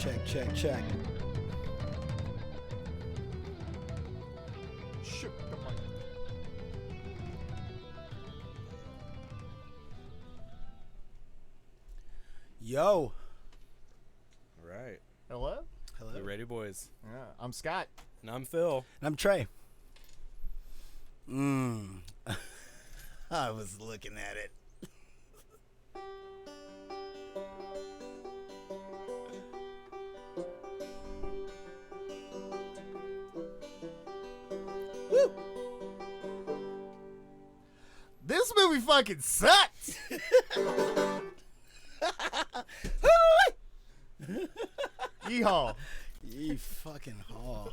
Check, check, check. Shoot the mic. Yo. All right. Hello? Hello. You ready, boys? Yeah, I'm Scott. And I'm Phil. And I'm Trae. I was looking at it. Woo! This movie fucking sucks. Yeehaw. Ye fucking haw.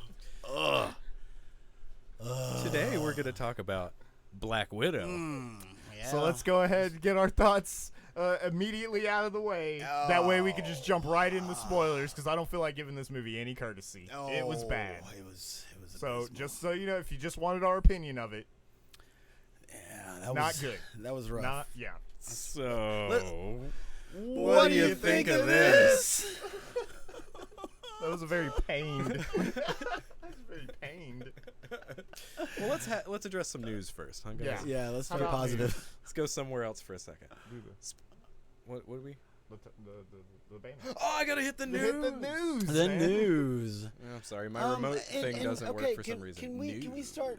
Ugh. Today we're going to talk about Black Widow. Yeah. So let's go ahead and get our thoughts immediately out of the way. That way we can just jump right into spoilers because I don't feel like giving this movie any courtesy. It was bad. It was So abysmal. just so you know, if you just wanted our opinion of it, yeah, that not was good. That was rough. Not yeah. So, What do you think of this? That was a very pained. Very pained. well, let's address some news first, huh, guys? Yeah. Yeah, let's How stay about positive. Let's go somewhere else for a second. What did we? The banner. Oh, I got to hit the news. Hit the news. The man. news. Oh, I'm sorry. My remote thing doesn't work for some reason. Can we start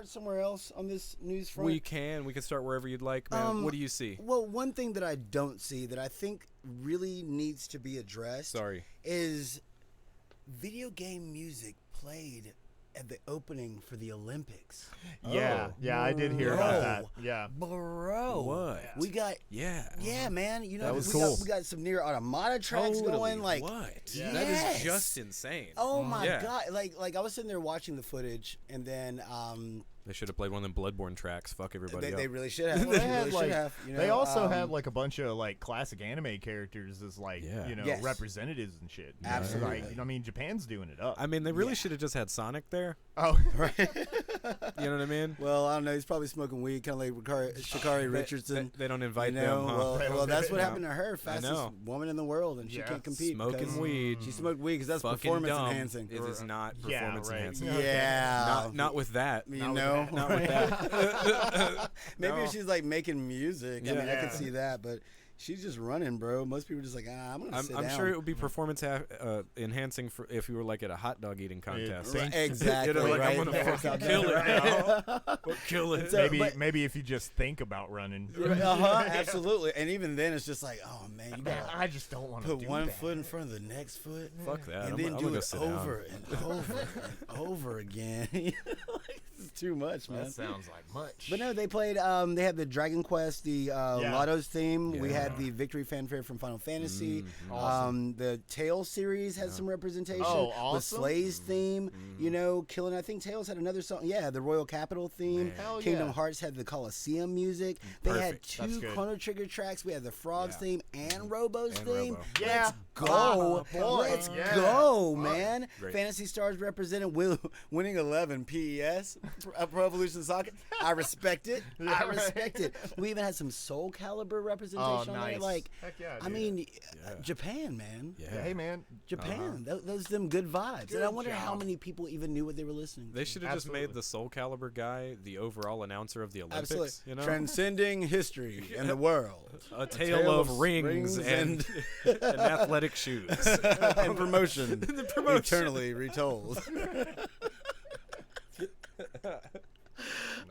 somewhere else on this news front? We can start wherever you'd like, man. What do you see? Well, one thing that I don't see that I think really needs to be addressed Sorry. is video game music played at the opening for the Olympics. Yeah, Oh. yeah, I did hear about that. Yeah. Bro. What? We got Yeah. man, you know That was we cool. got we got some near automata tracks going like what? Yeah. That Yes. is just insane. oh my Yeah. god, like I was sitting there watching the footage and then They should have played one of them Bloodborne tracks. Fuck everybody up. they really should have. Well, they really should have. You know, they also had like a bunch of like classic anime characters as like Yeah. Yes. representatives and shit. Absolutely. Like, I mean, Japan's doing it up. I mean, they really should have just had Sonic there. Oh, right. You know what I mean? Well, I don't know. He's probably smoking weed, kind of like Sha'Carri Richardson. They don't invite You know, them, huh? well, that's what Yeah. happened to her. Fastest know. woman in the world, and she Yeah. can't compete. Smoking because weed. She smoked weed because that's Fucking performance dumb. enhancing. It is not Yeah, performance right. enhancing. Yeah. Not with that. You Not with know, that. Not with that. maybe No. if she's like making music. I mean, I Yeah. could see that, but she's just running, bro. Most people are just like, I'm gonna sit I'm down. sure it would be performance enhancing for if you were like at a hot dog eating contest. Yeah. Right, exactly. You know, like, right? I'm gonna Yeah. fucking kill it now. Kill it. So- maybe but- maybe if you just think about running. Absolutely. And even then, it's just like, oh man, you Man, gotta I just don't want to put do one that. foot in front of the next foot. Fuck that. And I'm then gonna do go it sit over down. and over and over again. Like, this is too much, man. That sounds like much. But no, they played. They had the Dragon Quest, the Lotto's theme. We had the Victory Fanfare from Final Fantasy. Awesome. The Tales series had some representation. Oh, The awesome. Slay's theme, you know, killing. I think Tales had another song. Yeah, the Royal Capital theme. Man. Hell Kingdom yeah. Hearts had the Coliseum music. They had Perfect. That's two good. Chrono Trigger tracks. We had the Frogs Yeah. theme and Robo's And theme. Robo. Yeah. Let's go. Oh, boy. Let's Yeah. go, man. Great. Fantasy Stars represented winning 11 PES, Pro Evolution Soccer. I respect it. I Yeah, right. respect it. We even had some Soul Calibur representation on there. nice. Like, Heck yeah, I dude. mean, Yeah. Japan, man. Yeah. Yeah, hey man, Japan. Those them good vibes. and I Good wonder how job. many people even knew what they were listening to. They should have just made Absolutely. the Soul Calibur guy the overall announcer of the Olympics. Absolutely. You know, Transcending history and the world. a tale of rings, rings and, and athletic shoes. and promotion. The promotion. Eternally retold.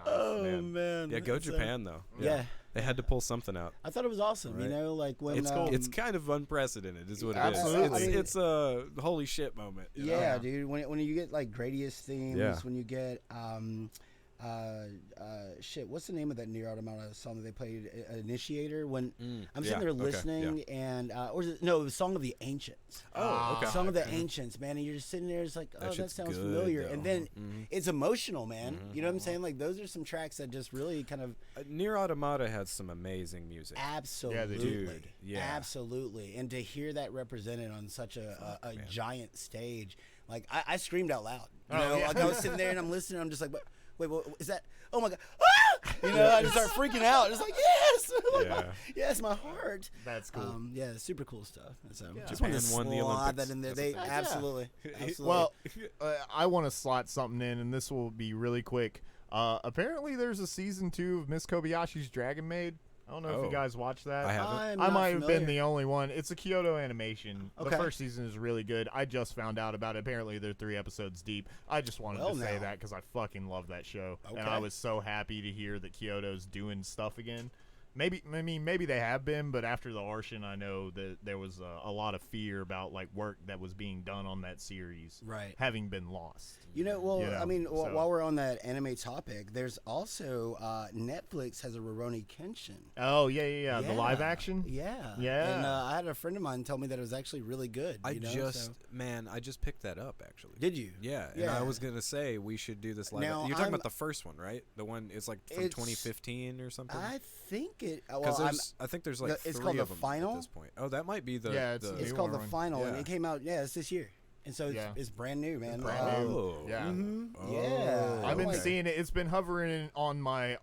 Oh, man. Yeah, go So, Japan though. Yeah. They had to pull something out. I thought it was awesome. You Right. know, like when It's it's kind of unprecedented, is what it is. Absolutely. It's a holy shit moment. you know? yeah, dude. When you get like Gradius themes, Yeah. when you get shit, what's the name of that Nier Automata song that they played? Initiator. When I'm sitting yeah, there okay, listening, and or is it, no, it was Song of the Ancients. Oh, okay. Song of the Ancients, man, and you're just sitting there, it's like, oh, that shit's sounds good, familiar, though. and then it's emotional, man. You know what I'm saying? Like those are some tracks that just really kind of Nier Automata had some amazing music. absolutely, Dude, yeah. absolutely, and to hear that represented on such a giant stage, like I screamed out loud. You know, yeah. like I was sitting there and I'm listening, I'm just like, wait, what is that? Oh my god! Ah! You know, I just start freaking out. It's like, yes, like Yeah. yes, my heart. That's cool. Yeah, super cool stuff. So just Japan wanted to won the slide Olympics. that in there. That's They what absolutely. Well, I want to slot something in, and this will be really quick. Apparently, there's a season 2 of Miss Kobayashi's Dragon Maid. I don't know if you guys watched that. I haven't. I might have been the only one. It's a Kyoto animation. Okay. The first season is really good. I just found out about it. Apparently, they're 3 episodes deep. I just wanted to say that because I fucking love that show, and I was so happy to hear that Kyoto's doing stuff again. Maybe they have been, but after the Arshin, I know that there was a lot of fear about like work that was being done on that series, Right. having been lost. I mean, while we're on that anime topic, there's also Netflix has a Rurouni Kenshin. Oh yeah, the live action. Yeah. And I had a friend of mine tell me that it was actually really good. I just picked that up actually. Did you? Yeah, and I was gonna say we should do this live. Now, You're talking about the first one, right? The one is like from 2015 or something. I think it. I think there's like it's 3 called of The them Final? at this point. Oh, that might be the. Yeah, it's called The Final, and Yeah. it came out. Yeah, it's this year. And so it's brand new, man. Brand new. Oh. Yeah. Yeah. I've been seeing it. It's been hovering on my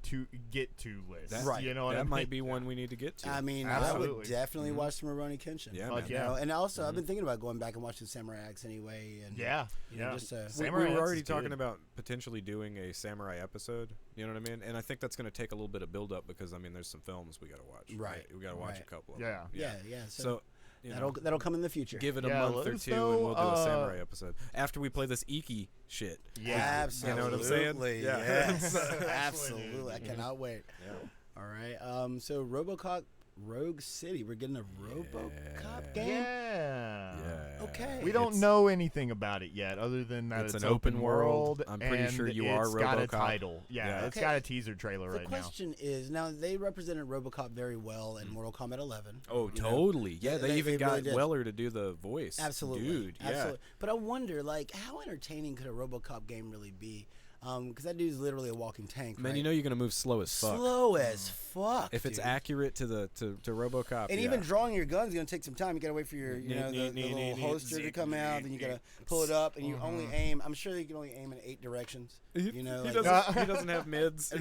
to get to list. That, You know what I that mean? might be one we need to get to. I mean, I Absolutely. would definitely watch some Rurouni Kenshin. Yeah, Fuck man. yeah. And also, I've been thinking about going back and watching Samurai X anyway. And just we Samurai X were already is talking good. about potentially doing a samurai episode. You know what I mean? And I think that's going to take a little bit of build up because I mean, there's some films we got to watch. Right. We got to watch Right. a couple of them. Yeah. yeah. So you that'll come in the future. give it a Yeah, month let or us 2 know, and we'll do a samurai episode after we play this Iki shit. Yeah. Absolutely. You know what I'm saying? Yeah. Yes. That's Absolutely. I cannot wait. Yeah. All right. So RoboCop Rogue City. We're getting a RoboCop game. Yeah. Okay. We don't know anything about it yet, other than that It's it's an open world. and I'm pretty sure you are it's got a RoboCop. title. Yeah, it's Okay. got a teaser trailer The right now. question is, now they represented RoboCop very well in Mortal Kombat 11. Oh, you know? totally. Yeah, they even got really did. Weller to do the voice. Absolutely. Dude, yeah. Absolutely. But I wonder, like, how entertaining could a RoboCop game really be? Because that dude's literally a walking tank. Man, right? you know you're going to move slow as fuck. Slow as fuck. If it's dude. accurate to the to RoboCop. And yeah. even drawing your gun's gonna take some time. You gotta wait for your, the little holster to come out. Then you gotta pull it up, and you only aim. I'm sure you can only aim in 8 directions. You know, he like- doesn't have mids.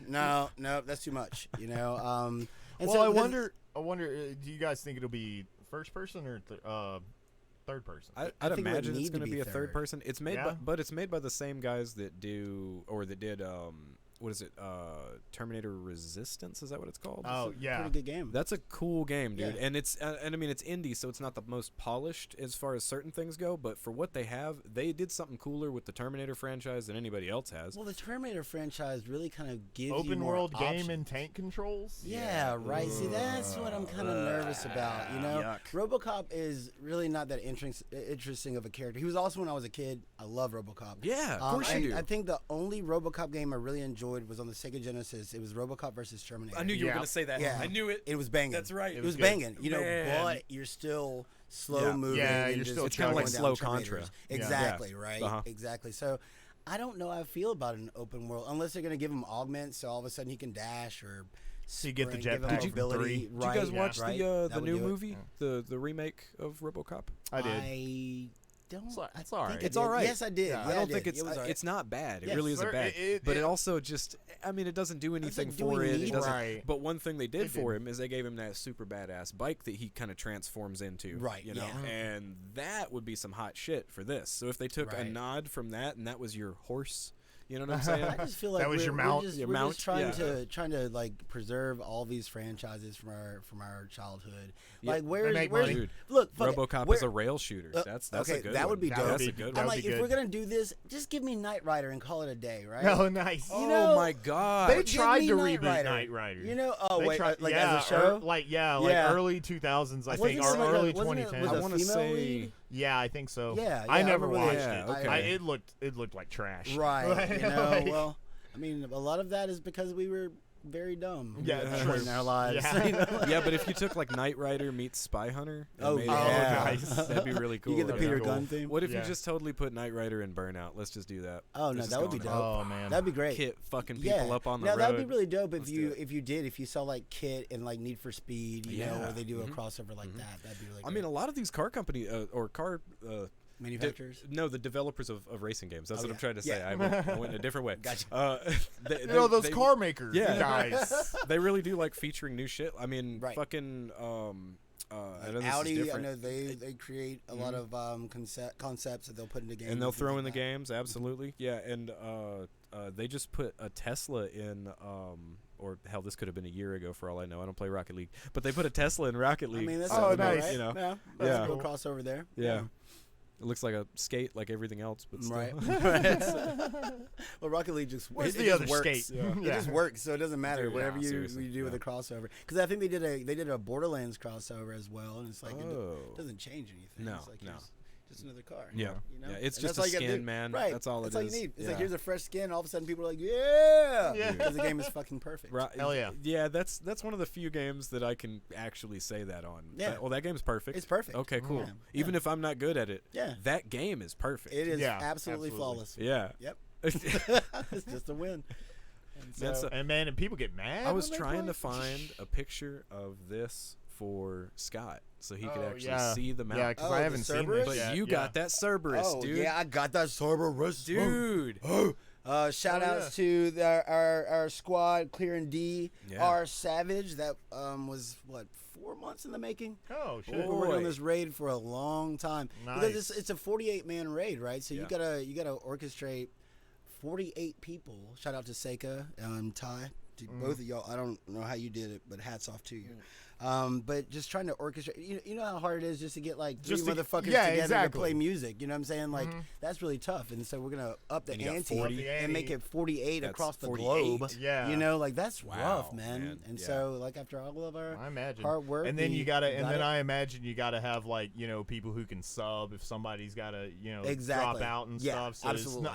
no, that's too much. You know. And Well, so I wonder. Do you guys think it'll be first person or third person? I'd think it would imagine it's need to going to be a third. third person. It's made, Yeah. but it's made by the same guys that did. What is it? Terminator Resistance? Is that what it's called? Oh yeah. Pretty good game. That's a cool game, dude. Yeah. And it's and I mean it's indie, so it's not the most polished as far as certain things go. But for what they have, they did something cooler with the Terminator franchise than anybody else has. Well, the Terminator franchise really kind of gives you Open more world game options. and tank controls. Yeah, right. See, that's what I'm kind of nervous about. You know, Yuck. RoboCop is really not that interesting of a character. He was also when I was a kid. I love RoboCop. Yeah, of course you do. I think the only RoboCop game I really enjoyed was on the Sega Genesis. It was RoboCop versus Terminator. I knew you were Yeah. going to say that. Yeah. I knew it. It was banging. That's right. It It was was good. banging. You know, Man. but you're still slow Yeah. moving. Yeah, and you're just still It's kinda going like down slow Terminators. Contra. Yeah. Exactly. Yeah. Right. Uh-huh. Exactly. So. I don't know how I feel about an open world unless they're going to give him augments, so all of a sudden he can dash or. So you get the give him jetpack from ability. 3. Did you guys watch right. the That would new do it. movie, the remake of RoboCop? I did. I don't. It's I it's all think right. I It's all did. right. Yes, I did. Yeah, Yeah, I don't did. think It was all right. it's not bad. It Yes, really isn't sir, bad. it- but it- it also just, I mean, it doesn't do anything like, do we for it. need It doesn't. Right. But one thing they did They for did. him is they gave him that super badass bike that he kind of transforms into. Right, You know, yeah. and that would be some hot shit for this. So if they took a Right. nod from that and that was your horse, you know what I'm saying? I just feel like That was we're, your mount? We're just, Your we're mount? just trying Yeah. to like preserve all these franchises from our childhood. Yeah. Like They where's make where's money. Dude, look fuck it, RoboCop where- is a rail shooter. That's okay, a good that one. would be That dope. would be That's a good good. one. I'm That would like, be if good. we're gonna do this, just give me Knight Rider and call it a day, right? Oh, nice. You Oh know, my god! They give tried me to Knight reboot Rider. Knight Rider. You know, oh They wait, tried, like yeah, as a show. like early 2000s, I Wasn't think, it or like early wasn't it 2010s. with I a wanna female say- lead? Yeah, I think so. Yeah, I I never remember watched that. it. Yeah, okay. It looked like trash. Right. You know, Like- well, I mean, a lot of that is because we were very dumb. Yeah, at that true. point in our lives. Yeah. You know? Yeah, but if you took like Knight Rider meets Spy Hunter, and Oh, made it yeah. all nice, that'd be really cool. You get the That'd be Peter cool. Gunn theme. What if Yeah. you just totally put Knight Rider in Burnout? Let's just do that. Oh no, Just that would be going dope. Oh man, That'd be great. Kit fucking people up on the now road. that'd be really dope Let's do it. if you saw like Kit and like Need for Speed, you know, Yeah. or they do a crossover like that. That'd be really. I mean, a lot of these car company or car Manufacturers? No, the developers of racing games. That's what I'm trying to say. Yeah. I went in a different way. Gotcha. Those car makers, guys. They really do like featuring new shit. I mean, Right. fucking I know Audi, this is I know different. they create a lot of concepts that they'll put into games. And they'll throw in the that. games, absolutely. Yeah, and they just put a Tesla in or hell, this could have been a year ago for all I know. I don't play Rocket League, but they put a Tesla in Rocket League. I mean, that's nice. right? You know, Yeah, yeah. a little crossover there. Yeah. It looks like a skate, like everything else, but still. Right. Well, Rocket League just Where's it the just other works. skate? It just works, so it doesn't matter. Dude, Whatever yeah, you seriously, do with a crossover, because I think they did a Borderlands crossover as well, and it's like it doesn't change anything. No, it's like no. Just another car. Yeah. You know? Yeah, it's And just that's a all you gotta skin, do. man. Right. That's all That's it all is. you need. It's Yeah. like, here's a fresh skin. All of a sudden, people are like, yeah, Yeah. because the game is fucking perfect. Right. Hell yeah. Yeah, that's one of the few games that I can actually say that on. Yeah. Well, that game's perfect. It's perfect. Okay, cool. Yeah. Even if I'm not good at it, Yeah. that game is perfect. It is Yeah, absolutely absolutely. flawless. Yeah. Yep. It's just a win. And Man, so- so- And man, and people get mad. I was when they trying play? to find a picture of this for Scott so he could Oh, actually yeah. see the mount. Yeah, because Oh, I the haven't seen Cerberus? this But yet. you got that Cerberus, oh dude. yeah, I got that Cerberus, Dude. Shout outs to our squad, Clear and D, Yeah. our Savage. That was what 4 months in the making. Oh shit. We've been working on Boy. this raid for a long time because it's a 48-man raid, right? So you Yeah. gotta orchestrate 48 people. Shout out to Seika, Ty, to both of y'all. I don't know how you did it, but hats off to you. But just trying to orchestrate, you know how hard it is just to get like three Just to- motherfuckers yeah, together exactly. to play music. You know what I'm saying? Like that's really tough. And so we're gonna up the And you got ante 40. and make it 48 That's across the 48. globe. Yeah. You know, like that's Wow, rough, man. man. And Yeah. so like after all of our I imagine hard work, and then we you gotta, got and then it. I imagine you gotta have like people who can sub if somebody's gotta drop Exactly. out and Yeah, stuff. So absolutely.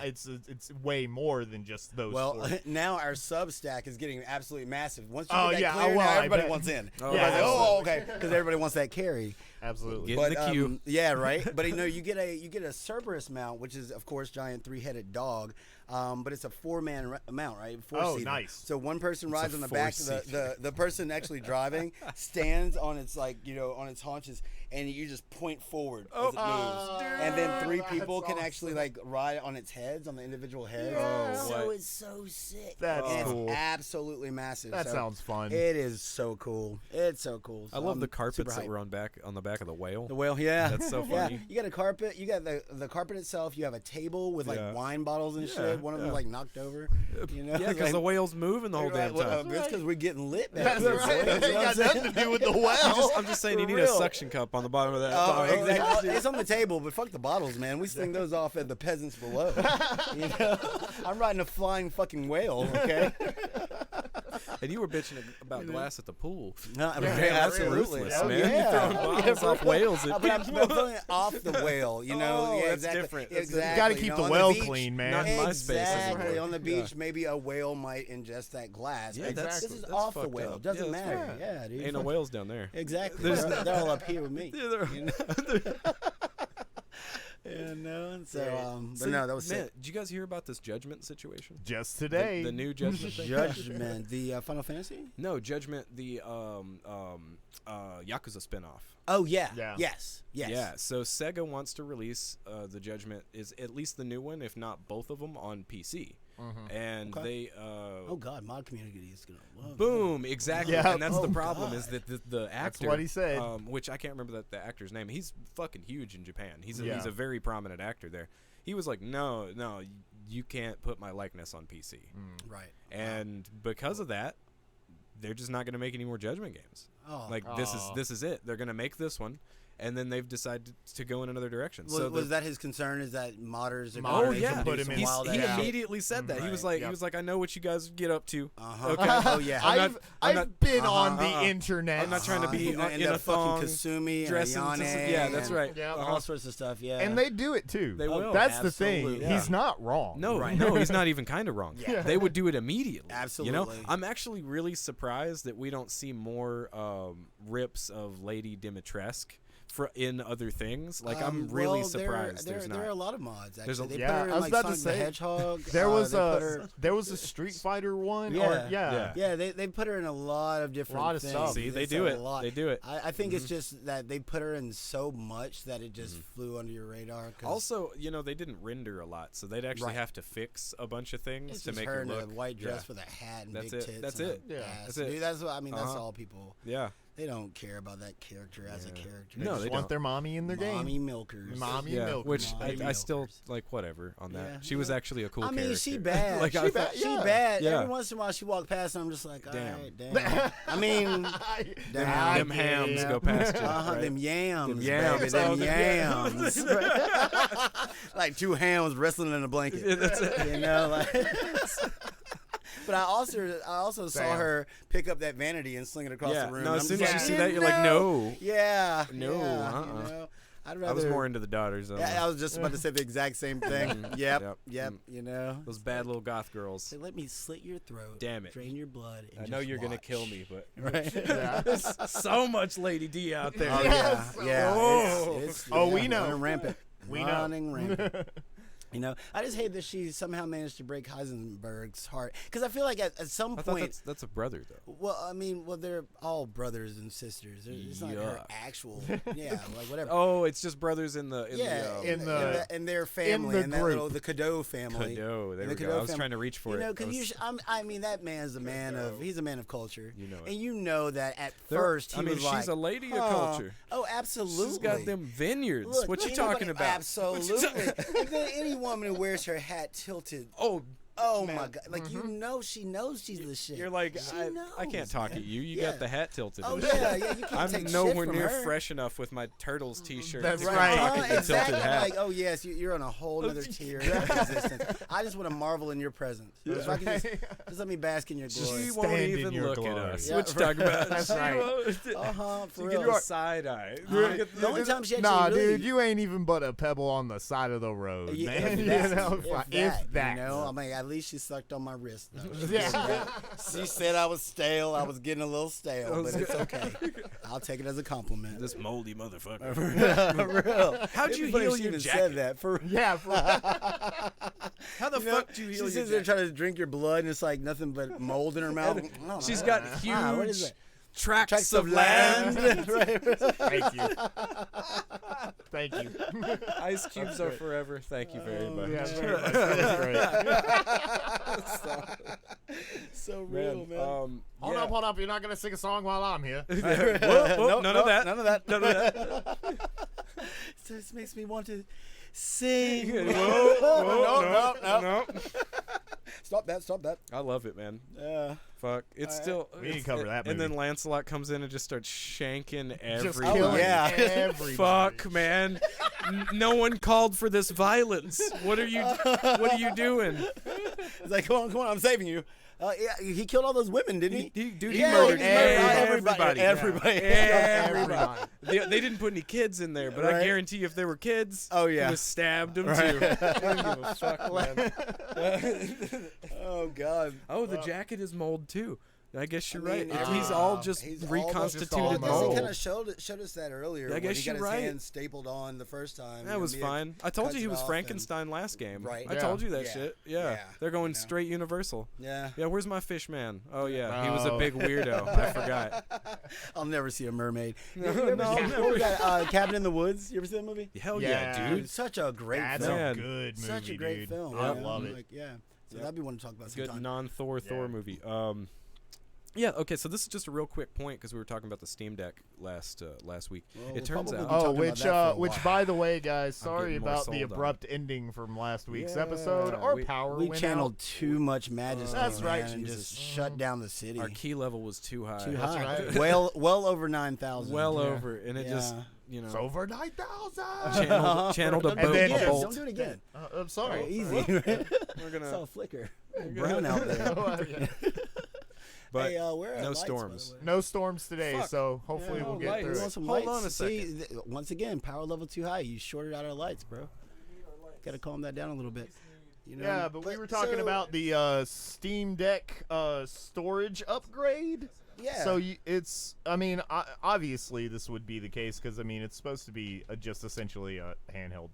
it's way more than just those. Well, 40. now our sub stack is getting absolutely massive. Once you Oh, get that yeah. clear, Oh, well, now I everybody bet. wants in. Oh, Everybody's like, yeah. oh, okay, because everybody wants that carry. Absolutely. Get in the queue. Yeah, right. But you get a Cerberus mount, which is of course giant 3-headed dog. But it's a 4-man mount, right? 4-seater. Nice. So one person rides a on the back. The person actually driving stands on its on its haunches, and you just point forward as it moves. And then 3 people can actually like ride on its heads, on the individual heads. Yeah. So What? it's so sick. That's and cool. It's absolutely massive. That So sounds fun. It is so cool. It's so cool. I So love I'm the carpets super that hyped. were on the back of the whale. The whale, yeah. That's so funny. Yeah, you got a carpet. You got the carpet itself. You have a table with like Yeah. wine bottles and Yeah, shit. One of them yeah. like knocked over. You know, Yeah, because the whale's moving the whole damn time. That's because we're getting lit. Back That's here, right. boys, It you know what got I'm saying? nothing to do with the well. I'm just saying you For need a real. suction cup on the bottom of that. Oh, bottom. exactly. It's on the table, but fuck the bottles, man. We sling those off at the peasants below. You know, I'm riding a flying fucking whale. Okay. And you were bitching about glass at the pool. No, I mean, Yeah, absolutely. ruthless, Oh, man. yeah. You throwing bottles off whales at But I'm people. throwing it off the whale. You know, Oh, yeah, that's exactly. different. That's Exactly. You got to You keep know, the on well beach, clean, man. Not in my space, Exactly. anyway. On the Yeah. beach, maybe a whale might ingest that glass. Yeah, But that's- this is that's off the fucked whale. up. Doesn't Yeah, that's matter. fine. Yeah, dude. Ain't no whales down there. Exactly. They're all up here with me. Yeah, they're- You know? Yeah, no. And so, but So, no, that was man, sick. did you guys hear about this Judgment situation? Just today. The new Judgment thing? Judgment, the Final Fantasy. No, Judgment, the Yakuza spinoff. Oh yeah. Yeah. Yes. Yes. Yeah, so Sega wants to release the Judgment, is at least the new one, if not both of them, on PC. And Okay. they Oh God, mod community is gonna love. boom, exactly. Yeah. And that's Oh, the problem God. is that the actor, what he said. which I can't remember the actor's name. He's fucking huge in Japan. He's Yeah. he's a very prominent actor there. He was like, no, you can't put my likeness on PC. Right. And because of that, they're just not going to make any more Judgment games. Oh. Like this is it. They're going to make this one, and then they've decided to go in another direction. Was that his concern? Is that modders are Oh gonna yeah, put him some in- wild he ass shit? immediately said that. He was Right. like, I know what you guys get up to. Uh-huh. Okay. Oh yeah. I'm I've not- been on the uh-uh. internet. I'm not trying to be and in that a thong, fucking Kasumi dressing. and Ayane Yeah, that's and right. Yeah. all sorts of stuff. Yeah. And they do it too. They will. That's the thing. Absolutely. He's not wrong. No, Right. no, he's not even kind of wrong. Yeah. They would do it immediately. Absolutely. You know, I'm actually really surprised that we don't see more rips of Lady Dimitrescu in other things. Like I'm really surprised there's not. There are a lot of mods. Actually, they yeah, put her in, I was like, about to Sonic say the Hedgehog. there was a Street Fighter one. Yeah. They put her in a lot of different things. stuff. See, they do it. They do it. I think it's just that they put her in so much that it just flew under your radar. Also, they didn't render a lot, so they'd actually have to fix a bunch of things it's to just make her her in look. a white dress with a hat and That's big it. tits. That's and it. a Yeah. ass. That's it. Dude, that's what I mean. That's all people. Yeah. They don't care about that character as a character. They No, just they want don't. their mommy in their game. Mommy milkers. Mommy Yeah, milkers. which Mommy I still milkers. like. Whatever on that. Yeah, She was actually a cool I mean, character. she bad. Like, she bad. Yeah. Every once in a while, she walked past, and I'm just like, all Damn. right, damn. I mean, them hams go past you. right? Them yams, Them yams. baby, them Oh, them yams. Like two hams wrestling in a blanket. Yeah, that's it. Like. But I also saw her pick up that vanity and sling it across the room. No, as I'm soon just as you like, see that, you're like, no. Yeah. No, yeah, I'd rather. I was more into the daughters. Yeah, I was just about to say the exact same thing. Yep. Those bad little goth girls. Say, let me slit your throat. Damn it. Drain your blood. And I know just you're gonna watch. kill me, but Right. there's so much Lady D out there. Oh yeah. Oh. It's we know. running rampant. We running rampant. I just hate that she somehow managed to break Heisenberg's heart, because I feel like at some I thought point. that's a brother though. Well, I mean, they're all brothers and sisters. It's not her actual, like whatever. Oh, it's just brothers in the in their family, in that group. the Cadeau family. Cadeau. There we the go. I was family. trying to reach for it. Because I mean, that man's a man of. He's a man of culture. You know it. And you know that at first he was like, she's a lady of culture. Oh, absolutely. She's got them vineyards. Look, what you talking about? Absolutely. Any woman who wears her hat tilted. Oh my God! Like she knows she's the shit. You're like, She I can't knows, talk man. at you. You got the hat tilted. Oh and yeah, shit. yeah. You can't I'm take nowhere shit from near her. fresh enough with my Turtles T-shirt. That's to right. talk at the Exactly. tilted hat. Like, oh yes, you're on a whole other tier of existence. I just want to marvel in your presence. If I can just let me bask in your glory. She won't Stand in even your look at glory. us. Yeah, What you talking about? That's right. For You real. get a side eye. The only time she actually Nah, really, dude, you ain't even but a pebble on the side of the road, Yeah, man. if that. You I mean, at least she sucked on my wrist. Though. Yeah. She said I was stale. I was getting a little stale, but it's okay. I'll take it as a compliment. This moldy motherfucker. For real. How'd you It'd be funny heal if she your even jacket? said that? For Yeah. How the fuck do you heal She your sits there jacket? trying to drink your blood, and it's like nothing but mold in her mouth. She's got What is huge that? tracts of land. Thank you. Thank you. Ice cubes are forever. Thank you very much. Yeah, very much. That was great. So real, man. Hold up. You're not going to sing a song while I'm here. Whoa, none of that. None of that. None of that. This makes me want to sing. Whoa, no. Stop that. I love it, man. Yeah. Fuck. It's still. We need to cover that And then movie. Lancelot comes in and just starts shanking Just everybody. killing yeah. everybody. Fuck, man. No one called for this violence. What are you doing? It's like, come on, I'm saving you. Yeah, he killed all those women, didn't he? He Yeah, murdered he murdered everybody. Everybody. Everybody. They didn't put any kids in there, but I Right. guarantee you if there were kids, Oh, yeah. he would have stabbed them too. I don't give a fuck, man. Oh God. Oh, the jacket is mold too. I guess you're right. mean, He's all just he's reconstituted almost- He mold. kind of showed us that earlier. I when guess he got you're his right. hand stapled on the first time. That was Mia fine. I told cuts you he it was off Frankenstein last game. Right. I Yeah. told you that Yeah. shit. Yeah. Yeah. They're going You know. straight Universal. Yeah. Yeah, where's my fish man? Oh, yeah. He was a Oh. big weirdo. I forgot. I'll never see a mermaid. No, You ever no, see- no. what was that, Cabin in the Woods? You ever see that movie? Hell Yeah. yeah, dude. Dude, such a great That's film. Man. a good movie, Such a great dude. film. I man. love it. Like, yeah. So Yep. that'd be one to talk about Good sometime. non-Thor Yeah. movie. Yeah, okay, so this is just a real quick point because we were talking about the Steam Deck last week. Well, It turns probably out be talking about that for a which while. by the way, guys, sorry getting more about the sold on abrupt ending from last week's Yeah, episode. Our we- power We went channeled out. too much majesty. That's right, man, and Jesus. just shut down the city. our key level was too high. Too That's high. right. Well over 9,000. Well Yeah. over, and it just, you know, It's over 9,000. channeled a Don't And do it then- again. bolt. Don't do it again. I'm sorry. Easy. We're Saw gonna, a flicker. Brown out there. but hey, where are no lights, by the storms. way? No storms today, Fuck. so hopefully Yeah, we'll no get lights. through We it. want some Hold lights. on a See, once again, power level too high. You shorted out our lights, bro. Got to calm that down a little bit. You know? Yeah, but we were talking about the Steam Deck storage upgrade. Yeah. So it's. I mean, obviously this would be the case because I mean it's supposed to be just essentially a handheld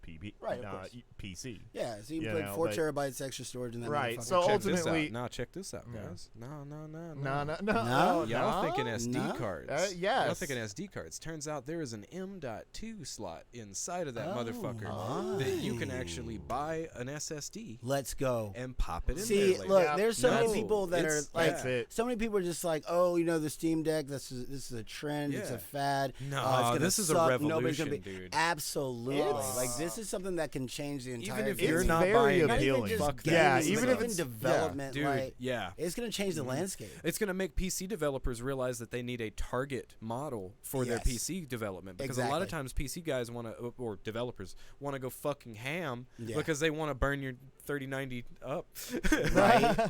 PC. Yeah. So you can put 4 terabytes extra storage in that. Right. motherfucker. So ultimately, check this out, guys. No. No? Y'all thinking SD cards? Yes. Y'all thinking SD cards? Turns out there is an M.2 slot inside of that motherfucker that you can actually buy an SSD. Let's go. And pop it in See, there. look, there's so many people that are like, so many people are just like, oh, the Steam Deck. This is a trend. It's a fad. No, this is a revolution, dude. Absolutely. Like this is something that can change the entire. Even if you're not buying appealing. Fuck that. Yeah, even if it's development, dude. like, Yeah, it's gonna change the landscape. It's gonna make PC developers realize that they need a target model for their PC development because a lot of times PC guys or developers want to go fucking ham because they want to burn your 3090 up.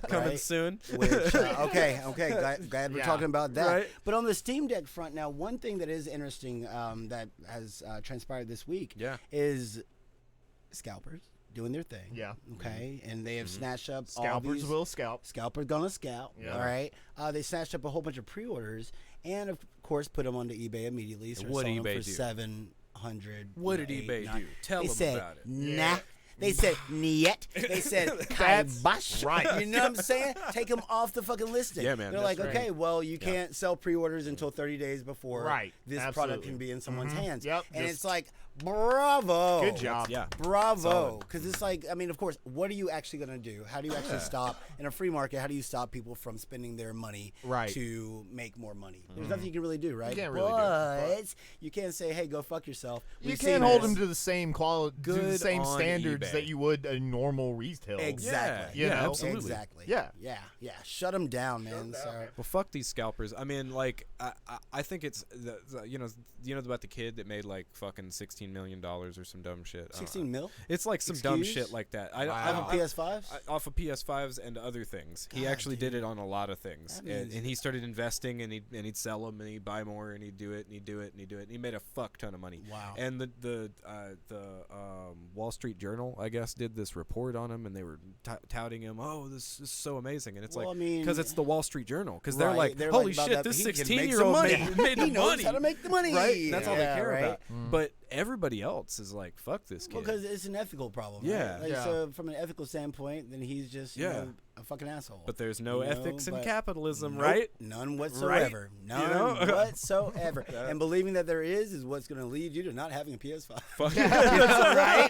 Coming soon. Which, okay. Glad we're talking about that. Right. But on the Steam Deck front, now one thing that is interesting that has transpired this week is scalpers doing their thing. Yeah. Okay. And they have snatched up Scalpers all these, will scalp. Scalpers gonna scalp. Yeah. All right. They snatched up a whole bunch of pre-orders and of course put them onto eBay immediately. So what did eBay for do? $700. What did eBay do? Tell them about it. Nah. They said, niet. They said, kibosh. Right. You know what I'm saying? Take them off the fucking listing. Yeah, man. They're like, okay, well, you can't sell pre-orders until 30 days before this product can be in someone's hands. Yep. And it's like, bravo. Good job. Yeah. Bravo. Because it's like, I mean, of course, what are you actually going to do? How do you actually stop, in a free market, how do you stop people from spending their money to make more money? There's nothing you can really do, right? You can't really but you can't say, hey, go fuck yourself. You can't hold them to the same quality, to the Good same on standards eBay. that you would a normal retail. Exactly. You know? Absolutely. Exactly. Yeah. Yeah. Shut them down, man. So. Well, fuck these scalpers. I mean, like, I think it's you know about the kid that made like fucking $16 million or some dumb shit. 16 mil? It's like some dumb shit like that. Off of PS5s? Off of PS5s and other things. He actually did it on a lot of things, and he started investing, and he'd sell them, and he'd buy more, and he'd do it, and he'd do it, and he'd do it, and he made a fuck ton of money. Wow. And the Wall Street Journal, I guess, did this report on him, and they were touting him. Oh, this is so amazing, and it's like because it's the Wall Street Journal, because they're like, holy shit, this 16-year-old made the he knows money. how to make the money, right? That's all they care about. Mm. But everybody else is like, fuck this kid. Because it's an ethical problem. Yeah. Right? Like, so from an ethical standpoint, then he's just you know, a fucking asshole. But there's no ethics in capitalism, nope, right? None whatsoever. Right? None whatsoever. And believing that there is what's going to lead you to not having a PS5. Fuck right?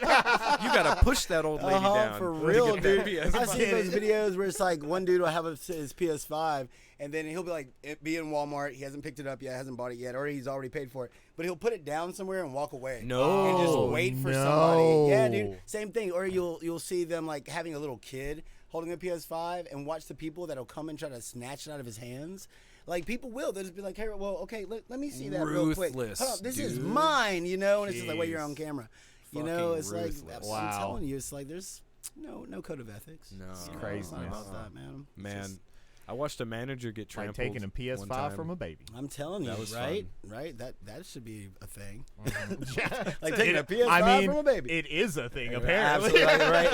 You gotta push that old lady down. For real, dude. I've seen those PS5. videos where it's like one dude will have his PS5 and then he'll be like, be in Walmart. He hasn't picked it up yet, hasn't bought it yet, or he's already paid for it. But he'll put it down somewhere and walk away. No. And just wait for somebody. Yeah, dude. Same thing. Or you'll see them like having a little kid holding a PS5 and watch the people that'll come and try to snatch it out of his hands. Like, people will. They'll just be like, hey, well, okay, let me see that real quick. Hold on, this is mine, you know? And it's just like, wait, you're on camera. You know, it's ruthless. like, I'm telling you, it's like there's no code of ethics. No. It's crazy. It's not about that, man. Man, I watched a manager get trampled. Like taking a PS5 from a baby. I'm telling you, That was right? fun. Right? That should be a thing. Yeah. Like taking a PS5 from a baby. It is a thing, apparently. Absolutely, right?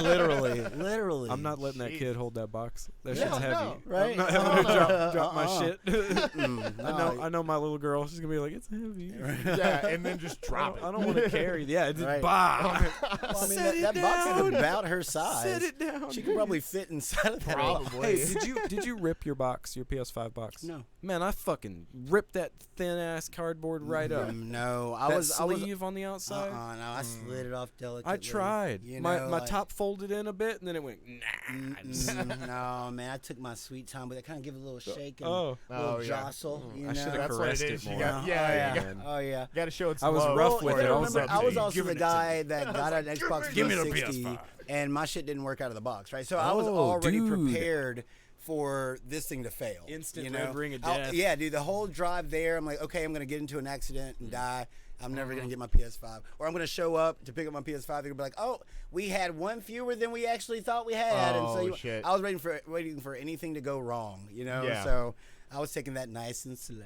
Literally. I'm not letting that kid hold that box. That Yeah, shit's heavy. no, right? I'm not having to drop my shit. No. I know my little girl. She's gonna be like, it's heavy. Yeah, and then just drop it. I don't want to carry. Yeah, it's Right. bah. Well, I mean, Sit that it box is down. about her size. Sit it down. She could probably fit inside of that box. Probably. Hey, did you rip your box, your PS5 box? No. Man, I fucking ripped that thin ass cardboard right up. No, I was sleeve on the outside. No, I slid it off delicately. I tried. You My know, my like- top folded in a bit, and then it went. Nah. No, man, I took my sweet time, but I kind of give it a little shake and Oh. a little yeah. jostle. You I know? should have That's what it caressed is. it You more. got- yeah, you Oh yeah. Got to show it's I was love rough for with it. it. I I was remember up I was to you. also Giving the it to guy that got an Xbox Give me the 360, PS5. and my shit didn't work out of the box, right? So I was Oh, already dude. prepared for this thing to fail. Instant you know? red ring of Oh, death. yeah, dude, the whole drive there, I'm like, okay, I'm gonna get into an accident and die. I'm never gonna get my PS5, or I'm gonna show up to pick up my PS5. They're gonna be like, "Oh, we had one fewer than we actually thought we had." And so Shit. I was waiting for anything to go wrong, you know. Yeah. So I was taking that nice and slow.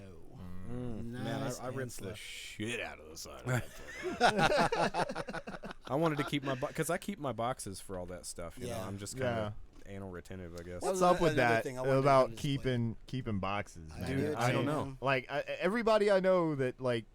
Man, Nice I and ripped slow. the shit out of the side. Of that I wanted to keep my because I keep my boxes for all that stuff. You know, Yeah. I'm just kind of. anal retentive, I guess. What's up with that about keeping boxes, man? Dude, I don't know. Like everybody I know that like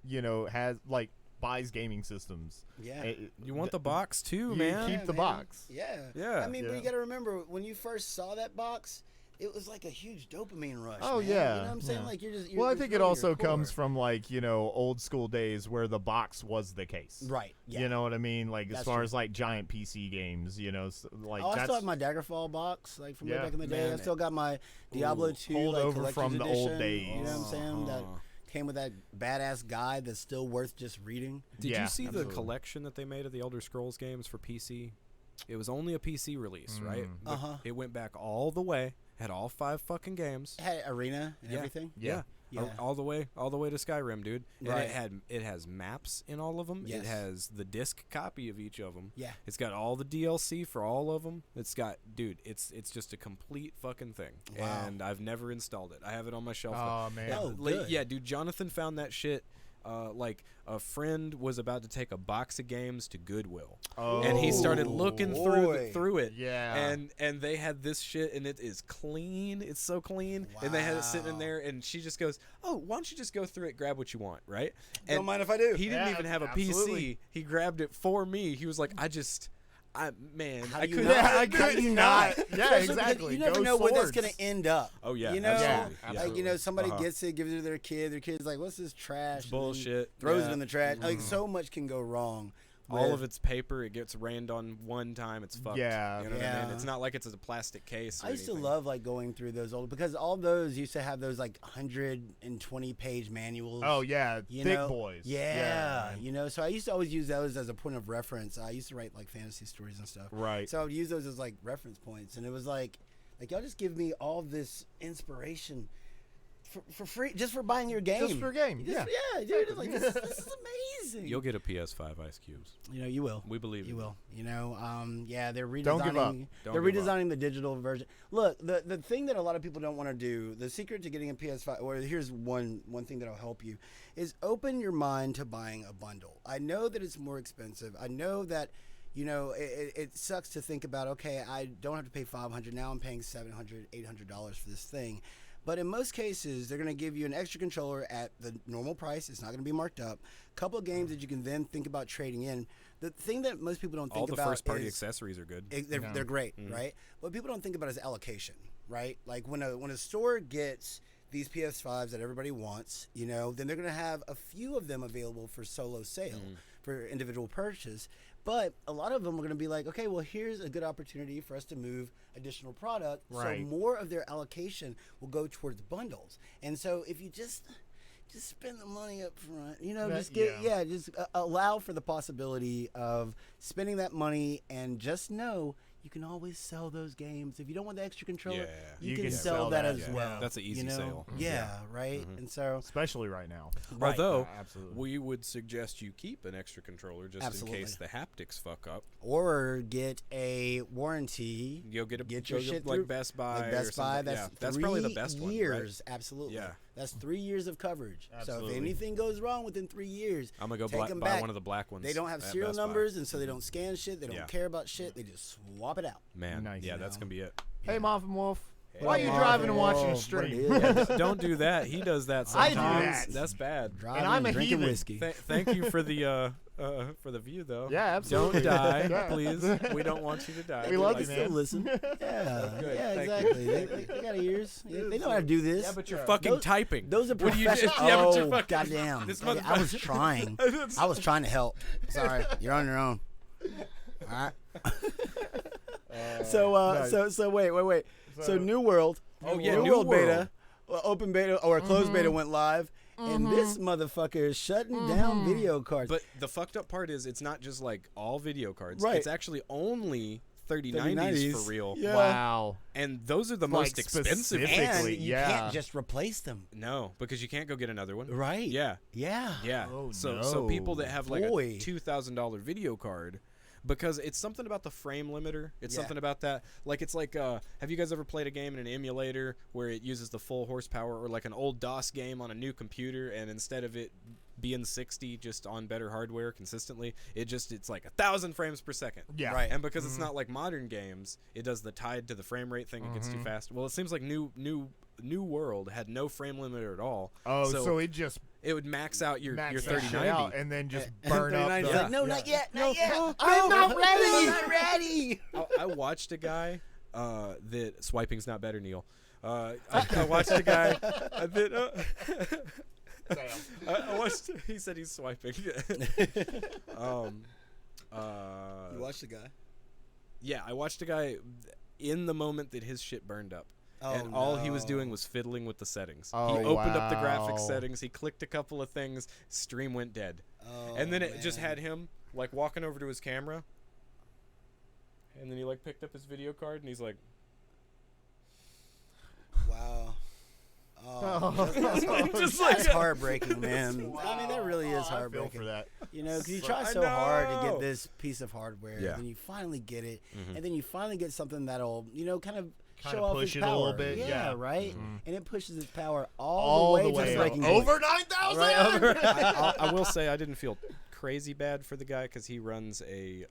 has like buys gaming systems. Yeah, you want the box too, man. Keep the box. Yeah. I mean, but you got to remember when you first saw that box, it was like a huge dopamine rush. Oh, man. yeah. You know what I'm saying? Like, well, I think it also comes from, like, old school days where the box was the case. Right. Yeah. You know what I mean? Like, That's as far true. as, like, giant PC games, like, I still have my Daggerfall box, like, from way back in the day. Man. I still got my Diablo 2, hold like, over from the edition, old days. You know what I'm saying? That came with that badass guide that's still worth just reading. Did you see absolutely. the collection that they made of the Elder Scrolls games for PC? It was only a PC release, right? But it went back all the way. Had all 5 fucking games. It had arena and everything. Yeah. All the way to Skyrim, dude. Right. And it has maps in all of them. Yes. It has the disc copy of each of them. Yeah. It's got all the DLC for all of them. It's got, dude, it's just a complete fucking thing. Wow. And I've never installed it. I have it on my shelf. Oh, man. Oh, good. Yeah, dude, Jonathan found that shit. Like a friend was about to take a box of games to Goodwill, and he started looking through it. Yeah, and they had this shit, and it is clean. It's so clean, and they had it sitting in there, and she just goes, "Oh, why don't you just go through it, grab what you want, right?" And don't mind if I do. He didn't even have a absolutely. PC. He grabbed it for me. He was like, I couldn't not. Yeah, exactly. You never Go know where that's swords. gonna end up. Oh yeah, you know, absolutely. like somebody gets it, gives it to their kid. Their kid's like, "What's this trash?" It's bullshit. Throws it in the trash. Like so much can go wrong. All of it's paper. It gets rained on one time. It's fucked. Yeah. You know what I mean? It's not like it's a plastic case. I used to love like going through those old because all those used to have those like 120-page manuals. Oh yeah, thick boys. Yeah, so I used to always use those as a point of reference. I used to write like fantasy stories and stuff. Right. So I would use those as like reference points, and it was like y'all just give me all this inspiration for free, just for buying your game. Just for a game. Yeah, dude. It's like this is amazing. You'll get a PS5 Ice Cubes. You will. We believe you will. They're redesigning. Don't give up. They're redesigning the digital version. Look, the thing that a lot of people don't want to do, the secret to getting a PS5, or here's one thing that'll help you, is open your mind to buying a bundle. I know that it's more expensive. I know that. It sucks to think about. Okay, I don't have to pay $500 now. I'm paying $700, $800 for this thing. But in most cases, they're going to give you an extra controller at the normal price. It's not going to be marked up. A couple of games that you can then think about trading in. The thing that most people don't think about is... all the first-party accessories are good. They're great, right? What people don't think about is allocation, right? Like when a store gets these PS5s that everybody wants, then they're going to have a few of them available for solo sale, for individual purchase. But a lot of them are going to be like, okay, well, here's a good opportunity for us to move additional product. Right. So more of their allocation will go towards bundles. And so if you just spend the money up front, just allow for the possibility of spending that money, and just know you can always sell those games. If you don't want the extra controller, you can sell that as well. That's an easy sale. Yeah, right? And so... especially right now. Right. Although, absolutely. we would suggest you keep an extra controller just in case the haptics fuck up. Or get a warranty. You'll get your shit like through Best Buy. Like Best Buy, that's probably the best 3 years, one, right? absolutely. Yeah. That's 3 years of coverage. Absolutely. So if anything goes wrong within 3 years, I'm going to take go them buy back. one of the black ones. They don't have serial numbers, and so they don't scan shit. They don't care about shit. They just swap it out. Man, nice. Yeah, that's going to be it. Hey, Muffin Wolf. Hey, why are you driving and watching a stream? Don't do that. He does that I sometimes. do that. That's bad. Driving I'm a drinking heathen. whiskey. Thank you for the view, though. Yeah, absolutely. Don't die, Yeah. please. We don't want you to die. We love I you, still man. listen. Yeah, Good. yeah, Thank exactly. They got ears. They know how to do this. Yeah, but you're fucking typing. Those are What do you professional. do? Yeah, but you're Oh, fucking- goddamn. This I was trying. I was trying to help. Sorry, you're on your own. All right. So wait. So New World. Oh, yeah, New New World World. beta, open beta or a closed beta went live, and this motherfucker is shutting down video cards. But the fucked up part is it's not just like all video cards. Right. It's actually only 3090s for real. Yeah. Wow. And those are the most expensive. specific. and Basically, you can't just replace them. No, because you can't go get another one. Right. Yeah. Yeah. Yeah. Oh, So people that have like Boy. a $2,000 video card, because it's something about the frame limiter. It's Yeah. something about that. Like it's like, have you guys ever played a game in an emulator where it uses the full horsepower, or like an old DOS game on a new computer, and instead of it being 60 just on better hardware consistently. It's like 1,000 frames per second. Yeah. Right. And because it's not like modern games, it does the tied to the frame rate thing. It gets too fast. Well, it seems like New World had no frame limiter at all. Oh, so it would max out your max 3090 out and then just burn up. Like, no, not yet, not yet. I'm not ready. I'm not ready. I watched a guy that swiping's not better, Neil. I watched a guy that I watched. He said he's swiping. You watched the guy? Yeah, I watched a guy in the moment that his shit burned up. Oh, and all he was doing was fiddling with the settings. Oh, he opened up the wow. graphics settings. He clicked a couple of things. Stream went dead. Oh, And then it man. just had him like walking over to his camera. And then he like picked up his video card and he's like, Wow. Oh, just that's heartbreaking, man. I mean, that really is I feel heartbreaking. for that. You know, because you So- try I so hard to know. get this piece of hardware, Yeah. and then you finally get it, Mhm. and then you finally get something that'll, kind of Kinda show off push its it power. a little bit, yeah. right. Mhm. And it pushes its power all All the the way way to up. breaking point. Over 9,000. Right, over. I will say I didn't feel crazy bad for the guy because he runs a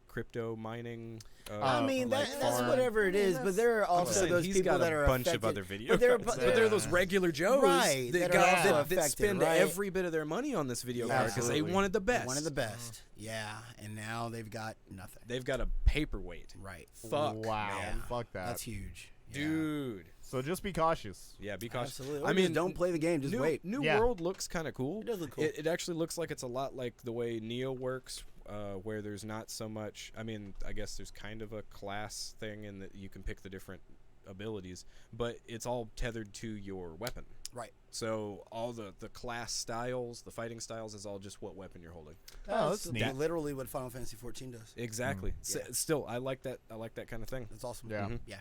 crypto mining. I mean, like that's farm. whatever it is, but there are I'm also saying those he's people got that a are bunch affected. of other video But there are, cards. but But there are those regular Joes Right, that, that are also that affected, spend right? every bit of their money on this video card because they Absolutely. wanted the best. One of the best. Yeah, and now they've got nothing. They've got a paperweight. Right. Fuck, Wow. man. Fuck that. That's huge. Yeah. dude. So just be cautious. Yeah, be cautious. Absolutely. I mean, don't play the game. Just wait. New Yeah. World looks kind of cool. It does look cool. It actually looks like it's a lot like the way Neo works, where there's not so much. I mean, I guess there's kind of a class thing in that you can pick the different abilities, but it's all tethered to your weapon. Right. So all the class styles, the fighting styles, is all just what weapon you're holding. Oh, that's neat. Literally what Final Fantasy 14 does. Exactly. Yeah. Still, I like that. I like that kind of thing. That's awesome. Yeah. Mhm. Yeah.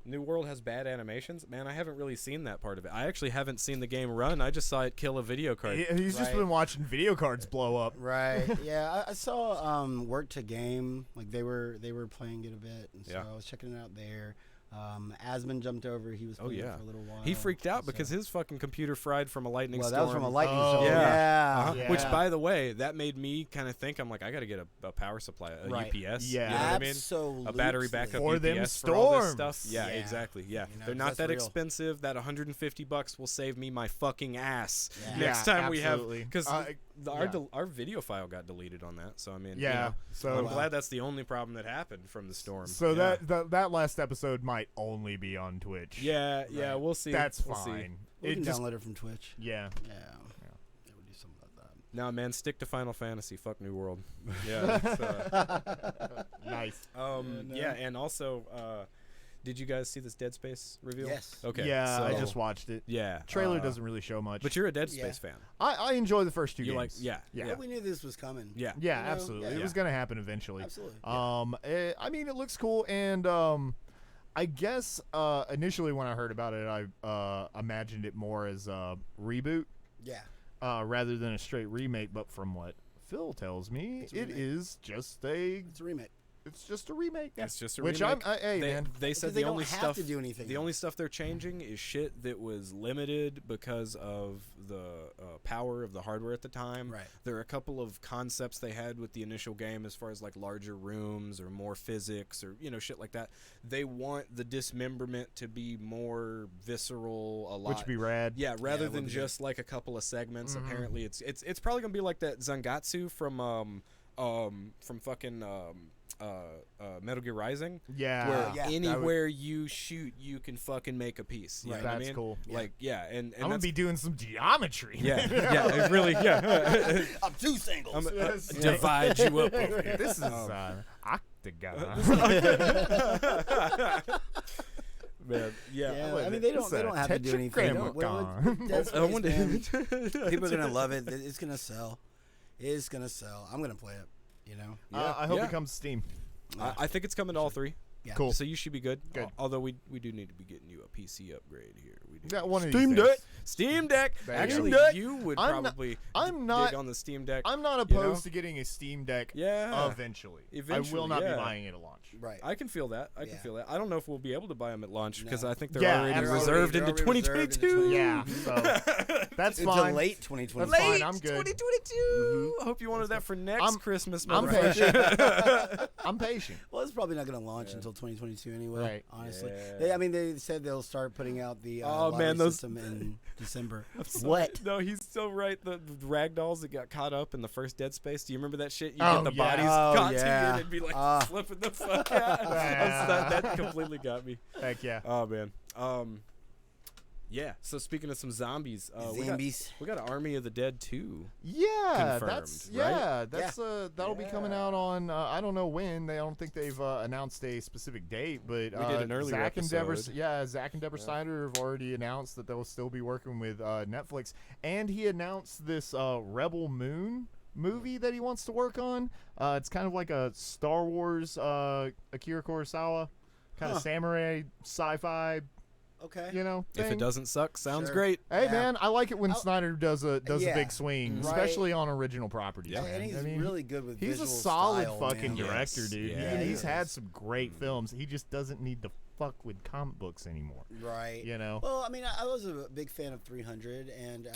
New World has bad animations. Man, I haven't really seen that part of it. I actually haven't seen the game run. I just saw it kill a video card. He's just Right. been watching video cards blow up. Right. Yeah. I saw Work to Game. Like they were playing it a bit, and so Yeah. I was checking it out there. Asmon jumped over. He was Oh, playing it yeah. for a little while. He freaked out So- because his fucking computer fried from a lightning well, storm. that was from a lightning Oh, storm. yeah. Yeah. Uh-huh. Yeah. Which, by the way, that made me kind of think. I'm like, I got to get a power supply, a Right. UPS. Yeah. You know what I mean? Absolutely. A battery backup For them UPS for all this storms. stuff. Yeah, Yeah. exactly. Yeah, You know, they're not that's that real. expensive. That $150 will save me my fucking ass Yeah. next time we have absolutely. because yeah. our video file got deleted on that. So I mean, Yeah. you know, So I'm wow. glad that's the only problem that happened from the storm. So yeah. that last episode might only be on Twitch. Yeah, Right. we'll see. That's We'll see. fine. We It can just download it from Twitch. yeah. Yeah. Yeah, we'll do something about that. No, man, stick to Final Fantasy. Fuck New World. Yeah. That's, Nice. Yeah, and also, did you guys see this Dead Space reveal? Yes. Okay. Yeah, I so- just watched it. Yeah. Trailer doesn't really show much. But you're a Dead Yeah. Space fan. I enjoy the first two You games. like? Yeah. Yeah. Yeah. We knew this was coming. Yeah. Yeah, You know, absolutely. yeah. It was gonna happen eventually. Absolutely. I mean, it looks cool, and I guess initially when I heard about it, I imagined it more as a reboot Yeah. rather than a straight remake. But from what Phil tells me, It's a it remake. is just a. It's a remake. It's just a remake. It's just a Which remake. hey they, man. they said Because they the only don't have stuff to do anything. the only stuff they're changing is shit that was limited because of the power of the hardware at the time. Right. There are a couple of concepts they had with the initial game as far as like larger rooms or more physics or shit like that. They want the dismemberment to be more visceral, a lot. Which would be rad. Yeah, rather it would than be just like a couple of segments. Mhm. Apparently, it's probably gonna be like that Zangatsu from fucking Metal Gear Rising, Yeah. where Yeah. anywhere you shoot, you can fucking make a piece. You Right. know what I That's mean? cool. Like and I'm gonna that's, be doing some geometry. yeah, yeah, it really, yeah. Obtuse angles. Yes. Divide you up over here. This is Um, octagon. Man, yeah, what I is mean it? they It's don't a have to do anything. tetragrammaton. Dead I Space, wonder- man. People are gonna love it. It's gonna sell. It's gonna sell. I'm gonna play it. You know. I hope Yeah. it comes to Steam. I think it's coming to all three. Yeah. Cool. So you should be good. Good. Although we do need to be getting you a PC upgrade here. We do. Yeah, one of Steam these days. Deck. Steam Deck. Actually, Deck. you would I'm probably not dig on the Steam Deck. I'm not opposed to getting a Steam Deck. Eventually. I will not be buying it at launch. Right. I can feel that. I can feel that. I don't know if we'll be able to buy them at launch because I think they're Yeah, already reserved into 2022. Yeah, so that's Until fine. late 2022. That's fine. I'm good. 2022. I hope you wanted that for next Christmas. I'm patient. I'm patient. Well, it's probably not going to launch until 2022 anyway. Right. Honestly, Yeah. they said they'll start putting out the those system in December. What? No, he's so right. The ragdolls that got caught up in the first Dead Space. Do you remember that shit? You Oh, get the yeah. bodies Oh, caught yeah. to you and be like flipping the fuck out. That completely got me. Heck yeah. Oh man. Yeah. So speaking of some zombies, we got Army of the Dead 2. Yeah, confirmed, that'll be coming out on I don't know when. I don't think they've announced a specific date, but we did an earlier episode. Zack and Deborah Snyder have already announced that they'll still be working with Netflix, and he announced this Rebel Moon movie that he wants to work on. It's kind of like a Star Wars Akira Kurosawa kind of samurai sci-fi. Okay. You know, If it doesn't suck, sounds Sure. great. Hey man, I like it when Snyder does a big swing, Right. especially on original properties. Yeah. man. And he's I mean, really good with he's a visual solid style, fucking man. director, Yes. dude. Yeah, He's he had is. some great films. He just doesn't need to fuck with comic books anymore. Right. You know. Well, I mean, I was a big fan of 300 and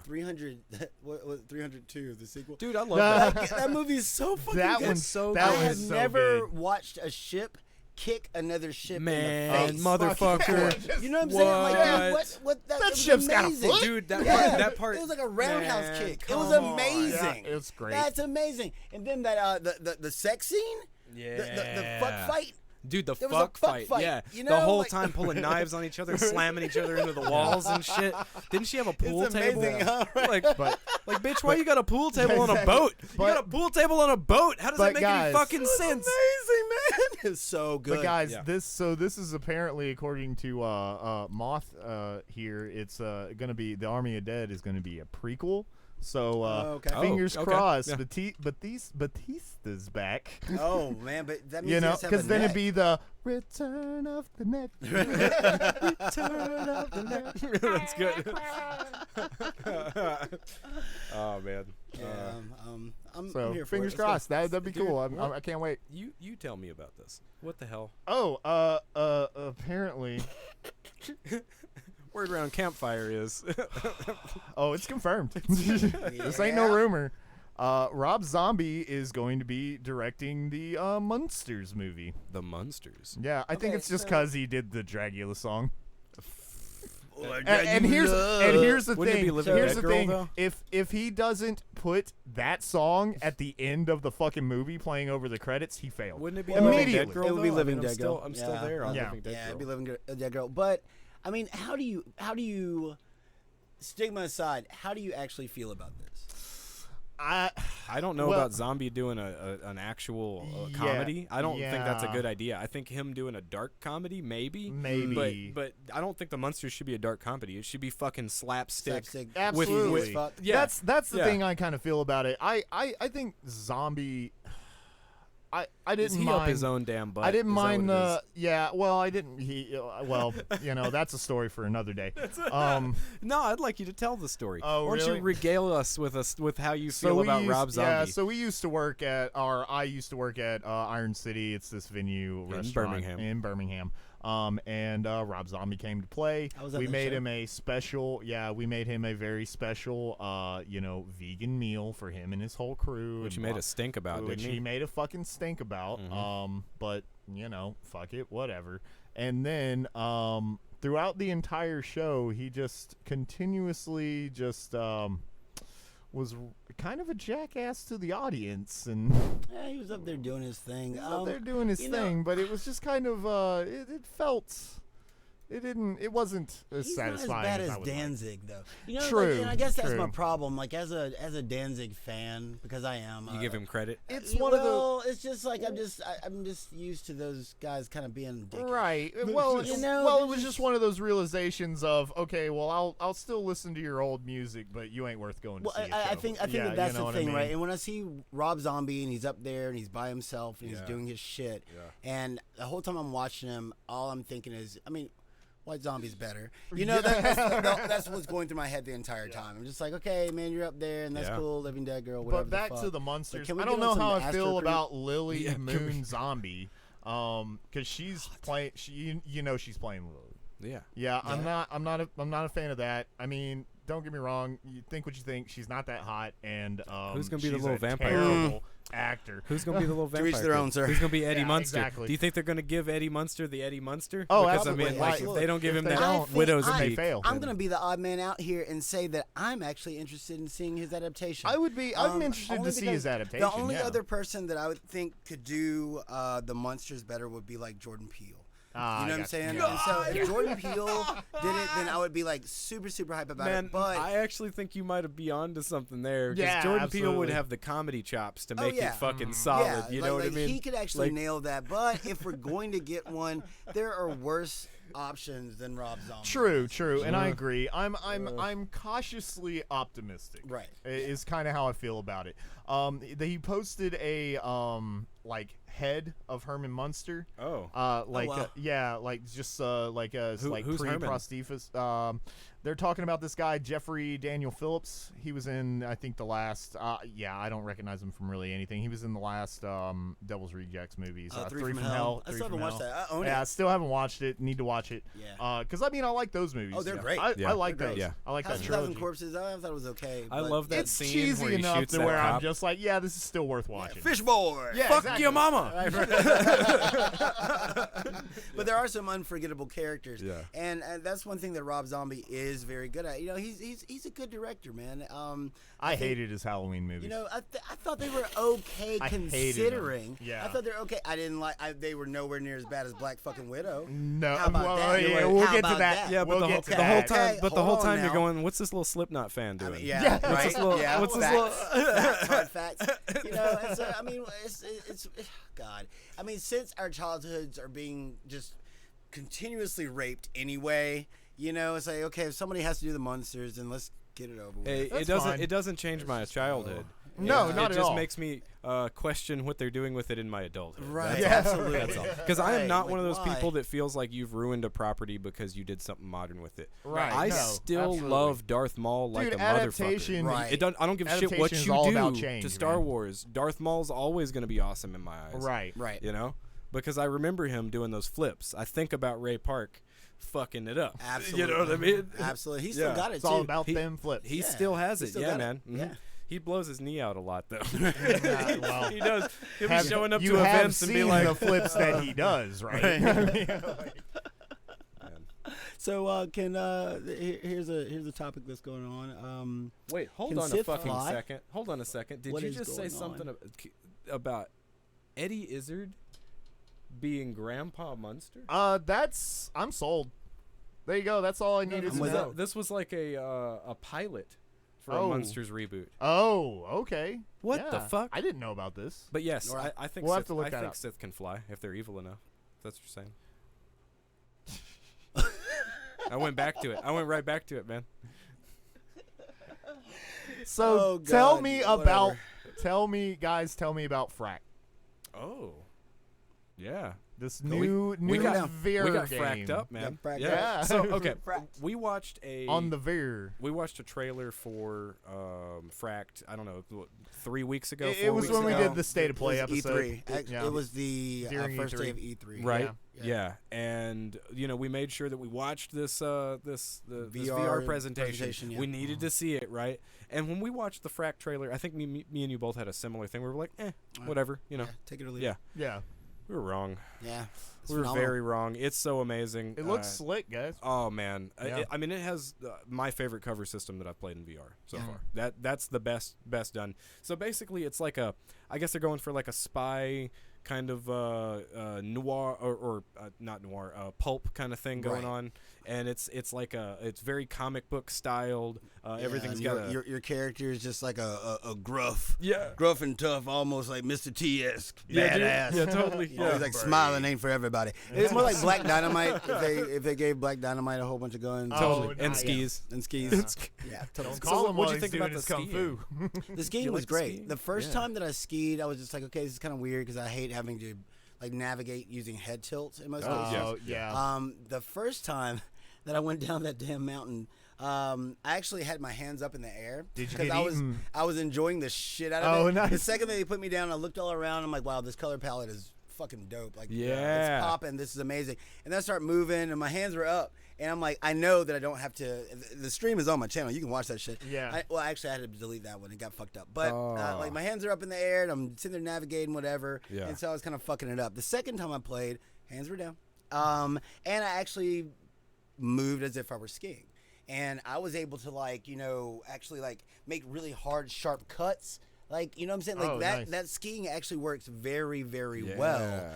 300. What was 302? The sequel. Dude, I love that. That movie is so fucking That good. one's so that I good. have one's so never good. watched a ship kick another ship Man, in the face. motherfucker. You know what I'm saying? Like, dude, what that That was ship's got a amazing. foot? Dude, that Yeah. that part. It was like a roundhouse Man, kick. It was come on. amazing. Yeah, it's great. That's amazing. And then that the sex scene, the fuck fight. Dude, the There was a fuck fuck fight, yeah. you The know, whole like- time pulling knives on each other, slamming each other into the walls and shit. Didn't she have a pool It's table? amazing, huh? Right. Like, bitch, why you got a pool table on a Exactly. boat? You But- got a pool table on a boat. How does that but make any guys- fucking It's sense? amazing, man. It's so good. But guys, Yeah. this is apparently, according to Moth here, it's gonna be the Army of Dead is gonna be a prequel. So okay. fingers okay. crossed. Yeah. Batista's back. Oh man, but that means You know, because then it'd be the Return of the Neck. Return of the Neck. That's good. Oh man. I'm So here for fingers it. Let's go. crossed. That'd be Dude, cool. what? I can't wait. You tell me about this. What the hell? Oh, apparently. Word around campfire is Oh, it's confirmed. This ain't no rumor. Rob Zombie is going to be directing the Munsters movie. the Munsters. Yeah, I think Okay, it's just so- because he did the Dragula song. Oh, And here's the Wouldn't it thing. be Living Here's Dead the Girl, thing. though? If he doesn't put that song at the end of the fucking movie playing over the credits, he failed. Wouldn't it be Immediately. Living Dead Girl? It would be though? Living I'm Dead still, Girl. I'm still Yeah. there on Yeah. Living Dead Yeah, Girl. it'd be Living Dead Girl. But I mean, how do you stigma aside? How do you actually feel about this? I don't know Well- about Zombie doing an actual Yeah, comedy. I don't think that's a yeah. good idea. I think him doing a dark comedy, maybe. Maybe. But I don't think the Munsters should be a dark comedy. It should be fucking slapstick. Absolutely. cheesy as fuck. Yeah. That's the Yeah. thing I kind of feel about it. I think Zombie. I didn't Is he mind up his own damn butt? I didn't Is that mind what it the yeah. Well, I didn't. Well, that's a story for another day. No, I'd like you to tell the story. Oh, Why don't really? you regale us with how you feel about Rob Zombie? Yeah, so we used to work at I used to work at Iron City. It's this venue restaurant in Birmingham. And Rob Zombie came to play. We made him a special. Yeah, we made him a very special, vegan meal for him and his whole crew. Which and he made a stink about, which didn't he made a fucking stink about. But fuck it, whatever. And then throughout the entire show, he just continuously was kind of a jackass to the audience, and Yeah, he was up there doing his thing. they're doing his thing, but it was just kind of it wasn't as He's satisfying not as bad as I as would like. Danzig, though. True, and I guess that's true. my problem. Like as a Danzig fan, because I am. you give him credit. It's one of the It's just like I'm just used to those guys kind of being dickish. right. Well, You it's- know, well, it they're was just- just one of those realizations of okay, well, I'll still listen to your old music, but you ain't worth going to Well, see. I think Yeah, that that's you know the what I thing, mean? right? And when I see Rob Zombie and he's up there and he's by himself and he's Yeah. doing his shit, Yeah. and the whole time I'm watching him, all I'm thinking is, I mean, White Zombie's better. You know, that's what's going through my head the entire time. I'm just like, okay, man, you're up there, and that's cool. Living Dead Girl, whatever. But back the fuck. to the monsters. I don't know how I feel about Lily Moon Zombie, because she's playing. She's playing Lily. Yeah. I'm not a fan of that. I mean, don't get me wrong. You think what you think. She's not that hot, and who's gonna be the little vampire? Terrible actor. Who's gonna be the little vampire? To each their own, sir. Who's gonna be Eddie Munster? Exactly. Do you think they're gonna give Eddie Munster the Eddie Munster? Oh, because absolutely. I mean, like, if they don't give him that, Widow's Peak. fail. I'm gonna be the odd man out here and say that I'm actually interested in seeing his adaptation. I'm interested to see his adaptation. The only other person that I would think could do the monsters better would be like Jordan Peele. You know what I'm saying? Yeah. And so if Jordan Peele did it, then I would be like super, super hype about it. But I actually think you might be onto something there. Because Yeah, Jordan absolutely. Peele would have the comedy chops to make yeah. it fucking solid. yeah, You know what I mean? He could actually nail that. But if we're going to get one, there are worse options than Rob Zombie. True, and I agree. I'm cautiously optimistic. Right. Is kind of how I feel about it. He posted a like head of Herman Munster. Oh. Just like who's pre-prosthesis. They're talking about this guy Jeffrey Daniel Phillips. He was in, I think, the last. I don't recognize him from really anything. He was in the last Devil's Rejects movies. Three from Hell. I still haven't watched that. I own it. I still haven't watched it. Need to watch it. Yeah. Because I like those movies. Oh, they're great. I like They're those. great. Yeah. I like House that of Thousand trilogy. Corpses. I thought it was okay. I love that It's scene cheesy where he enough shoots to that where I'm cop. just like, yeah, this is still worth watching. Fish boy. Yeah, Fuck exactly. your mama. But there are some unforgettable characters. Yeah. And that's one thing that Rob Zombie is very good at. You know, he's a good director, man. I hated his Halloween movies. You know, I thought they were okay I hated considering. them. Yeah. I thought they're okay. I didn't like. They were nowhere near as bad as Black fucking Widow. No. How about that? Yeah, How we'll get to about that. Yeah, but We'll the get to whole that. time, Okay, but the whole hold on time you're now. going, what's this little Slipknot fan doing? I mean, Yeah. right? What's this little- yeah, what's this facts. little- Facts, hard facts. You know, and so, I mean, it's God. I mean, since our childhoods are being just continuously raped anyway, you know, it's like, okay, if somebody has to do the monsters, then let's get it over with. Hey, That's it doesn't. fine. It doesn't change my childhood. No, It not at just all. makes me question what they're doing with it in my adulthood. Right, Yeah. absolutely. That's all. Because I am Right, not like, one of those why? people that feels like you've ruined a property because you did something modern with it. Right, I no, still absolutely. love Darth Maul like Dude, a adaptation- motherfucker. Right. It don't, I don't give a shit what Adaptation is you all do about change, to Star man. Wars. Darth Maul's always going to be awesome in my eyes. Right. Right. You know? Because I remember him doing those flips. I think about Ray Park fucking it up. Absolutely. You know what I mean? Absolutely. He still Yeah. got it, It's too. all about them flips. He Yeah, still has he it. still Yeah, got it. man. Mhm. Yeah. He blows his knee out a lot, though. well, He does. He'll be have- showing up you to have events and be seen like, the flips that he does, right? So here's a topic that's going on. Wait, hold Can on a Sith fucking fly? second. Hold on a second. Did What you is just say going something about Eddie Izzard being Grandpa Munster? I'm sold. There you go. That's all I needed to know. This was like a pilot for a Oh. Munsters reboot. Oh, okay. What the Yeah. fuck? I didn't know about this. But yes, Nora, I think we'll Sith, have to look I that think up. Sith can fly if they're evil enough. That's what you're saying. I went back to it. I went right back to it, man. So Oh, tell God, me whatever. about. Tell me about Frack. Oh, yeah. This We new got Veer we got game. fracked up, man. Got fracked up. So okay, Fracked. we watched a on the Veer. We watched a trailer for Fracked. I don't know, 3 weeks ago. It 4 was weeks when we ago. did the State of Play It was episode. E3. Yeah. It was the During first E3. day of E3. Right. Yeah. Yeah. And we made sure that we watched this this VR presentation. yeah. We needed to see it, right? And when we watched the Frack trailer, I think me and you both had a similar thing. We were like, whatever, Yeah, take it or leave Yeah. it. Yeah. We were wrong. Yeah. It's We were phenomenal. very wrong. It's so amazing. It looks slick, guys. Oh man, Yeah. I mean, it has my favorite cover system that I've played in VR so Yeah. far. That's the best done. So basically, it's like I guess they're going for like a spy kind of noir or not noir, pulp kind of thing going Right. on, and it's like it's very comic book styled. Everything's your, got your character is just like a gruff, yeah. gruff and tough, almost like Mr. T-esque, Yeah, dude. badass. Yeah, totally. You know, Yeah. he's like smiling ain't for everybody. It's more like Black Dynamite. If they gave Black Dynamite a whole bunch of guns, Totally. Oh, and nice. skis. and skis, yeah, totally. Don't call him what'd while you think he's about doing his the kung fu. The skiing You was like the great. skiing? The first Yeah. time that I skied, I was just like, okay, this is kind of weird because I hate having to like navigate using head tilt in most cases. Oh, yeah. The first time, that I went down that damn mountain. I actually had my hands up in the air because I was enjoying the shit out of it. Nice. The second they put me down, I looked all around. I'm like, wow, this color palette is fucking dope. Like, yeah, it's popping. This is amazing. And then I start moving, and my hands were up. And I'm like, I know that I don't have to. The stream is on my channel. You can watch that shit. Yeah. Actually, I had to delete that one. It got fucked up. But like, my hands are up in the air, and I'm sitting there navigating whatever. Yeah. And so I was kind of fucking it up. The second time I played, hands were down. And I actually moved as if I were skiing. And I was able to, like, you know, actually, like, make really hard, sharp cuts. Like, you know what I'm saying? Like, that skiing actually works very, very well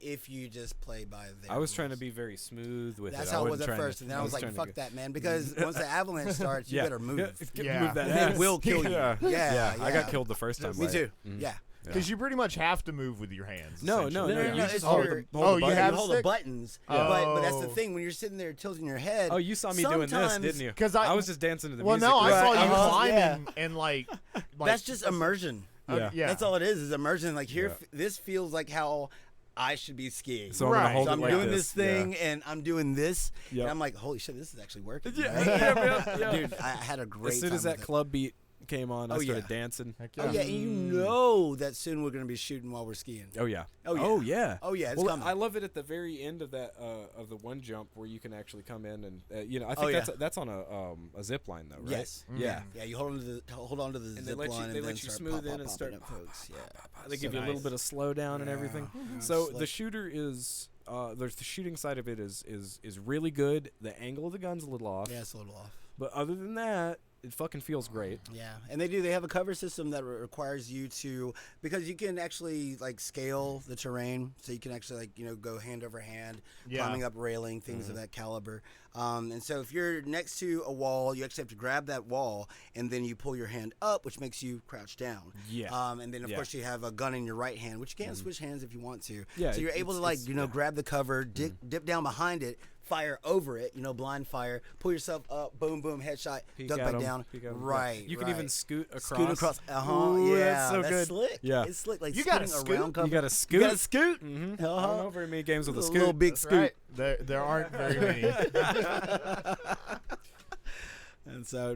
if you just play by their I was rules. trying to be very smooth with That's it. how it was at first. And then I was like, fuck that, man. Because once the avalanche starts, you better move. Move that It will kill you. Yeah. I got killed the first time. Me too. Yeah. Because you pretty much have to move with your hands. No. You just hold the buttons. But that's the thing. When you're sitting there tilting your head. Oh, you saw me doing this, didn't you? Because I was just dancing to the music. Well, no, I saw you Uh-huh. climbing and like that's just immersion. Yeah. That's all it is immersion. Like, here, this feels like how I should be skiing. So I'm doing this thing, and I'm doing this, and I'm like, holy shit, this is actually working. Yeah. Dude, I had a great time. As soon as that club beat came on, I started dancing. And you know that soon we're gonna be shooting while we're skiing. Oh yeah. It's coming. I love it at the very end of that of the one jump where you can actually come in and you know, I think that's on a zip line though, right? Yes. Yeah. You hold on to the and zip line and they let you smooth in and start. They give you a little bit of slowdown and everything. So the shooter is. The shooting side of it is really good. The angle of the gun's a little off. Yeah, it's a little off. But other than that, it fucking feels great. Yeah, and they have a cover system that requires you to, because you can actually like scale the terrain, so you can actually, like, you know, go hand over hand, climbing up railing, things of that caliber. And so if you're next to a wall, you actually have to grab that wall, and then you pull your hand up, which makes you crouch down. Yeah. And then of course you have a gun in your right hand, which you can switch hands if you want to. Yeah. So you're able to, like, you know, grab the cover, dip down behind it, fire over it, you know, blind fire, pull yourself up, boom, boom, headshot, duck back down. Right. You can even scoot across. Ooh, yeah, that's so good. Slick. Yeah. It's slick. Like, you got to scoot. You got to scoot. You got to scoot. Mm-hmm. I don't know very many games with a scoot. Little big scoot. Right. There aren't very many. And so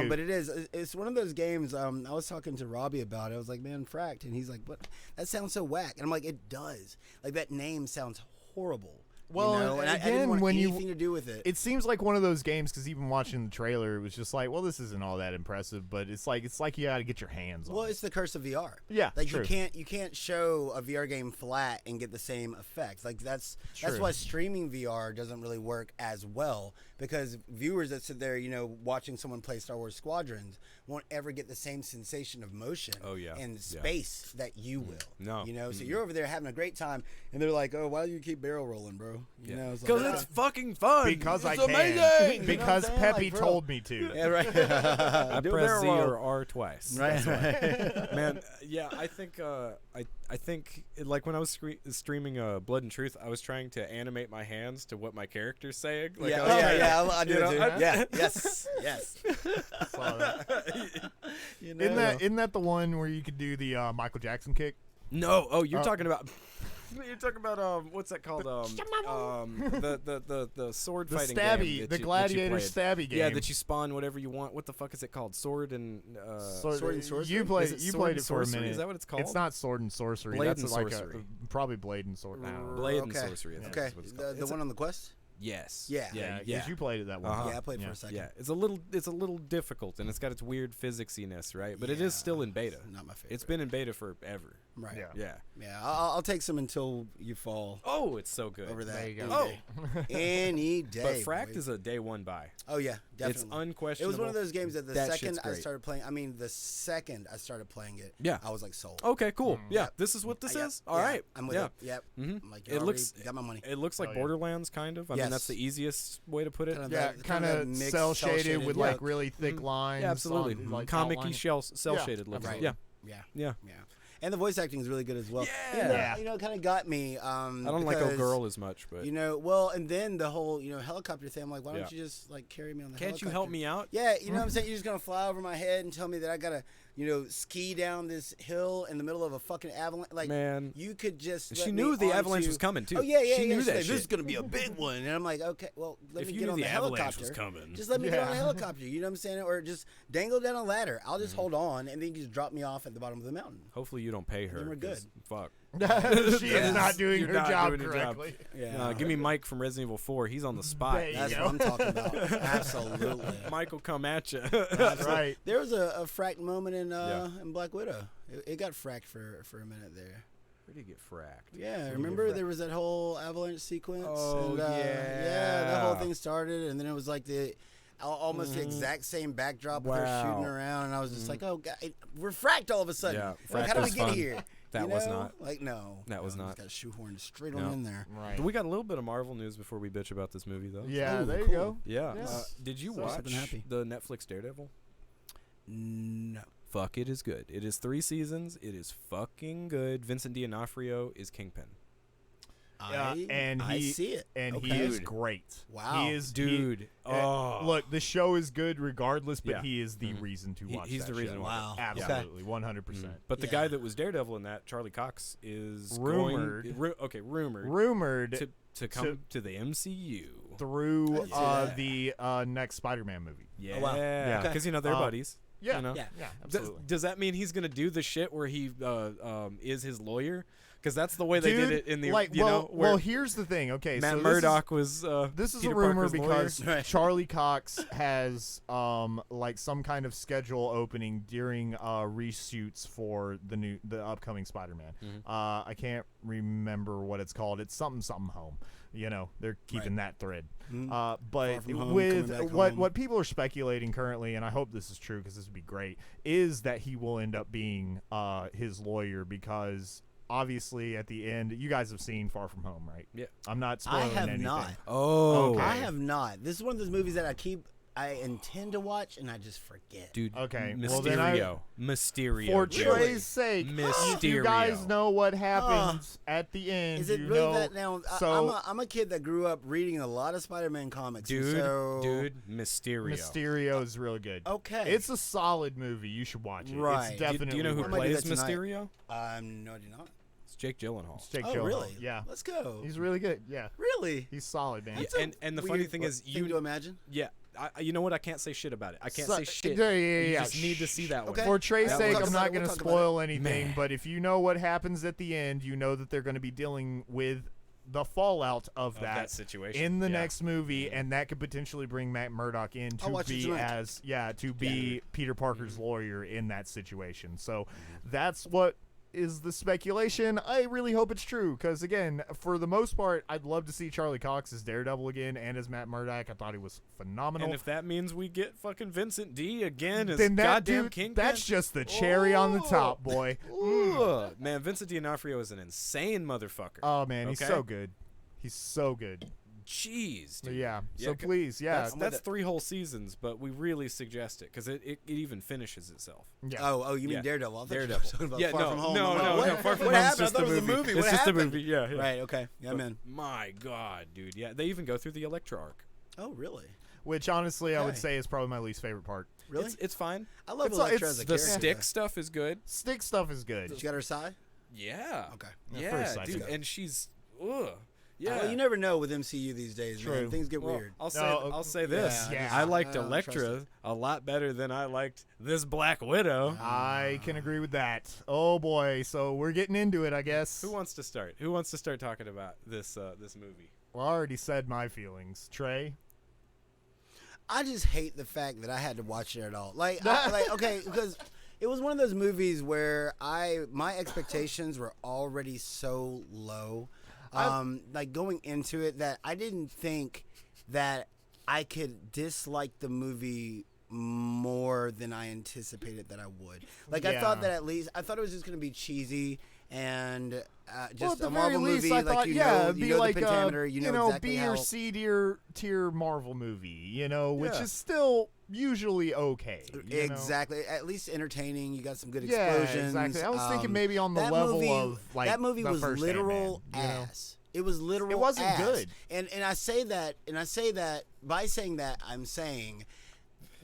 but it's one of those games. I was talking to Robbie about it. I was like, man, Fracked, and he's like, what? That sounds so whack. And I'm like, it does. Like, that name sounds horrible. Well, you know? And again, I didn't want anything to do with it. It seems like one of those games, because even watching the trailer, it was just like, well, this isn't all that impressive, but it's like you got to get your hands on. Well, it's the curse of VR. Yeah, like true. you can't show a VR game flat and get the same effects. Like that's why streaming VR doesn't really work as well, because viewers that sit there, you know, watching someone play Star Wars Squadrons won't ever get the same sensation of motion and space that you will. No, you know, so you're over there having a great time, and they're like, oh, why do you keep barrel rolling, bro? You know, because it's fucking fun. Because it's I amazing. can. Because you know Peppy told me to. Yeah, right. I press Z or R twice. Right. Man, yeah, I think I think like when I was streaming Blood and Truth, I was trying to animate my hands to what my character's saying. Like, I do it too. Yeah. Yes. Saw that. You know? Isn't that the one where you could do the Michael Jackson kick? No. Oh, you're talking about. You're talking about what's that called? The sword fighting game. The gladiator stabby game. Yeah, that you spawn whatever you want. What the fuck is it called? Sword and sorcery. You played it for a minute. Is that what it's called? It's not sword and sorcery. Blade That's and like sorcery. Probably blade and sword. Blade and sorcery. Okay. The one on the Quest. Yes. Yeah. Because you played it that one. Yeah, I played for a second. Yeah, it's a little difficult, and it's got its weird physics-iness, right? But it is still in beta. Not my favorite. It's been in beta forever. Right. Yeah. I'll take some until you fall. Oh, it's so good. Over that. There you go. Oh, any day. but Fracked is a day one buy. Oh yeah, definitely. It's unquestionable. It was one of those games that the second I started playing it, I was like sold. Okay, cool. Yeah, this is what this is. All right. I'm with it. Yep. Mm-hmm. I'm like, got my money. It looks like Borderlands, kind of. I mean, that's the easiest way to put it. Kind of cell shaded with like really thick lines. Yeah, absolutely. Like comic-y cell shaded looks. Right. Yeah. And the voice acting is really good as well. Yeah. You know, it kind of got me. I don't like old girl as much, but you know, well, and then the whole helicopter thing. I'm like, why don't you just like carry me on the helicopter? Can't you help me out? Yeah, you know what I'm saying? You're just gonna fly over my head and tell me that I gotta ski down this hill in the middle of a fucking avalanche. Like, man, you could just. She knew the avalanche was coming too. Oh yeah. She knew that. Like, this is gonna be a big one, and I'm like, okay, well, let me get on the helicopter. Was coming. Just let me get on the helicopter. You know what I'm saying? Or just dangle down a ladder. I'll just hold on, and then you just drop me off at the bottom of the mountain. Hopefully, you don't pay her. Then we're good. Fuck. She is not doing her job correctly. Yeah. Give me Mike from Resident Evil 4. He's on the spot. That's what I'm talking about. Absolutely. Mike will come at you. That's right. There was a fracked moment in Black Widow. It got fracked for a minute there. Where did he get fracked? Yeah, remember there was that whole avalanche sequence? Oh, and, yeah, that whole thing started, and then it was like almost the exact same backdrop with her shooting around, and I was just like, oh, God, we're fracked all of a sudden. Yeah, like, how did we get here? That was not. Like, no. That was not. Got shoehorned straight on in there. Right. We got a little bit of Marvel news before we bitch about this movie, though. Yeah, there you cool. go. Yeah. Yes. Did you So watch happy. the Netflix Daredevil? No. Fuck, it is good. It is 3 seasons. It is fucking good. Vincent D'Onofrio is Kingpin. I see it. And okay. he is great. Wow. He is, dude. Look, the show is good regardless, but Yeah. he is the reason to watch He's that the reason show. why. Wow. Absolutely, 100%. But the guy that was Daredevil in that, Charlie Cox, is Rumored. rumored to come to the MCU through the next Spider-Man movie. Yeah, Oh, wow. Yeah. because they're buddies. Yeah, You know? Yeah. absolutely. Does that mean he's gonna do the shit where he is his lawyer? Because that's the way they did it in the well, here's the thing. Okay, Matt so Murdock was. This is Peter a rumor Parker's because lawyer. Right. Charlie Cox has like some kind of schedule opening during reshoots for the upcoming Spider-Man. I can't remember what it's called. It's something home. They're keeping that thread. But home, with what people are speculating currently, and I hope this is true because this would be great, is that he will end up being his lawyer because obviously at the end, you guys have seen Far From Home, right? Yeah. I'm not spoiling anything. I have not. Oh, Okay. I have not. This is one of those movies that I intend to watch and I just forget. dude. Okay, Mysterio. well, then Mysterio. For dude. Tre's sake, if you guys know what happens at the end, Is it you really know, that now? I'm a kid that grew up reading a lot of Spider-Man comics. Dude, Mysterio is really good. Okay. It's a solid movie. You should watch it. Right. It's definitely Do you know who I might do plays that tonight. Mysterio? No, I do not. It's Jake Gyllenhaal. It's Jake Oh, Gyllenhaal. really? Yeah. Let's go. He's really good. Yeah. Really? He's solid, man. Yeah, and the funny thing is, thing to imagine. Yeah, you know what? I can't say shit about it. I can't say shit. Yeah. You just need to see that one. Okay. For Tre's Yeah, sake, we'll I'm talk not about going it. to We'll talk spoil about anything, Man. but if you know what happens at the end, you know that they're going to be dealing with the fallout of that situation in the next movie, and that could potentially bring Matt Murdock in I'll to watch it be tonight. Peter Parker's lawyer in that situation. So that's what is the speculation. I really hope it's true because, again, for the most part, I'd love to see Charlie Cox as Daredevil again and as Matt Murdock. I thought he was phenomenal. And if that means we get fucking Vincent D again as then that goddamn dude, Kingpin, that's just the cherry on the top, boy. Ugh. Man, Vincent D'Onofrio is an insane motherfucker. Oh man, he's Okay? so good. He's so good. Jeez, dude. Yeah. So Yeah, please, That's 3 whole seasons, but we really suggest it because it even finishes itself. yeah. Oh, you mean Yeah. Daredevil? I thought you were Daredevil. talking about Yeah, Far no, From Home. no, I'm like, no, what? no. Far From What Home's happened? I just thought a it was a movie. movie. It's What just a happened? movie. Yeah. Right. Okay. Yeah, I'm in. My God, dude. Yeah, they even go through the Elektra arc. Oh, really? Which honestly, I would Okay. say is probably my least favorite part. Really? It's fine. I love it's- Elektra it's as a The character. stick stuff is good. Stick stuff is good. Did you got her side? Yeah. Okay. Yeah, first Yeah, sight, dude. yeah. And she's yeah. Well, you never know with MCU these days, man. True. Things get Well, weird. I'll say this. Yeah. I liked I don't trust Elektra a lot better than I liked this Black Widow. I can agree with that. Oh boy, so we're getting into it, I guess. Who wants to start? Who wants to start talking about this movie? Well, I already said my feelings. Trey? I just hate the fact that I had to watch it at all. Okay, because it was one of those movies where my expectations were already so low, like going into it, that I didn't think that I could dislike the movie more than I anticipated that I would. Like I thought that I thought it was just going to be cheesy and just a Marvel movie, I like thought, you know like the pentameter, you know exactly B how. or C tier Marvel movie, which Yeah. is still usually okay. you know? Exactly, at least entertaining. You got some good Yeah, explosions. exactly. I was thinking maybe on the that level movie, of like that movie the was first literal Ant-Man, you know? ass. It was literal. It wasn't ass. good. And I say that by saying that I'm saying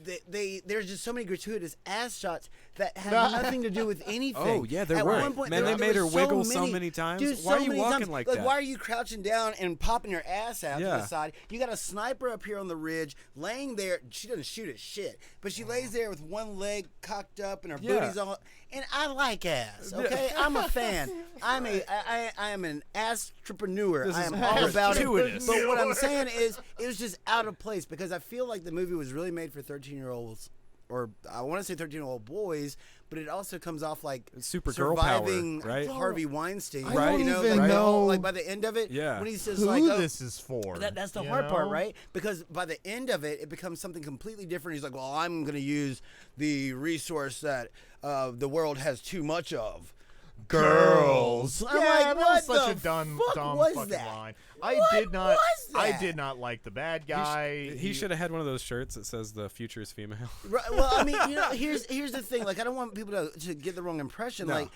there's just so many gratuitous ass shots that have nothing to do with anything. Oh yeah, there At were. one point, Man, they made her wiggle so many times. Dude, why are so you many walking times. like Like, that? why are you crouching down and popping your ass out to Yeah. the side? You got a sniper up here on the ridge, laying there. She doesn't shoot at shit, but she lays there with one leg cocked up and her booty's all. And I like ass. Okay, I'm a fan. I am an ass-trepreneur. I am all about it. But what I'm saying is, it was just out of place because I feel like the movie was really made for 13-year-olds, or I want to say 13-year-old boys, but it also comes off like super girl power, surviving right? Harvey Weinstein. I don't You know, even like, know like by the end of it, when he says who like, oh, this is for. that's the hard part, right? Because by the end of it, it becomes something completely different. He's like, well, I'm going to use the resource that the world has too much of. Girls. I'm Yeah, like, that what was such the a dumb was fucking that? line. What I was did that? not like the bad guy. He should have had one of those shirts that says the future is female. Right, well, I mean, here's the thing. Like, I don't want people to get the wrong impression. I'm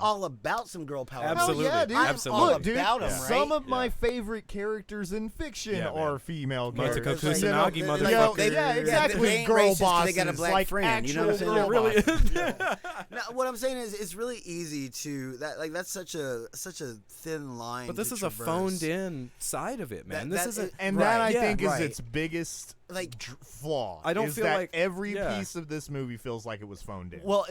all about some girl power. Absolutely. Yeah, dude. I'm Absolutely. all Look, dude, about them, right? some of my favorite characters in fiction are female characters. Motoko Kusanagi, You know, motherfucker. yeah, exactly. They ain't Girl racist 'cause they bosses, got a black like friend, you know what I'm actual saying? girl It really bosses. Now, what I'm saying is, it's really easy to that's such a thin line. But this to is a traverse. phoned in side of it, man. This isn't. And that I Right, think yeah, is right. its biggest flaw. I don't is feel that like- every yeah. piece of this movie feels like it was phoned in. Well,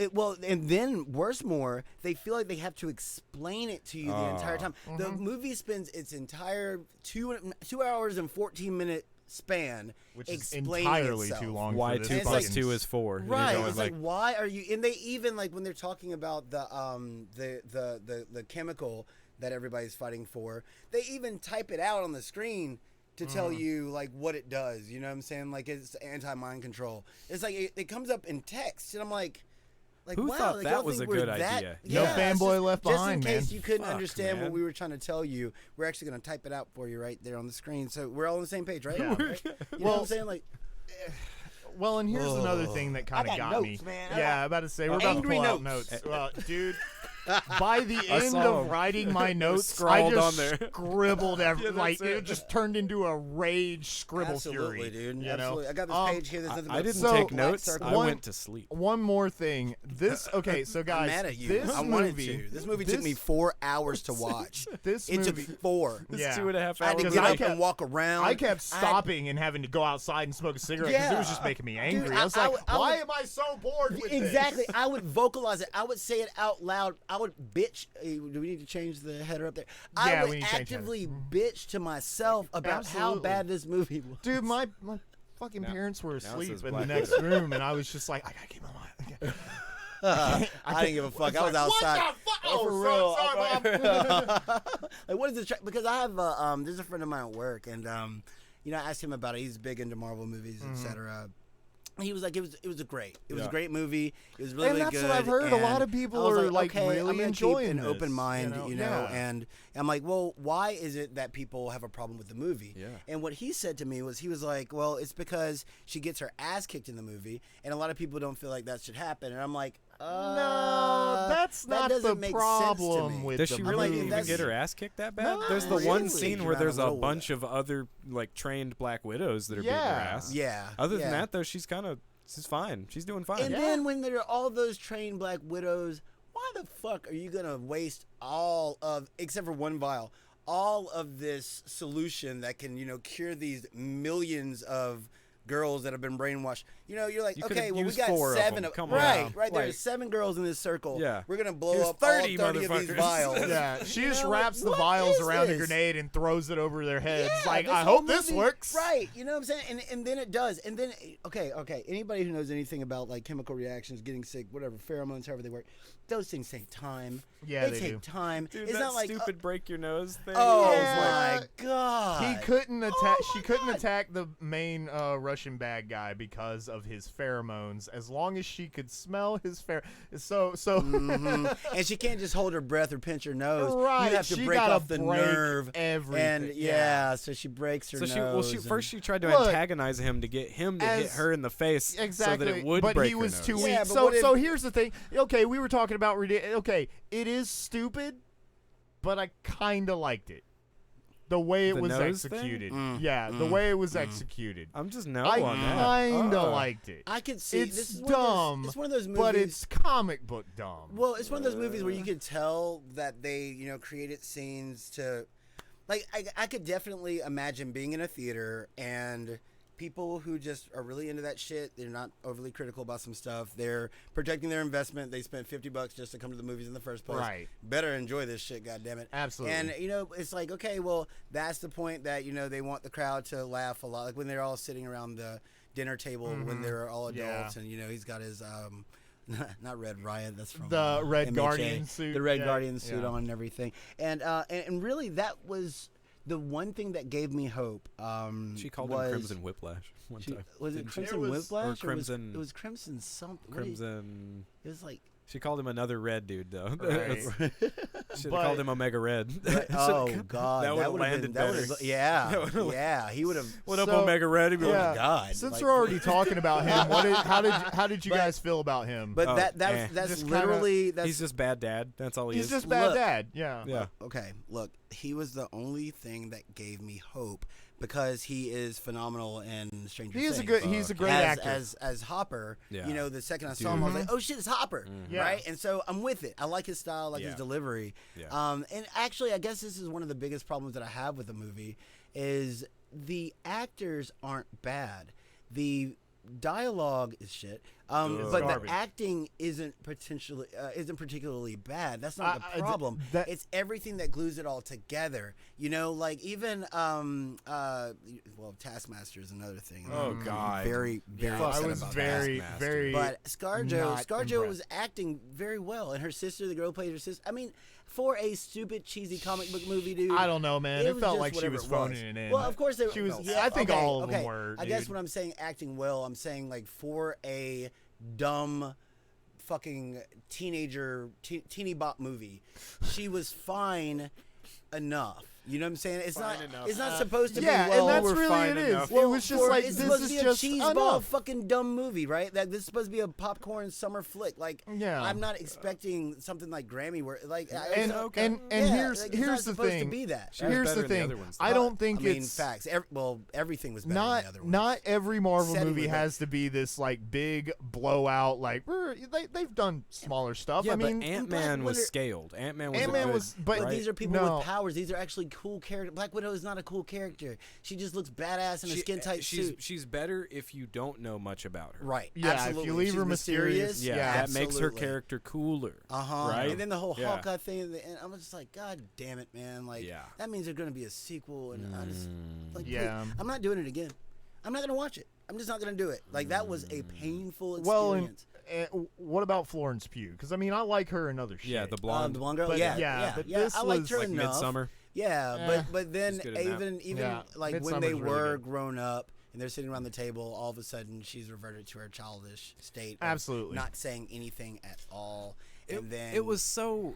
and then worse more, they feel like they have to explain it to you the entire time. The movie spends its entire 2 hours and 14-minute span, which is explaining entirely itself. too long. Why for 2 this plus fucking 2 is 4? You're Right? going It's like, why are you? And they even like when they're talking about the chemical that everybody's fighting for, they even type it out on the screen to tell you like what it does. You know what I'm saying? Like, it's anti-mind control. It's like it comes up in text, and I'm like. Who wow, thought like, that y'all was think a we're good that- idea? No Yeah, it's fanboy just, left just behind, in case man. you couldn't Fuck, understand man. what we were trying to tell you, we're actually going to type it out for you right there on the screen. So we're all on the same page, right? Yeah. Right? You know what I'm saying? Like, Well, and here's another thing that kind of I got got notes, me. man. Yeah, I'm about to say we're about to angry pull out notes. notes. Well, dude, by the end saw of them. writing my notes, I Scrawled just on there. scribbled every Yeah, like that's it it. just turned into a rage scribble absolutely, fury. dude. You Absolutely. know? I got this page here. There's nothing I but didn't So- take black notes. circles. I One- went to sleep. One more thing. This okay, so guys, I'm mad at you. this I wanted movie, to. This movie took me 4 hours to watch. This It took movie, 4. It's yeah. 2.5 I had to hours. get I up kept- and walk around. I kept stopping and having to go outside and smoke a cigarette because it was just making me angry. Dude, I was I like, would- I why would- am I so bored with Exactly. this? I would vocalize it. I would say it out loud. I would bitch. Do we need to change the header up there? I Yeah, we would need to change header. actively bitch to myself about how Absolutely. bad this movie was. Dude, my fucking parents were now it asleep says in the Black next room, and I was just like, I gotta keep my mind. I didn't give a fuck. I was outside. What the fuck? Oh, for sorry, real. Mom. Like, what is this? Because I have there's a friend of mine at work, and you know, I asked him about it. He's big into Marvel movies, etc. He was like, it was a great movie. It was really, And that's good. what I've heard. A lot and of people I was are, like, okay, really I'm gonna enjoying keep an this, open mind, you know. Yeah. And I'm like, well, why is it that people have a problem with the movie? Yeah. And what he said to me was, he was like, well, it's because she gets her ass kicked in the movie, and a lot of people don't feel like that should happen. And I'm like, No, that's that not doesn't the make problem sense to me. with Does the she I'm really like, even that's- get her ass kicked that bad? No, There's the really. one scene where Not there's a a little- bunch of other like trained Black Widows that are beating her Yeah. ass. Yeah. Other than yeah. that, though, she's fine. She's doing fine. And then when there are all those trained Black Widows, why the fuck are you gonna waste except for one vial, all of this solution that can, you know, cure these millions of girls that have been brainwashed? You know, you're like, You okay, could've well, we used got 4 of 7 them. of Come on. right. Like- There's 7 girls in this circle. Yeah. We're gonna blow Here's up 30 all 30 of these motherfuckers. vials. Yeah, she You just know, wraps like, the what vials is around a this? grenade and throws it over their heads. Yeah, like, this I whole hope this movie- works. Right, you know what I'm saying? And then it does. And then, okay. Anybody who knows anything about, like, chemical reactions, getting sick, whatever, pheromones, however they work, those things take time. Yeah, they take do. time. Dude, it's that not like, stupid break your nose thing. oh Yeah. my God. He couldn't attack. Oh She my couldn't God. attack the main Russian bad guy because of his pheromones. As long as she could smell his so. Mhm. And she can't just hold her breath or pinch her nose. Right, You have to she break gotta off the break nerve. everything. And Yeah. so she breaks her So nose. first she tried to Look, antagonize him to get him to hit as- her in the face Exactly, so that it would but break he was her too nose. weak. Yeah, but so what if- so here's the thing. Okay, we were talking about okay, it is stupid, but I kind of liked it. The way it The was nose executed. thing? The way it was executed. I'm just no I on that. kinda liked it. I could see It's this is dumb. It's one of those movies, but it's comic book dumb. Well, it's one of those movies where you could tell that they, created scenes to, like, I could definitely imagine being in a theater and people who just are really into that shit. They're not overly critical about some stuff. They're protecting their investment. They spent $50 just to come to the movies in the first place. Right. Better enjoy this shit, goddammit. Absolutely. And it's like, okay, well, that's the point that they want the crowd to laugh a lot, like when they're all sitting around the dinner table when they're all adults, and he's got his not Red Riot, that's from the Red MHA, Guardian suit. the Red Guardian suit on and everything, and really that was the one thing that gave me hope. She called him Crimson Whiplash one time. Was it Crimson Whiplash? Or Crimson? It was Crimson something. Crimson. It was like. She called him another red dude, though. Right. Should have called him Omega Red. Oh God, that would have landed better. Yeah, he would have. What up, Omega Red? He'd be like, oh my God. Since we're already talking about him, how did you guys feel about him? But that's Just literally he's just bad dad. That's all he is. He's just bad dad. Yeah. Yeah. Okay, look, he was the only thing that gave me hope because he is phenomenal in Stranger Things. He's a great actor. As Hopper. Yeah. The second I saw him, I was like, oh shit, it's Hopper, right? And so I'm with it. I like his style, I like his delivery. Yeah. And actually, I guess this is one of the biggest problems that I have with the movie is the actors aren't bad. The dialogue is shit, but garbage. the acting isn't particularly bad. That's not the problem. It's everything that glues it all together. Like even Taskmaster is another thing. Oh God, very I was about very Taskmaster. very. But ScarJo was impressed. acting very well, and her sister, the girl who played her sister. I mean, for a stupid cheesy comic book movie, dude. I don't know, man. It was felt just like she was whatever phoning it in. Well, of course they She was. Yeah, I think okay, all of okay. them were. I guess when I'm saying acting well, I'm saying like for a dumb fucking teeny bop movie, she was fine enough. You know what I'm saying? It's Fine not. enough. It's not supposed to be. Yeah, Well, and that's we're really fine it is. enough. It was just like it's this supposed is to be just a cheeseball enough. fucking dumb movie, right? That this is supposed to be a popcorn summer flick. Like, Yeah. I'm not expecting something like Grammy where like. And here's like, the it's not supposed thing. to be that. She was Here's better the in the thing. other ones, I don't think I mean, it's facts. Everything was better not than the other ones. not every Marvel Setting movie was has to be this like big blowout. Like they've done smaller stuff. Yeah, I mean, but Ant-Man was Winter- scaled. Ant-Man was Ant-Man a good, was- but But right? these are people No. with powers. These are actually cool characters. Black Widow is not a cool character. She just looks badass in a skin tight suit. She's better if you don't know much about her. Right. Yeah, if Absolutely. you leave She's her mysterious, Yeah, Yeah, that makes her absolutely. character cooler. Right. And then the whole Yeah. Hawkeye thing, and I'm just like, God damn it, man! Like, Yeah. that means there's gonna be a sequel, and I just like, Yeah. please, I'm not doing it again. I'm not gonna watch it. I'm just not gonna do it. Like that was a painful well, experience. and what about Florence Pugh? Because I mean, I like her in other shit. Yeah, the blonde. The blonde girl. But- yeah. but this I liked was her like enough. Midsummer. Yeah, but then She's good in that. even Yeah, like when Midsummer's they really were good. grown up and they're sitting around the table, all of a sudden she's reverted to her childish state. Of Absolutely. not saying anything at all. And then It was so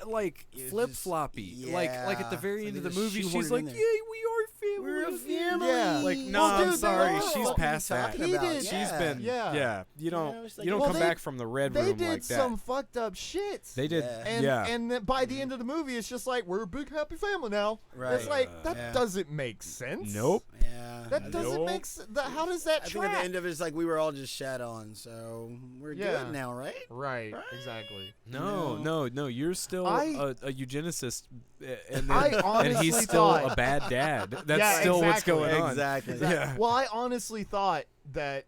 like It was flip floppy. just- Like at the yeah. very It's end like of they the just movie, shoehorned she's it like, in "Yeah, there. we are family. We're a family. Yeah. Like, Well, no, I'm dude, sorry, they she's are. past What are you that. talking about? did- She's Yeah. been Yeah. You don't it's like- you don't Well, come they- back from the red They room did like that. some fucked up shit. They did. Yeah. And Yeah. and then by the end of the movie, it's just like we're a big happy family now. Right. It's like that Yeah. doesn't make sense. Nope. Yeah. That doesn't Nope. make sense. How does that I think track? at the end of it, it's like we were all just shat on, so we're Yeah. good now, right? Right. Exactly. No. You're still a eugenicist, and I and honestly he's still thought- a bad dad. That's Yeah, still what's exactly. going on. Exactly. Yeah. Well, I honestly thought that,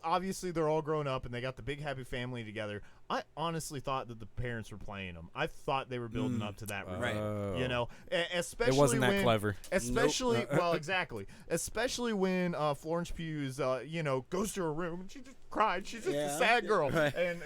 obviously they're all grown up and they got the big happy family together. I honestly thought that the parents were playing them. I thought they were building up to that. Right. Especially It wasn't that when, clever. Especially, well, exactly. Especially when Florence Pugh's, goes to her room and she just cried. She's just a sad girl. Right. And,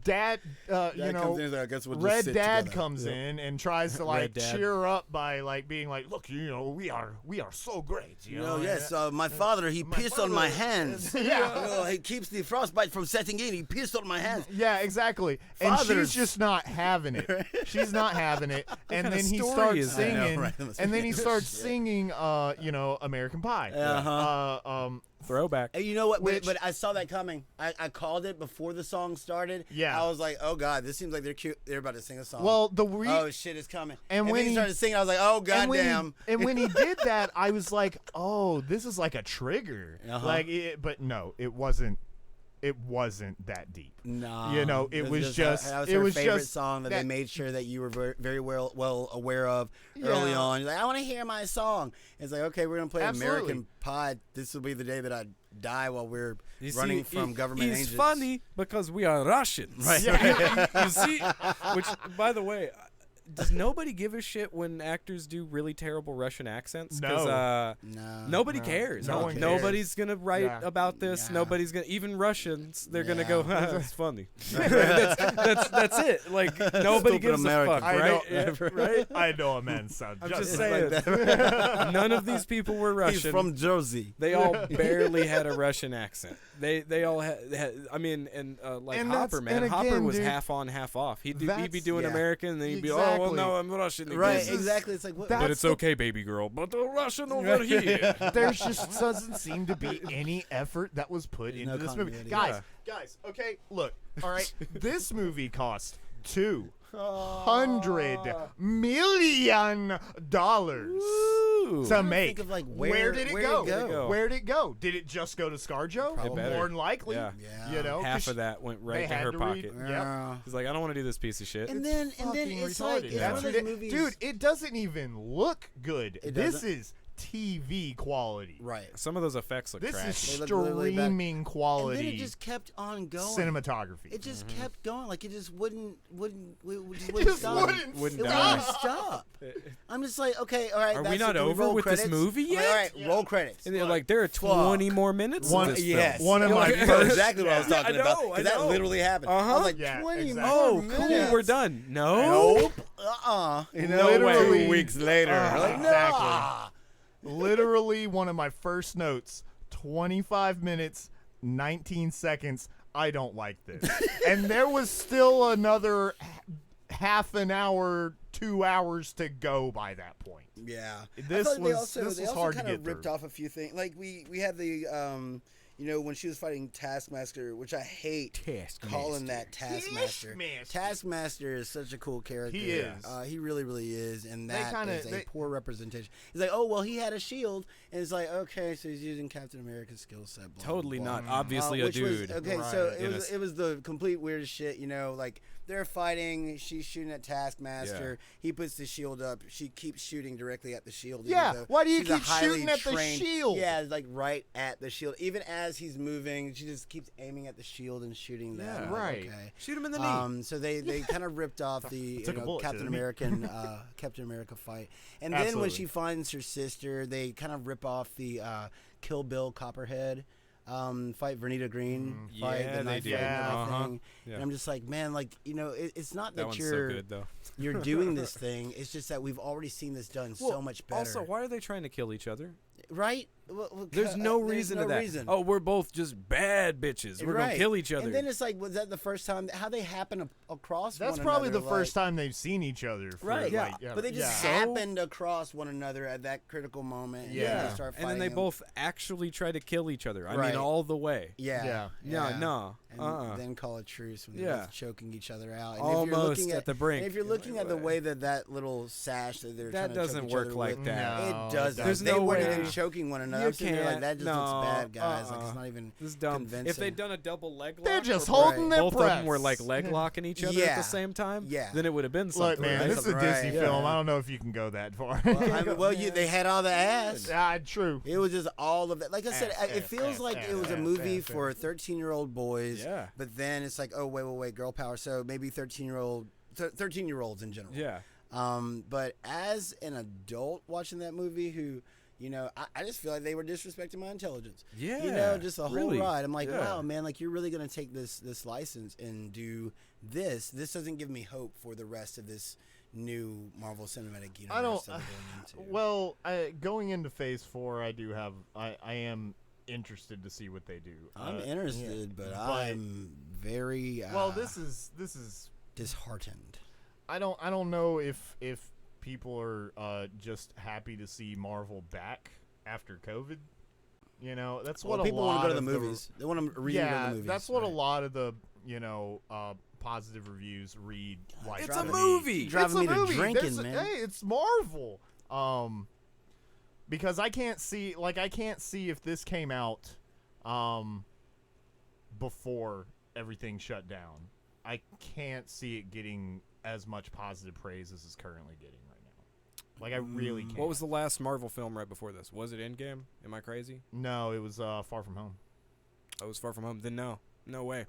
Dad, comes in, I guess we'll just Red sit Dad together. comes in and tries to Red Dad. cheer her up by being like, look, we are so great. Yes, my father, he pissed on my hands. Yeah. He keeps the frostbite from setting in. He pissed on my hands. Yeah, exactly. And Fathers. she's just not having it. She's not having it. And kind of then he story starts is that? singing. I know, right? And then he starts singing, American Pie. Uh-huh. Throwback. And you know what? But I saw that coming. I called it before the song started. Yeah. I was like, oh god, this seems like they're cute. They're about to sing a song. Well, oh shit, it's coming. And when he started singing, I was like, oh goddamn. And when he did that, I was like, oh, this is like a trigger. Like, but no, it wasn't. It wasn't that deep. No, you know, it was just. That was it her was favorite just song that they made sure that you were very well aware of early on. You're like, I want to hear my song. It's like, okay, we're gonna play American Pie. This will be the day that I die while we're running from government agents. He's funny because we are Russians. Right. You see, which, by the way, does nobody give a shit when actors do really terrible Russian accents? No. Nobody cares. No one cares. Nobody's going to write about this. Yeah. Nobody's going to, even Russians, they're going to go, it's funny. that's it. Like, nobody gives American. a fuck, right? Right? I know a man sound I'm just just like saying. that. None of these people were Russian. He's from Jersey. They all barely had a Russian accent. They all had I mean, and like And Hopper, man. and Hopper again, was dude, half on, half off. He'd be that's- doing yeah. American, and then he'd be, oh, Exactly. well, no, I'm Russian. again. Right, This is- exactly. It's like, what? But it's okay, baby girl. But the Russian over here. There just doesn't seem to be any effort that was put into no this movie. continuity. Guys, okay, look, all right, this movie cost $200 million to make. Think of, like, where did it go? go? Where did it go? Did it just go to ScarJo? Probably. better. More than likely. Yeah. Yeah. You know, Half 'cause of that went they right to had her to pocket. Yeah. He's like, I don't want to do this piece of shit. And then fucking it's retarded. like it's That's one of those ridic- movies, Dude, it doesn't even look good. It This doesn't. is TV quality. right? Some of those effects look This trashy. is They look really bad. streaming And quality then it just kept on going. cinematography. It just kept going. Like it just wouldn't just stop. Wouldn't It die. wouldn't stop. I'm just like, okay, all right. Are we that's not it. Can over roll with this credits? movie I'm like, yet? all right, roll credits. And they're like, there are 20 more minutes One- of this yes. film. One of my That's first. exactly what I was Yeah, talking I about. know, I Because that know. literally happened. I Uh-huh. was like, Yeah, 20 exactly. more Oh, minutes. cool, we're done. No? Nope. You know, Literally- 2 weeks later. Like, Exactly. nah. Literally one of my first notes, 25 minutes, 19 seconds, I don't like this. And there was still another half an hour, 2 hours to go by that point. Yeah. This I thought was they also hard to kind get of ripped through. off a few things. Like we had the you know, when she was fighting Taskmaster, which I hate calling that Taskmaster. Taskmaster is such a cool character. He is. He really, really is, and They that kinda- is a poor representation. He's like, oh well, he had a shield, and it's like, okay, so he's using Captain America's skill set. Blah, Totally blah, not. blah. Obviously a Which was- dude. okay, Right. so In it was the complete weirdest shit. You know, like they're fighting. She's shooting at Taskmaster. He puts the shield up. She keeps shooting directly at the shield. Yeah, even though why do you she's a keep shooting highly at the trained- shield? Yeah, like right at the shield. Even as he's moving, she just keeps aiming at the shield and shooting that. Yeah. I'm like, Right. Okay. Shoot him in the knee. So they kind of ripped off the took a bullet to Captain the knee. American Captain America fight, and then when Absolutely. she finds her sister, they kind of rip off the Kill Bill Copperhead fight, Vernita Green fight, Yeah, the they knife did. fight and Uh-huh. everything. Yeah. And I'm just like, man, like you know, it's not That that one's so you're good, though. you're doing this thing. It's just that we've already seen this done so much better. Also, why are they trying to kill each other? right? There's no reason to that. Reason. Oh, we're both just bad bitches. We're gonna kill each other. And then it's like, was that the first time? How they happen across? That's one probably the another, first time they've seen each other. For Right. Like, But they just yeah. happened across one another at that critical moment. And Yeah. then they start and then they fighting both actually try to kill each other. I Right. mean, all the way. Yeah. Yeah. No. And then call a truce when they're Yeah. both choking each other out. And Almost if you're looking at the brink. And if you're looking at the way that little sash that they're That trying to choke doesn't each work other like with, that. No, it doesn't. There's They no weren't way. even choking one another. You I'm sitting there like, can't. that just looks bad, guys. Like it's not even This is dumb. convincing. If they'd done a double leg lock, They're just where holding their both breaths. of them were like leg locking each other at Yeah. the same time, Yeah. then it would have been something. Look, man, right? this is a Disney Right. film. Yeah. I don't know if you can go that far. They had all the ass. True. It was just all of that. Like I said, Ass, it feels ass, like ass, it was a ass, movie ass, for 13-year-old boys. Yeah. But then it's like, oh wait, girl power. So maybe 13-year-olds in general. Yeah. But as an adult watching that movie, who, you know, I just feel like they were disrespecting my intelligence. Yeah. You know, just the whole really. ride. I'm like, Yeah. wow, man, like you're really gonna take this license and do this. This doesn't give me hope for the rest of this new Marvel Cinematic Universe. I don't. that we're going into. Well, going into Phase 4, I am interested to see what they do. I'm interested, but I'm very well, this is disheartened. I don't know if people are just happy to see Marvel back after COVID. You know, that's what people want to go to the movies. They want to read yeah, the movies. that's what a lot of the positive reviews read. Like, it's a movie. Driving me to drinking, man. Hey, it's Marvel. Because I can't see if this came out before everything shut down. I can't see it getting as much positive praise as it's currently getting right now. Like, I really can't. What was the last Marvel film right before this? Was it Endgame? Am I crazy? No, it was Far From Home. Oh, it was Far From Home. Then no. No way.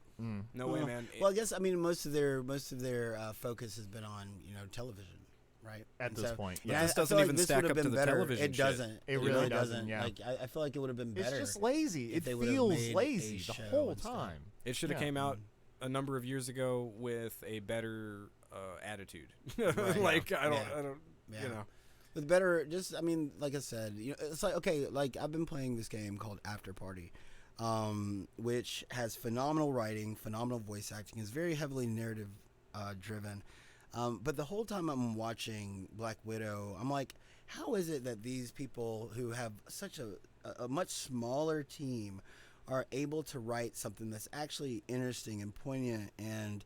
No way, man. Well, I guess most of their focus has been on television, right? At this point, yeah. This doesn't even stack up to the television. It doesn't. It really doesn't. Yeah. Like I feel like it would have been better. It's just lazy. It feels lazy the whole time. It should have came out a number of years ago with a better attitude. Like I don't. With better, like I said, it's like okay, like I've been playing this game called After Party. Which has phenomenal writing, phenomenal voice acting. It's very heavily narrative driven. But the whole time I'm watching Black Widow, I'm like, how is it that these people who have such a much smaller team are able to write something that's actually interesting and poignant and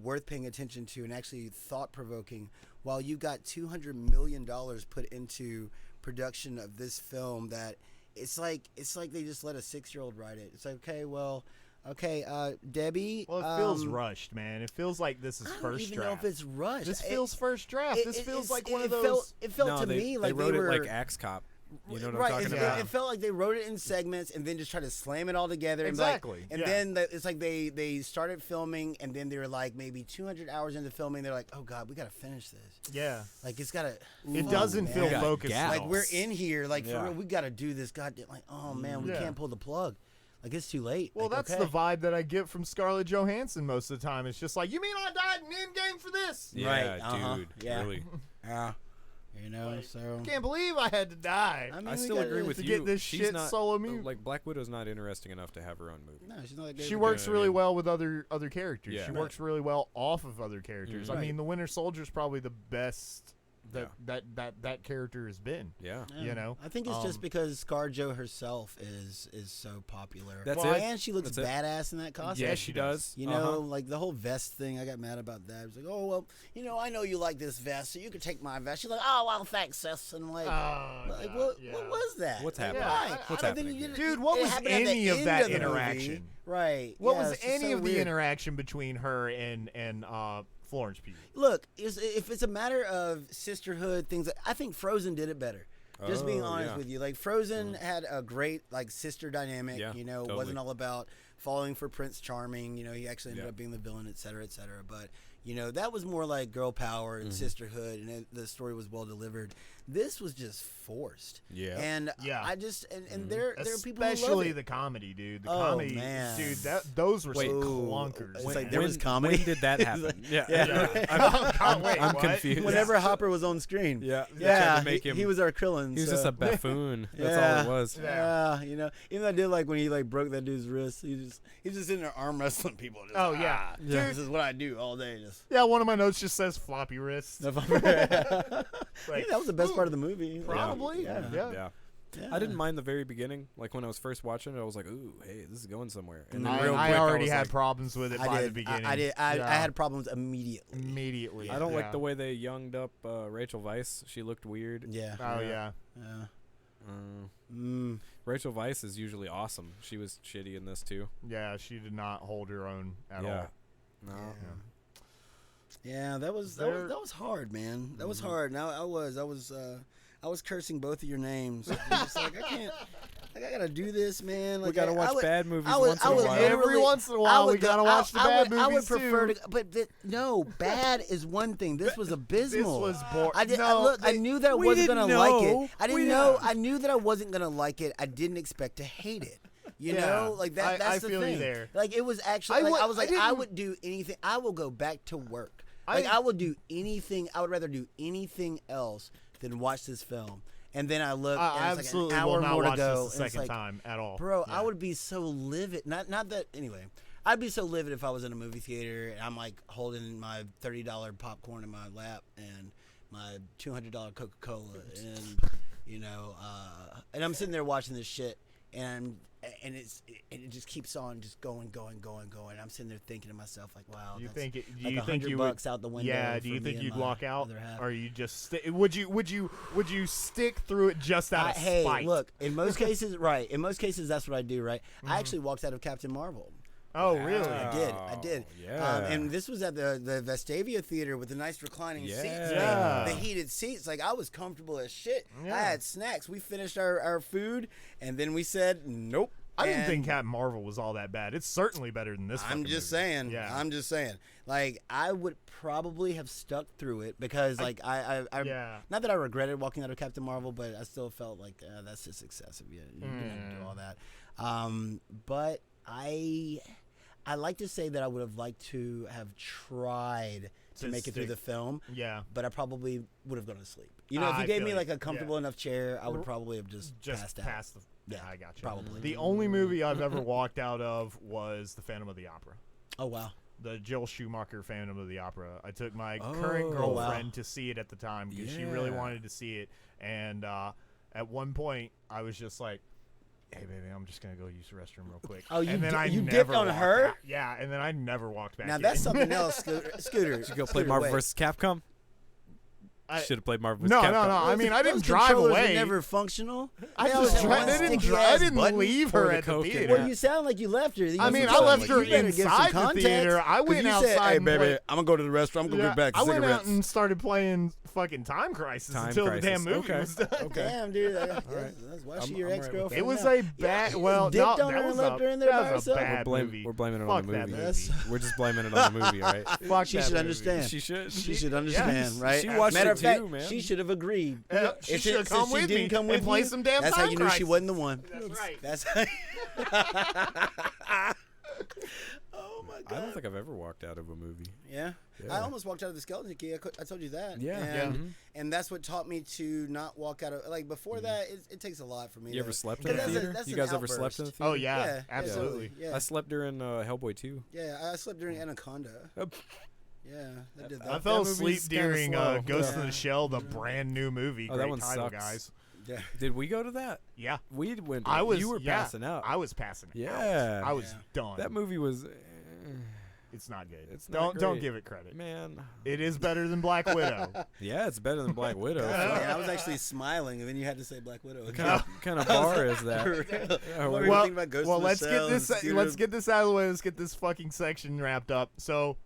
worth paying attention to and actually thought-provoking, while you got $200 million put into production of this film that it's like they just let a 6-year-old write it. It's like, okay, Debbie. Well, it feels rushed, man. It feels like this is first draft. I don't even know if it's rushed. This feels first draft. This feels like one of those. It felt to me like they wrote it like Axe Cop. You know what I'm talking about? It felt like they wrote it in segments and then just tried to slam it all together. Exactly. And then it's like they started filming and then they were like maybe 200 hours into filming. They're like, oh God, we got to finish this. Yeah. Like it's got to. It doesn't feel focused. Like we're in here. Like for real, we got to do this. Goddamn. Like oh man, we can't pull the plug. Like it's too late. Well, like, that's the vibe that I get from Scarlett Johansson most of the time. It's just like, you mean I died in Endgame for this? Yeah, dude. Yeah. Really. Yeah. So can't believe I had to die. I still agree with you. Get this shit solo mute. Like Black Widow's not interesting enough to have her own movie. No, she's not that good. She works really well with other characters. Yeah. She works really well off of other characters. I mean, the Winter Soldier's probably the best that character has been. Yeah. I think it's just because ScarJo herself is so popular. That's it. And she looks badass in that costume. Yeah, she does. Like the whole vest thing, I got mad about that. It's like, oh well, I know you like this vest, so you can take my vest. She's like, oh well, thanks, sis. And I'm like, what was that? What's happening? What's happening? Dude, what was any of that interaction? Right. What was any of the interaction between her and Florence Pugh? Look, if it's a matter of sisterhood, things, I think Frozen did it better. Just being honest with you, like Frozen had a great like sister dynamic. Totally. It wasn't all about falling for Prince Charming. He actually ended up being the villain, et cetera, et cetera. But that was more like girl power and sisterhood, and the story was well delivered. This was just forced. Yeah. And I just and there are people who love especially it. The comedy, dude. The comedy, man. Dude. Those were some clunkers. It's like there was comedy. When did that happen? I'm confused. Whenever Hopper was on screen. He was our Krillin. He was just a buffoon. That's all it was. Yeah, even I did like when he like broke that dude's wrist. He's just in there arm wrestling people. Just, Dude, this is what I do all day. One of my notes just says floppy wrists. I think that was the best part of the movie. Probably. Yeah. I didn't mind the very beginning. Like when I was first watching it, I was like, "Ooh, hey, this is going somewhere." And then I already had problems with it by the beginning. I had problems immediately. I don't like the way they younged up Rachel Weisz. She looked weird. Yeah. Oh yeah. Rachel Weisz is usually awesome. She was shitty in this too. Yeah, she did not hold her own at all. No. Yeah, that was hard, man. That was hard. Now I was cursing both of your names. Just like I can't. Like I gotta do this, man. Like we gotta watch bad movies once in a while. Every once in a while, we gotta watch the bad movies I would prefer too. No, bad is one thing. This was abysmal. This was boring. I knew that I wasn't gonna like it. I knew that I wasn't gonna like it. I didn't expect to hate it. You know, like that. That's the thing. I feel you there. Like it was actually. I was like, I would do anything. I will go back to work. Like I will do anything. I would rather do anything else than watch this film. And then I look, and it's like an hour more to go. This the second time at all, bro. Yeah. I would be so livid. Not that anyway. I'd be so livid if I was in a movie theater and I'm like holding my $30 popcorn in my lap and my $200 Coca-Cola, and and I'm sitting there watching this shit, and it just keeps on just going. I'm sitting there thinking to myself like, wow. Do you that's think like $100 bucks out the window? Yeah. Do you for think me you'd and my walk out, other half. or you just would you stick through it just out of Hey, spite? look. In most cases, right. In most cases, that's what I do. Right. I actually walked out of Captain Marvel. Oh, really? I did. Yeah. And this was at the Vestavia Theater with the nice reclining seats. Yeah. The heated seats. Like, I was comfortable as shit. Yeah. I had snacks. We finished our food, and then we said, nope. I didn't think Captain Marvel was all that bad. It's certainly better than this. I'm just movie. saying. Yeah. I'm just saying. Like, I would probably have stuck through it because, like, I not that I regretted walking out of Captain Marvel, but I still felt like that's just excessive. You didn't do all that. But I like to say that I would have liked to have tried to make it through the film. Yeah. But I probably would have gone to sleep. You know, if you gave me like a comfortable enough chair, I would probably have just passed out. Yeah, I got you. Probably. The only movie I've ever walked out of was The Phantom of the Opera. Oh, wow. The Joel Schumacher Phantom of the Opera. I took my current girlfriend to see it at the time because she really wanted to see it. And at one point, I was just like, hey, baby, I'm just going to go use the restroom real quick. Oh, and then you dipped on her? Back. Yeah, and then I never walked back Now, in. that's something else, Scooter. Did you go play Marvel vs. Capcom? Should have played Marvel vs. Capcom. No. I mean, I didn't Those drive controllers away. Were never functional. I didn't leave her at the theater. Well, you sound like you left her. I mean, I left her inside the theater. I went outside. Hey, baby, I'm gonna go to the restaurant. I'm gonna get back I cigarettes. went out and started playing fucking Time Crisis until the damn movie was done. Okay. Damn, dude. That's why she your ex-girlfriend. It was now. a bad. Well, dipped no, on that her was and left her in there by that was a herself? bad movie. We're blaming it Fuck on the that movie. We're just blaming it on the movie, all right? Fuck she that should movie. understand. She should. She should understand, right? She watched Matter it of fact, too, man. she should have agreed. She should have come with me come and with play you, some damn That's Time how you knew she Crisis. wasn't the one. That's right. That's how. Oh my god. I don't think I've ever walked out of a movie. Yeah. I almost walked out of the Skeleton Key. I told you that. Yeah. And that's what taught me to not walk out of. Like before that, it takes a lot for me. You ever slept in the theater? You guys ever slept in the theater? Oh yeah, absolutely. Yeah. I slept during Hellboy 2. Yeah, I slept during Anaconda. Yeah, that did that. I fell That asleep movie's kinda during slow. Ghost in the Shell, the brand new movie. Oh, Great that one title, sucks. guys. Yeah. Did we go to that? Yeah. We went. You were passing out. I was passing out. Yeah. I was done. That movie was. It's not good. It's not don't great. give it credit. Man. It is better than Black Widow. Yeah, it's better than Black Widow. Yeah, I was actually smiling, and then you had to say Black Widow. What kind of bar is that? Let's get this out of the way. Let's get this fucking section wrapped up. So,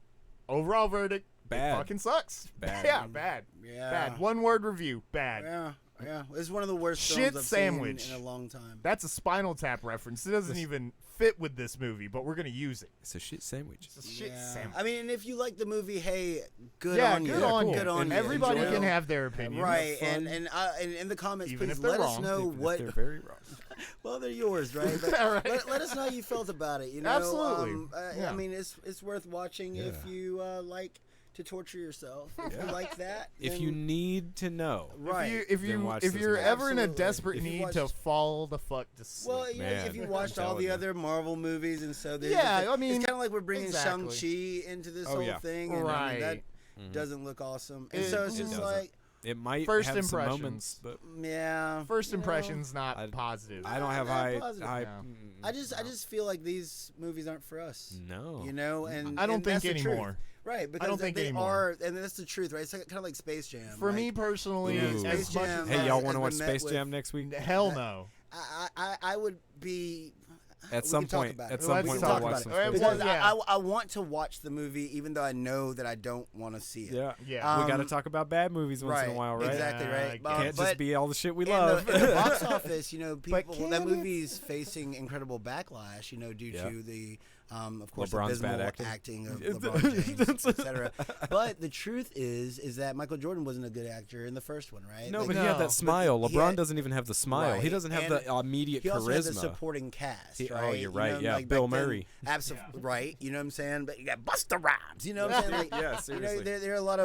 overall verdict: Bad. It fucking sucks. Bad. Yeah, bad. Yeah. Bad. One word review: bad. Yeah. It's one of the worst Shit films I've sandwich. seen in a long time. That's a Spinal Tap reference. It doesn't even fit with this movie, but we're gonna use it. It's a shit sandwich. It's a shit Yeah. sandwich. I mean, and if you like the movie, hey, good Yeah, on you. good on you. Good on And you. everybody Enjoy can it. have their opinion. Right, Have and fun. in the comments, Even please if they're let us wrong. know If what. they're very wrong. Well, they're yours, right? But Right. let us know how you felt about it. You know, Absolutely. I mean, it's worth watching if you like to torture yourself. If you like that, If you need to know. right. If Then watch you're this ever in a Absolutely. desperate If you need to watched- fall the fuck to sleep. Well, you know, Man, if you I'm watched all telling the you. other Marvel movies, and so there's Yeah, I mean, it's kind of like we're bringing exactly. Shang-Chi into this Oh, whole yeah. thing, and I mean, that Mhm. doesn't look awesome. And It- so it's it just doesn't. like, It might First have some impressions. moments, but yeah. First you know, impression's not I- positive. I don't have Not high. positive. high No. I just feel like these movies aren't for us. No. You know, and I don't and think that's the truth. anymore. Right, because don't think they anymore. are, and that's the truth, right? It's kind of like Space Jam. For like, me personally, Ooh. as Space much Jam as Hey, y'all has want to been watch met Space with- Jam next week? hell no. I would be. At we some can talk point, about at it. some We We point, can I'll talk watch about some it. Space Because Jam. Yeah. I want to watch the movie, even though I know that I don't want to see it. Yeah. Yeah. We got to talk about bad movies once in a while, right? Exactly Yeah, right. I Can't But just be all the shit we in love. the box office, you know, people can that it? movie's facing incredible backlash, you know, due Yeah. to the of course LeBron's bad abysmal acting. of LeBron James, etc. But the truth is that Michael Jordan wasn't a good actor in the first one, right? No, Like, but he had No. that smile. But he LeBron had- doesn't even have the smile. He Right. doesn't have And the immediate he also had the charisma. supporting cast, Oh, right? you're You right, know, yeah. like Bill back then, Murray. Absolutely right. You know what I'm saying? But you got Busta Rhymes. You know what I'm saying? Like, Yeah, you seriously. know, there are a lot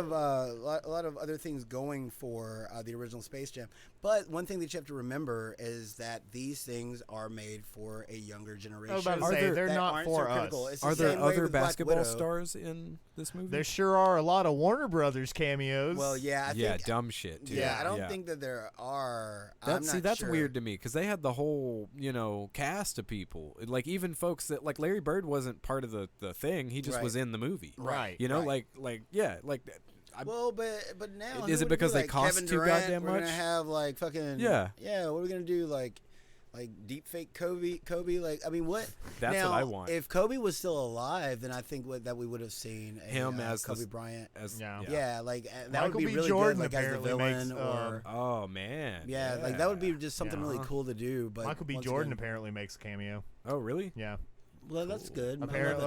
of other things going for the original Space Jam, But one thing that you have to remember is that these things are made for a younger generation. I was about to say, they're not for us. Are there other basketball stars in this movie? There sure are a lot of Warner Brothers cameos. Well, yeah, I think, dumb shit, too. Yeah, I don't think that there are. That's sure. weird to me because they had the whole, cast of people. Like, even folks that, like, Larry Bird wasn't part of the thing. He just was in the movie. Right. Well, but now is it because they cost Kevin too Durant, goddamn much? We're gonna have like fucking yeah. What are we gonna do like deep fake Kobe? Like, I mean, what? That's now, what I want. If Kobe was still alive, then I think that we would have seen him as Kobe Bryant. Like that Michael would be B. really Jordan good, like as the villain makes, or. Oh man. Yeah, like that would be just something really cool to do. But Michael B. Jordan apparently makes a cameo. Oh really? Yeah. Well, that's good. Apparently,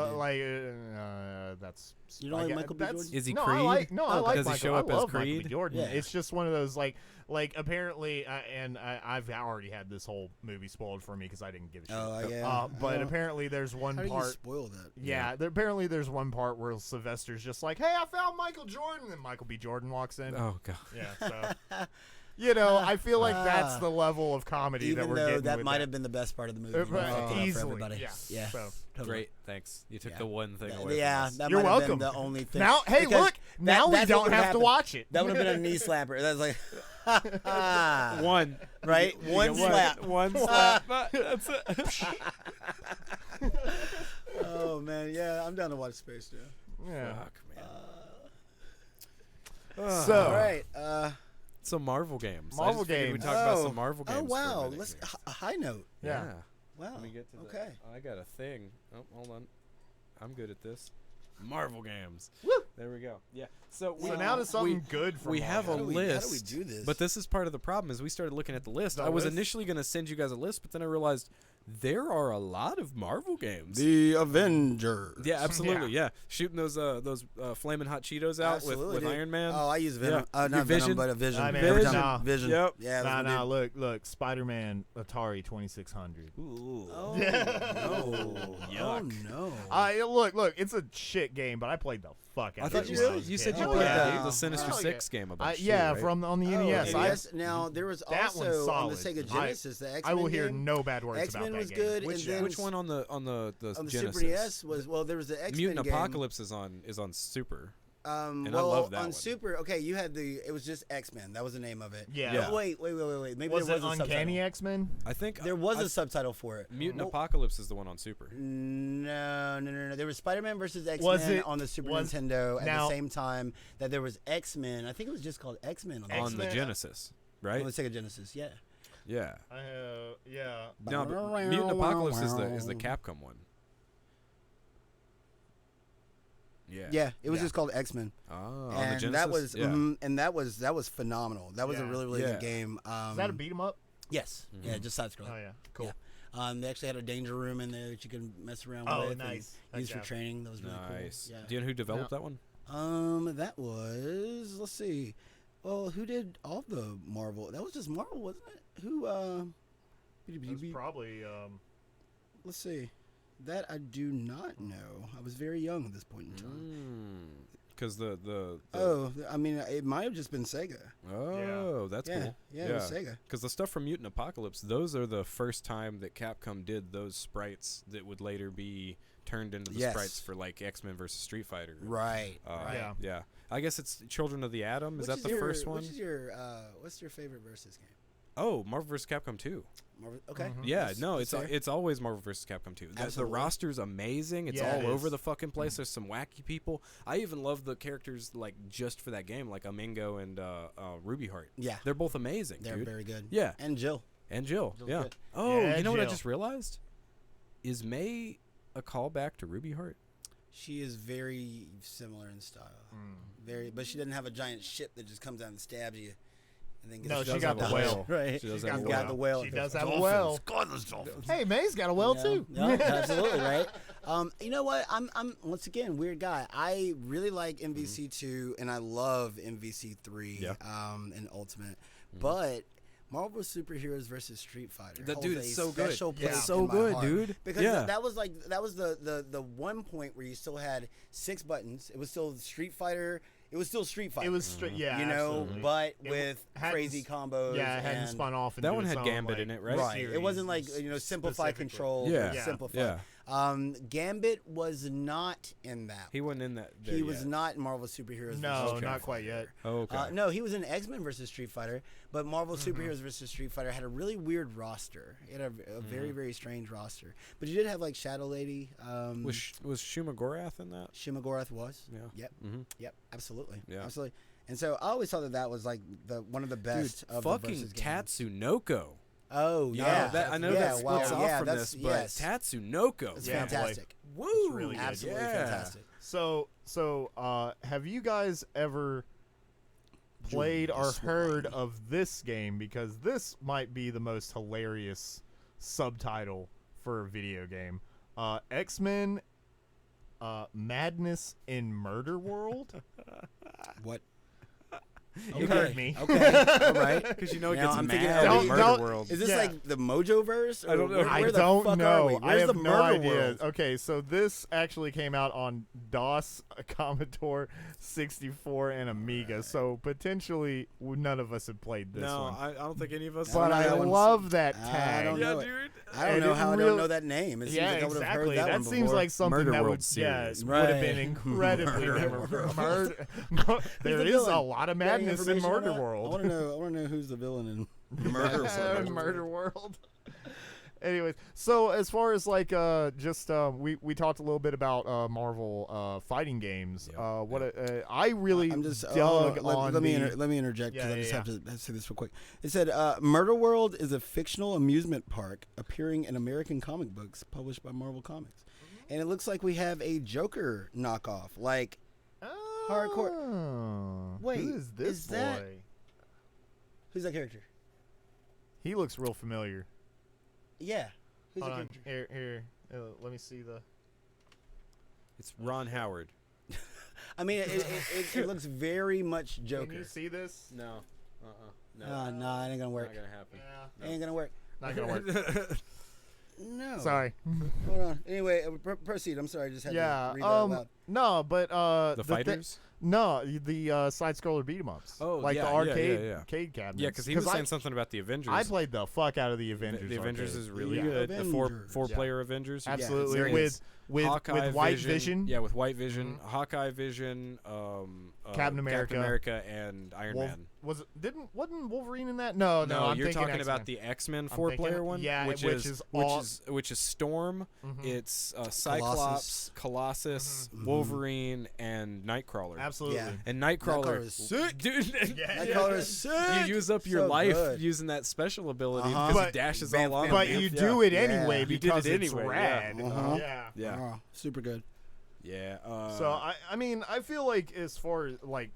that's. You don't like Michael B. Jordan? Is he no, Creed? I like Does Michael. he show up I as love Creed? Michael B. Jordan. Yeah. It's just one of those like apparently, and I've already had this whole movie spoiled for me because I didn't give a shit. Oh yeah. But apparently, there's one part. How do you spoil that? Yeah, apparently there's one part where Sylvester's just like, "Hey, I found Michael Jordan," and Michael B. Jordan walks in. Oh god. Yeah. So. I feel like that's the level of comedy even that we're though getting. that might have been the best part of the movie. Easily. For everybody. Yeah. So. Totally. Great, thanks. You took the one thing away. Yeah, from us. that You're might have welcome. been the only thing. Now, hey, because look. Now we that's what don't would have happen. to watch it. That would have been a knee slapper. That's like one, right? One slap. One slap. That's it. Oh man, yeah, I'm down to watch Space Jam. Yeah. Fuck, man. So, all right. Some Marvel games. Marvel I just figured games. We talk about some Marvel games. Oh wow, for a minute let's here. a high note. Yeah. Wow. Let me get to okay. I got a thing. Oh, hold on. I'm good at this. Marvel games. Woo! There we go. Yeah. So now to something good from we have a How do list. we do this? But this is part of the problem is we started looking at the list. I was initially going to send you guys a list, but then I realized there are a lot of Marvel games. The Avengers. Yeah, absolutely. Yeah, shooting those flaming hot Cheetos out with Iron Man. Oh, I use Venom. Yeah. Not Vision? Venom, but a Vision. Vision. Vision. Yep. Yeah. Look, Spider-Man Atari 2600. Ooh. Oh, no. Yuck. Oh no. Look, it's a shit game, but I played the fuck out I of thought it. you said you Oh, played yeah. the Sinister Hell Six game a bunch. Yeah, too, right? from on the NES. NES. Now there was that also one's on the solid. Sega Genesis the X-Men I will hear game. no bad words X-Men about that was game. good. Which one on the on the Genesis? Super NES was there was the X-Men Mutant game. Apocalypse is on Super. And well, I love that on one. Super, okay, you had it was just X-Men. That was the name of it. Yeah. Yeah. Wait. Maybe Was there it was a Uncanny subtitle. X-Men? I think There was a subtitle for it. Mutant Apocalypse is the one on Super. No. There was Spider-Man versus Was X-Men it- on the Super was- Nintendo at now- the same time that there was X-Men. I think it was just called X-Men on On the Genesis, right? on the Sega Genesis. Yeah. Yeah. Yeah. No, but Mutant Apocalypse is the Capcom one. Yeah. Yeah, it was just called X-Men. Oh, on the And Genesis? that was yeah. and that was phenomenal. That was a Yeah. really good game. Is that a beat 'em up? Yes. Yeah, just side scrolling. Oh yeah. Cool. Yeah. They actually had a danger room in there that you can mess around Oh, with. nice. And use for Nice. training. That was really Nice. cool. Yeah. Do you know who developed that one? That was, let's see. Well, who did all the Marvel? That was just Marvel, wasn't it? Who It was probably let's see. That I do not know. I was very young at this point in time. Because the I mean, it might have just been Sega. Oh, that's cool. Yeah, it was Sega. Because the stuff from Mutant Apocalypse, those are the first time that Capcom did those sprites that would later be turned into the sprites for like X-Men versus Street Fighter. Right. Yeah. I guess it's Children of the Atom. Is that the first one? Which is your what's your favorite versus game? Oh, Marvel vs. Capcom 2. Marvel, okay. Yeah, That's no, fair. it's always Marvel vs. Capcom 2. The Absolutely. roster's amazing. It's Yeah, all it over is. the fucking place. There's some wacky people. I even love the characters like just for that game, like Amingo and Ruby Heart. Yeah. They're both amazing. They're dude. very good. Yeah. And Jill. And Jill. Jill's Yeah. good. Oh, Yeah, you know what I Jill. just realized? Is May a callback to Ruby Heart? She is very similar in style. Very, but she doesn't have a giant ship that just comes out and stabs you. And then gets No, she does got have the a whale. Right. She does She's have a got whale. the whale. She does have a Dolphins. whale. God, those dolphins. Hey, May's got a whale too. Yeah, absolutely right. You know what? I'm once again weird guy. I really like MVC2 and I love MVC3 and Ultimate, but Marvel Superheroes versus Street Fighter. That dude holds is a so good. special It's place so in my good, heart. dude. Because Yeah. that was the one point where you still had 6 buttons. It was still Street Fighter. It was still Street Fighter. It was you know, absolutely. but with crazy combos. Yeah, it hadn't spun off. That one had Gambit in it, right? Right. It wasn't like simplify control. Simplify. Yeah. Gambit was not in that. He wasn't in that. He was not in Marvel Superheroes. No, not quite yet. Oh, okay. No, he was in X-Men versus Street Fighter, but Marvel Superheroes versus Street Fighter had a really weird roster. It had a very, very strange roster. But you did have like Shadow Lady. Was Shuma Gorath in that? Shuma Gorath was. Yeah. Yep. Yep. Absolutely. Yeah. Absolutely. And so I always thought that was like one of the best of the versus games. Tatsunoko. Oh yeah, I know that splits off from this, but Tatsunoko. It's fantastic. Woo! It's really good. Absolutely fantastic. So, have you guys ever played or heard of this game? Because this might be the most hilarious subtitle for a video game. X-Men Madness in Murder World. What? You heard me. Okay. All right. Because you know it Now gets I'm mad thinking, in Murder World. Is this like the Mojo verse? I don't know. Where the don't fuck know. Are we? I Where's have the no Murder idea. World? Okay, so this actually came out on DOS, Commodore 64, and Amiga. So potentially none of us have played this one. I don't think any of us. But I love that I tag. don't know it. dude. I don't know how I don't know that name. It seems like I would have heard that one seems before. like something Murder that World would series. would have been incredibly memorable. There the is villain? a lot of You got any madness in information on Murder that? World. I want to know who's the villain in Murder World. Murder World. Anyways, so as far as like we talked a little bit about Marvel fighting games. I really dug on. Let me interject because I just have to say this real quick. It said Murder World is a fictional amusement park appearing in American comic books published by Marvel Comics, and it looks like we have a Joker knockoff, like hardcore. Wait, who is this boy? Who's that character? He looks real familiar. Yeah. Who's Hold that on. character? Here. Let me see the. It's Ron Howard. I mean, it looks very much Joker. Can you see this? No. No, it ain't gonna work. Not gonna happen. Yeah. It ain't gonna work. Not gonna work. No. Sorry. Hold on. Anyway, proceed. I'm sorry. I just had to read that out loud. No, but the fighters. No, the side scroller beat 'em ups. Oh, like the arcade cabinets. Yeah, because he was saying something about the Avengers. I played the fuck out of the Avengers. The Avengers arcade. is really Yeah. good. Avengers. The four-player Avengers. Absolutely. Yeah, with Hawkeye White Vision. Yeah, with White Vision, Hawkeye Vision, Captain America, and Iron Man. Wasn't Wolverine in that? No, I'm you're thinking talking X-Men. about the X-Men four-player one. Yeah, which is Storm. It's Cyclops, Colossus, Wolverine, and Nightcrawler. Absolutely. Yeah. And Nightcrawler is sick, dude. Nightcrawler is sick. You use up your So life good. using that special ability Uh-huh. because But- he dashes all on. But him. you do it Yeah. anyway You did because it it's anyway, rad. Uh-huh. Yeah. Oh, super good. Yeah. So I mean I feel like as far as like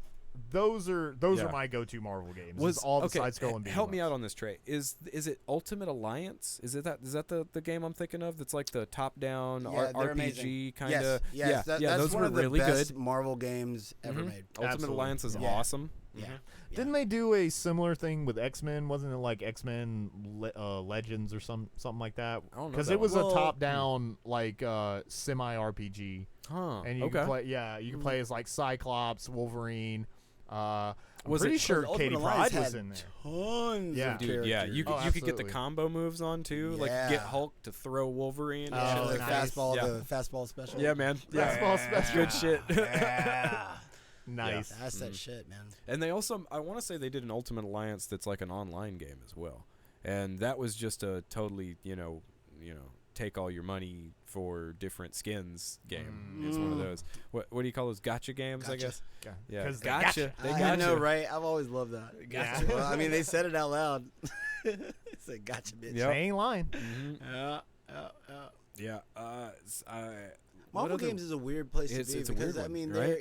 those are my go-to Marvel games. Is all the side scrolling. Help me out on this, Trae. Is it Ultimate Alliance? Is that the game I'm thinking of? That's like the top-down RPG kind of. Yes, yeah, that's those one were of the really best good. Marvel games ever made. Ultimate Absolutely. Alliance is Yeah. awesome. Yeah. Didn't they do a similar thing with X-Men? Wasn't it like X-Men Legends or something like that? I don't know Because that it was one. a top-down like semi-RPG, Huh. and you could play. Yeah, you could play as like Cyclops, Wolverine. I'm Was pretty it- sure Ultimate Katie Alliance Pride was had in there. Tons Yeah. of Dude, characters. yeah, you could get the absolutely. combo moves on too, like Yeah. get Hulk to throw Wolverine. Oh, and shit the like that. fastball, Yeah. the fastball special. Yeah, man. Fastball special. Good shit. Yeah. Nice. That's that shit, man. And they also, I want to say they did an Ultimate Alliance that's like an online game as well, and that was just a totally, take all your money for different skins game. It's one of those. What do you call those? Gotcha games, I Gotcha. guess. Yeah, 'Cause they gotcha. They I gotcha. know, right? I've always loved that. Yeah. Well, I mean, they said it out loud. It's like, gotcha, bitch. Yep. They ain't lying. Mhm. Yeah. Yeah. Marvel games is a weird place to be it's a because, weird I one, mean, right?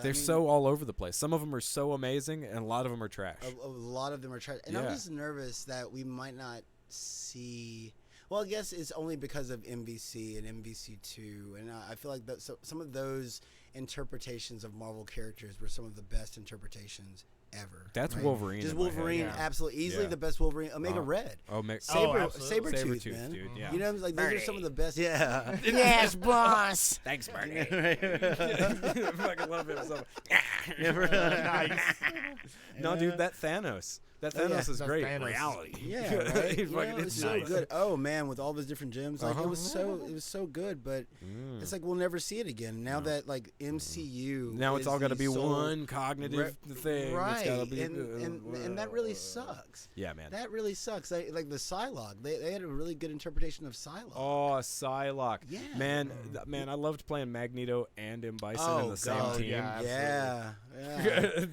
they're so all over the place. Some of them are so amazing, and a lot of them are trash. A lot of them are trash. And I'm just nervous that we might not see. Well, I guess it's only because of MVC and MVC2. And I feel like some of those interpretations of Marvel characters were some of the best interpretations ever. That's right? Wolverine. Just in my Wolverine, head. absolutely, easily Yeah. the best Wolverine. Omega Red. Sabretooth, man. dude. Yeah. You know, like those are some of the best. Yeah. Yes, boss. Thanks, Bernie. Fucking love him so much. Nice. No, dude, that Thanos. That Thanos is That's great. Thanos. Reality. Yeah, right. He's You know, fucking it's so nice. good. Oh man, with all of his different gems, like it was so good. But it's like we'll never see it again. Now that like MCU, Now it's all got to be sole one cognitive thing. right? It's gotta be, And that really sucks. Yeah, man. That really sucks. Like the Psylocke, they had a really good interpretation of Psylocke. Oh, Psylocke. Yeah. Man, I loved playing Magneto and M. Bison in the same God, team. yeah. Yeah.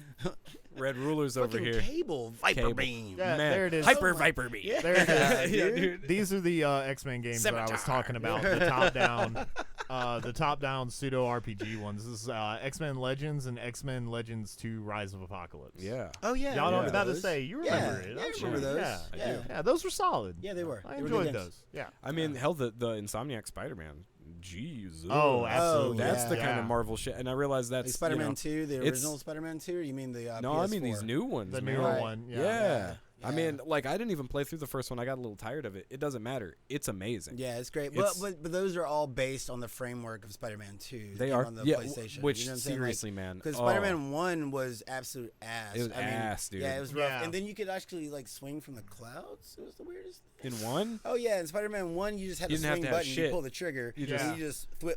Red Rulers over Fucking here. Cable, Viper Beam. Yeah, Man, there it is. Hyper Oh my- Viper Beam. Yeah. There it is. Yeah, dude. These are the X-Men games that I was talking about. The top-down pseudo RPG ones. This is X-Men Legends and X-Men Legends 2: Rise of Apocalypse. Yeah. Oh yeah. Y'all know remember about to those. say. You Yeah, remember it? yeah, I I'm remember sure. those. Yeah, Yeah. yeah, those were solid. Yeah, they were. I They were good enjoyed games. those. Yeah. I mean, hell, the Insomniac Spider-Man. Jesus. Oh, absolutely. That's the yeah. kind of Marvel shit. And I realized that's Like Spider-Man you know, 2, the it's- original Spider-Man 2, or you mean the No, PS4? I mean these new ones. The man. newer Right. one. Yeah. Yeah. I mean, like, I didn't even play through the first one. I got a little tired of it. It doesn't matter. It's amazing. Yeah, it's great. It's- But those are all based on the framework of Spider-Man 2. that They came are. on the Yeah, PlayStation. which, you know what I'm saying? seriously, man. Because oh. Spider-Man 1 was absolute ass. It was I mean, ass, dude. Yeah, it was rough. Yeah. And then you could actually, like, swing from the clouds. It was the weirdest thing. In one? Oh, yeah, in Spider-Man 1, you just had You a didn't have swing to have button. You shit. pull the trigger. You just- and you just thwip.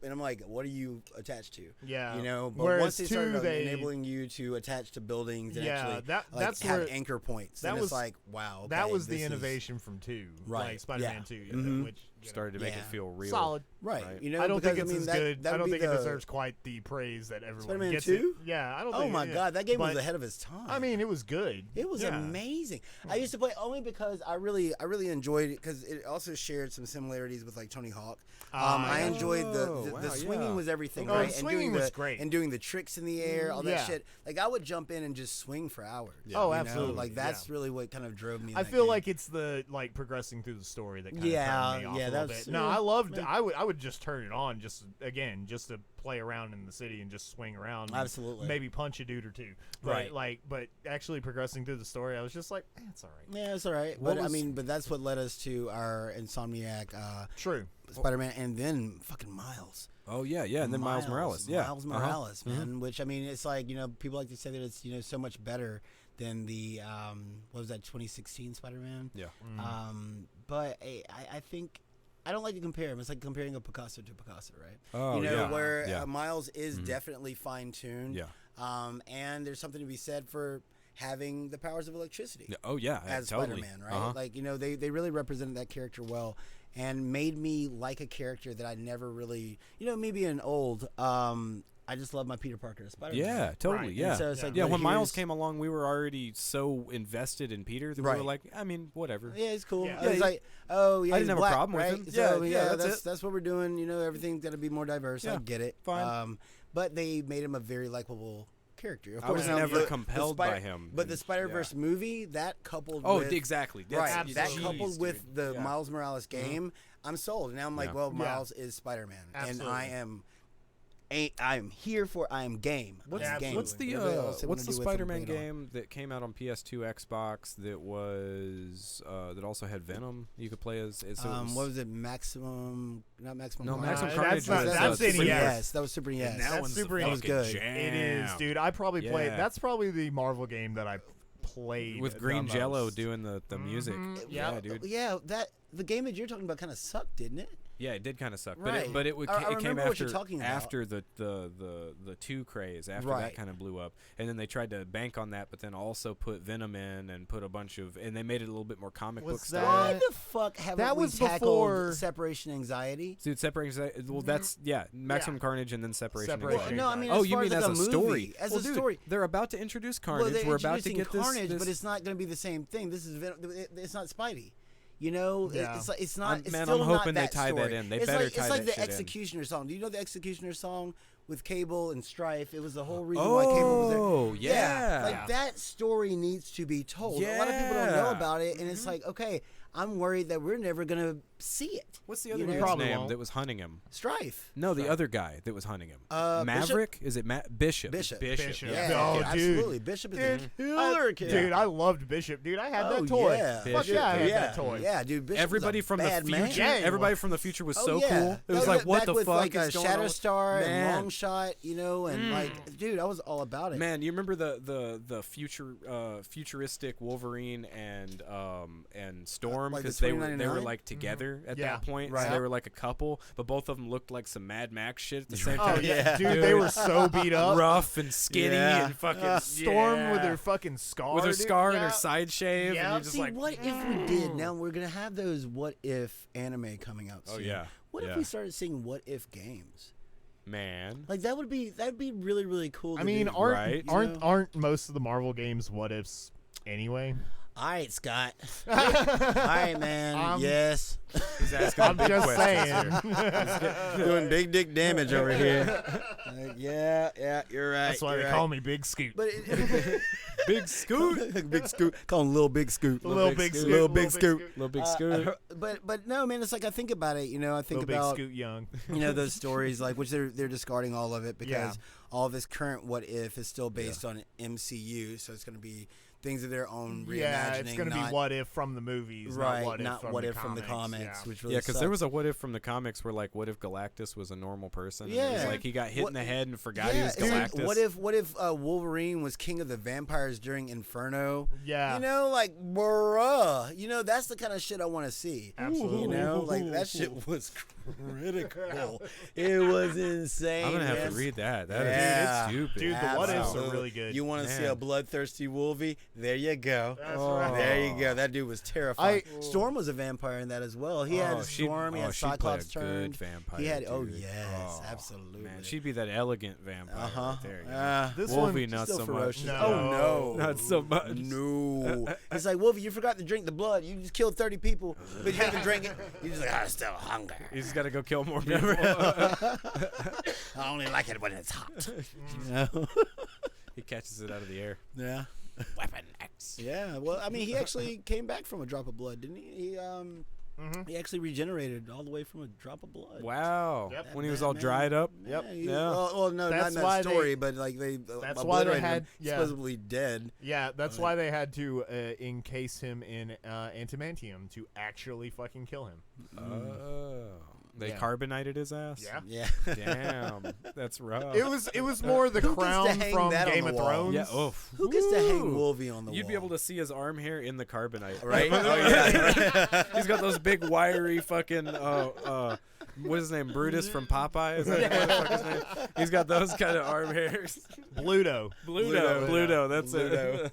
And I'm like, what are you attached to? Yeah. You know? But Whereas once they started 2, they enabling you to attach to buildings and Yeah, actually that's have where- anchor points, that then was- it's like, wow. that okay, was the this is- innovation from 2. Right. Like Spider-Man Yeah. 2. Mhm. Which Started to make it Yeah. feel real. solid. Right. Right. You know, I don't because, think it's I mean, as that, good. that I would don't be think it the- deserves quite the praise that everyone Spider-Man gets 2? it. Yeah, I don't Oh think my yeah. God, that game was But, ahead of its time. I mean, it was good. it was Yeah. amazing. I used to play only because I really enjoyed it because it also shared some similarities with like Tony Hawk. I yeah. enjoyed the wow, swinging yeah. was everything, Oh, right? the swinging was great. And doing the tricks in the air, all that Yeah. shit. Like I would jump in and just swing for hours. Oh, you know? absolutely. Like that's Yeah. really what kind of drove me. In I that feel game. like it's the like progressing through the story that kind of Yeah, turned me off yeah, a little that's- bit. No, yeah, I loved. yeah. I would just turn it on just to play around in the city and just swing around. and Absolutely. maybe punch a dude or two. But, Right. but actually progressing through the story, I was just like, it's all right. Yeah, it's all right. What But I was- mean, but that's what led us to our Insomniac True. Spider-Man, and then fucking Miles. Oh, yeah, yeah. And then Miles Morales. Yeah. Miles Uh-huh. Morales, man. Which I mean, it's like people like to say that it's so much better than the what was that 2016 Spider-Man? Yeah. But I think I don't like to compare them. It's like comparing a Picasso to Picasso, right? Oh, where yeah. Miles is definitely fine-tuned. Yeah. And there's something to be said for having the powers of electricity. Yeah, oh, yeah. As totally. Spider-Man, right? Uh-huh. Like they really represented that character well, and made me like a character that I never really, me being old, I just love my Peter Parker as Spider-Man. Yeah, totally. Right. Yeah. And so it's like, Yeah, well, when Miles here's- came along, we were already so invested in Peter that we Right. were like, I mean, whatever. Yeah, it's cool. Yeah. I was like, oh yeah, I he's didn't have a black, problem with right? him. So, Yeah, that's it. that's what we're doing. Everything's got to be more diverse. I Yeah, get it. fine. But they made him a very likable character. Of I course, was now never the compelled by him. But the Spider-Verse movie, that coupled Oh, with exactly. right, That's- that jeez, coupled with dude. the Yeah. Miles Morales game, I'm sold. Now I'm like, Yeah. well, Yeah. Miles is Spider-Man, and Absolutely. I'm here for. I am game. What's, Yeah, game. what's the Whatever else they what's wanna the do with him, Spider-Man bring it on. game that came out on PS2, Xbox that was that also had Venom? You could play as What was it? Maximum? Not Maximum. No, Carnage. Maximum that's Carnage not- was that's Super NES. Yes, that was Super NES. And that That's one's super the was fucking good. jam. It is, dude. I probably played. Yeah. That's probably the Marvel game that I played with the Green Jello most. doing the music. Yeah. dude. Yeah, the game that you're talking about kind of sucked, didn't it? Yeah, it did kind of suck, Right. but it would I it came remember what after you're talking about. after the 2 craze, after that Right. kind of blew up, and then they tried to bank on that, but then also put Venom in and put a bunch of, and they made it a little bit more comic Was book that- style. Why the fuck haven't That we was tackled before- separation anxiety? Dude, separation. Well, that's Maximum Carnage and then separation. Separation. Anxiety. No, I mean, Oh, as you far mean as, as like, a movie, story? as Well, a dude, story. they're about to introduce Well, Carnage. they're We're about to introducing get Carnage, this. but it's not going to be the same thing. This is it's not Spidey. Yeah. It's not. It's man, still I'm not hoping they that tie that story. in. They it's better like, tie It's like that the shit in. Executioner song. Do you know the Executioner song with Cable and Strife? It was the whole reason why Cable was there. Oh, yeah. Like that story needs to be told. A lot of people don't know Yeah. about it, and it's like, okay, I'm worried that we're never gonna see it. What's the other know? dude's Probably name won't. that was hunting him? Strife. No, the other guy that was hunting him. Maverick? Is it Bishop? Bishop. Bishop. Yeah, Oh, absolutely. dude. Bishop is Dude, a killer kid. Dude, I loved Bishop. Dude, I had Oh, that toy. yeah. Fuck Bishop. yeah, I had yeah, that toy. yeah, dude. Bishop Everybody was a from the bad future. man. Yeah, he Everybody was. from the future was Oh, so yeah. cool. It was That like, what back the with, fuck like, is going on? Shatterstar and Man. Long Shot, and like, dude, I was all about it. Man, you remember the futuristic Wolverine and Storm, like the because they were 2099? like together at Yeah. that point. Right. So they were like a couple, but both of them looked like some Mad Max shit at the same Oh time. yeah, dude, they were so beat up. Rough and skinny Yeah. and fucking Storm with her fucking scar. with her dude. scar and Yeah. her side shave, Yeah. and you're just See, like, what if we did? Now we're gonna have those what if anime coming out soon. Oh, yeah. What Yeah. if we started seeing what if games? man. Like that'd be really really cool. I to mean, do. Right. aren't most of the Marvel games what ifs anyway? All right, Scott. All right, man. Yes. He's asking I'm big just questions saying. here. Doing big dick damage over here. Yeah, you're right. That's why they call me Big Scoot. But Big Scoot. Big Scoot. Call him Little Big Scoot. Little Big Scoot. Little Big Scoot. Little Big Scoot. But no, man. It's like I think about it. I think Little Big about Scoot Young. those stories, like which they're discarding all of it because Yeah. all this current what if is still based on MCU, so it's going to be things of their own reimagining. Yeah, it's going to be not- what if from the movies, right, not what if from the comics. comics, which really Yeah, because there sucks. was a what if from the comics where, like, what if Galactus was a normal person? And it was Yeah. like he got hit What- in the head and forgot he Yeah, was it's like, Galactus. what if Wolverine was king of the vampires during Inferno? Yeah. Like bruh, that's the kind of shit I want to see. Absolutely. Like that shit was critical. It was insane. I'm gonna have man. to read that. That is Yeah. stupid. Dude, the what ifs are Absolutely. really good. You want to see Man. a bloodthirsty Wolvie? There you go. That's right. There you go. That dude was terrifying. Storm was a vampire in that as well. He had Storm. He had she'd play a Cyclops good turned. vampire. He had. dude. Oh yes, Oh, absolutely. Man, she'd be that elegant vampire. Right there. You know? This Wolvie, one, not Still so ferocious. much. Oh no, Not so much. No. It's like Wolvie, you forgot to drink the blood. You just killed 30 people, but you haven't drink it. You just like I'm still hungry. You just gotta go kill more people. I only like it when it's hot. He catches it out of the air. Yeah. Weapon X. Yeah. Well, I mean, he actually came back from a drop of blood, didn't he? He actually regenerated all the way from a drop of blood. Wow. Yep. When he was all dried up. Yeah. Yeah. Well, no, That's not in why that story, but like they. That's why they obliterated had- him, yeah. supposedly dead. Yeah, that's why they had to encase him in antimantium to actually fucking kill him. Oh. They Yeah. carbonated his ass? Yeah. Yeah. Damn. That's rough. It was more the Who gets to crown hang from that on Game the of wall? Thrones. Yeah. Oof. Who gets to hang Ooh. Wolvie on the wall? You'd be able to see his arm hair in the carbonite. Right? Oh, yeah. He's got those big wiry fucking what's his name? Brutus from Popeye? Is that what the fuck his name? He's got those kind of arm hairs. Bluto. Bluto, that's it.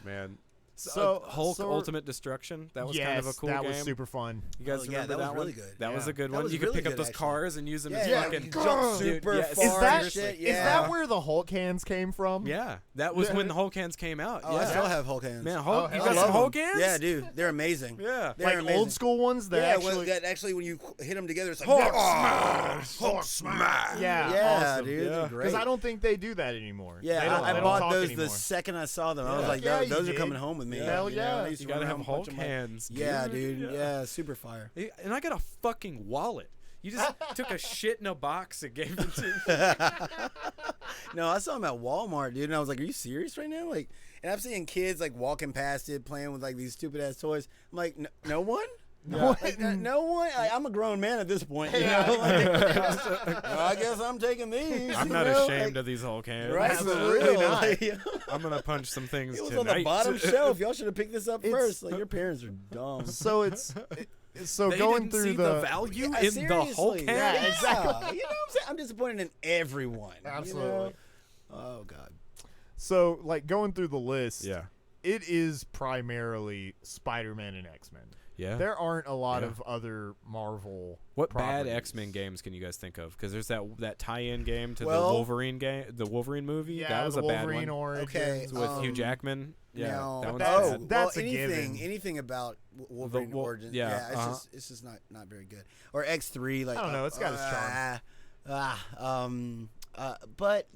Man. So Hulk so- Ultimate Destruction. That was yes, kind of a cool that game. was super fun. You guys Oh, yeah, remember that was that really one? good. That was Yeah. a good That one. was You could really pick up good, those actually. cars and use them as Yeah, fucking you jump Dude, super yeah, far. Is that shit, is yeah. that where the Hulk hands came from? Yeah, that was when the Hulk hands came out. Oh, yeah. I still have Hulk hands. Man, Hulk, Oh, you I got love some Hulk them. hands? Yeah, dude, they're amazing. Yeah. They're Like amazing. old school ones that Yeah, actually. actually when you hit them together, it's like Hulk smash, Hulk smash. Yeah, Yeah, awesome. dude, they're great. Because I don't think they do that anymore. Yeah, They don't- I they don't bought talk those anymore. the second I saw them. I was Yeah. like, Yeah, you those are did. coming home with me. Hell yeah. I used to You gotta run have around Hulk punching my- hands. Yeah, dude. Yeah, super fire. And I got a fucking wallet. You just took a shit in a box and gave it to No, I saw them at Walmart, dude, and I was like, "Are you serious right now?" Like, and I'm seeing kids like walking past it, playing with like these stupid ass toys. I'm like, "No one." Like, no one. I'm a grown man at this point. You know? Like, well, I guess I'm taking these. I'm you not know? ashamed like, of these Hulk hands. Right, for Absolutely real. not. Like, I'm gonna punch some things it was tonight. on the bottom shelf. Y'all should have picked this up first. Like your parents are dumb. So so They going didn't through see the value Yeah, in the Hulk seriously. hand. Yeah, exactly. You know what I'm saying? I'm disappointed in everyone. you know? Absolutely. Oh God. So like going through the list. Yeah. It is primarily Spider-Man and X-Men. Yeah. There aren't a lot Yeah. of other Marvel. What bad properties. X-Men games can you guys think of? Because there's that tie-in game to Well- the Wolverine game, the Wolverine movie. Yeah, that was the a bad Wolverine one. Origins. Okay, With Hugh Jackman. Yeah, Now, that one's that's- bad. that's a anything, given. anything about Wolverine Origins. yeah, It's just not very good. Or X3, like I don't know, it's got its charm. But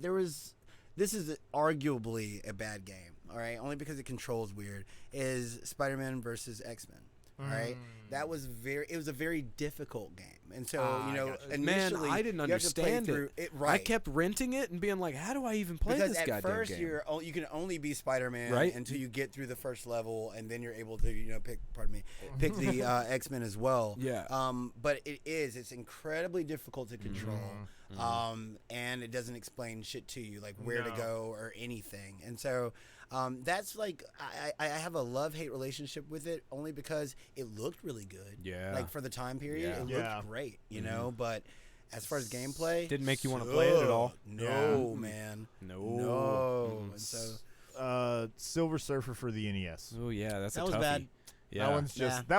this is arguably a bad game. all right, only because it controls weird, is Spider-Man versus X-Men. All right, that was it was a very difficult game, and so initially, man, I didn't understand it. Right. I kept renting it and being like, how do I even play this goddamn game? Because at first you can only be Spider-Man until you get through the first level, and then you're able to pick the X-Men as well. Yeah. But it's incredibly difficult to control, and it doesn't explain shit to you like where to go or anything, and so. That's like I have a love-hate relationship with it only because it looked really good. Yeah. Like for the time period, it looked great, you know. But as far as gameplay, didn't make you want to play it at all. No, man. No. And so, Silver Surfer for the NES. Oh yeah, that was toughie. bad. Yeah. That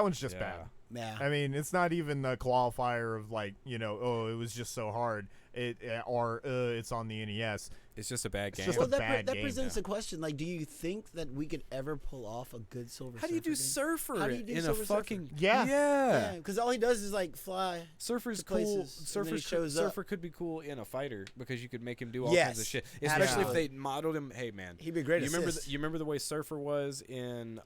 one's just bad. Yeah. I mean, it's not even a qualifier of like it was just so hard. It's on the NES. It's just a bad game. Just that presents a question. Like, do you think that we could ever pull off a good Silver Surfer? How do you do game? Surfer How do you do in Silver a fucking Surfer? Yeah. Because all he does is like fly. Surfer's to cool. places, Surfer could be cool in a fighter because you could make him do all kinds of shit. Especially if they modeled him. Hey man, he'd be great. You remember the way Surfer was in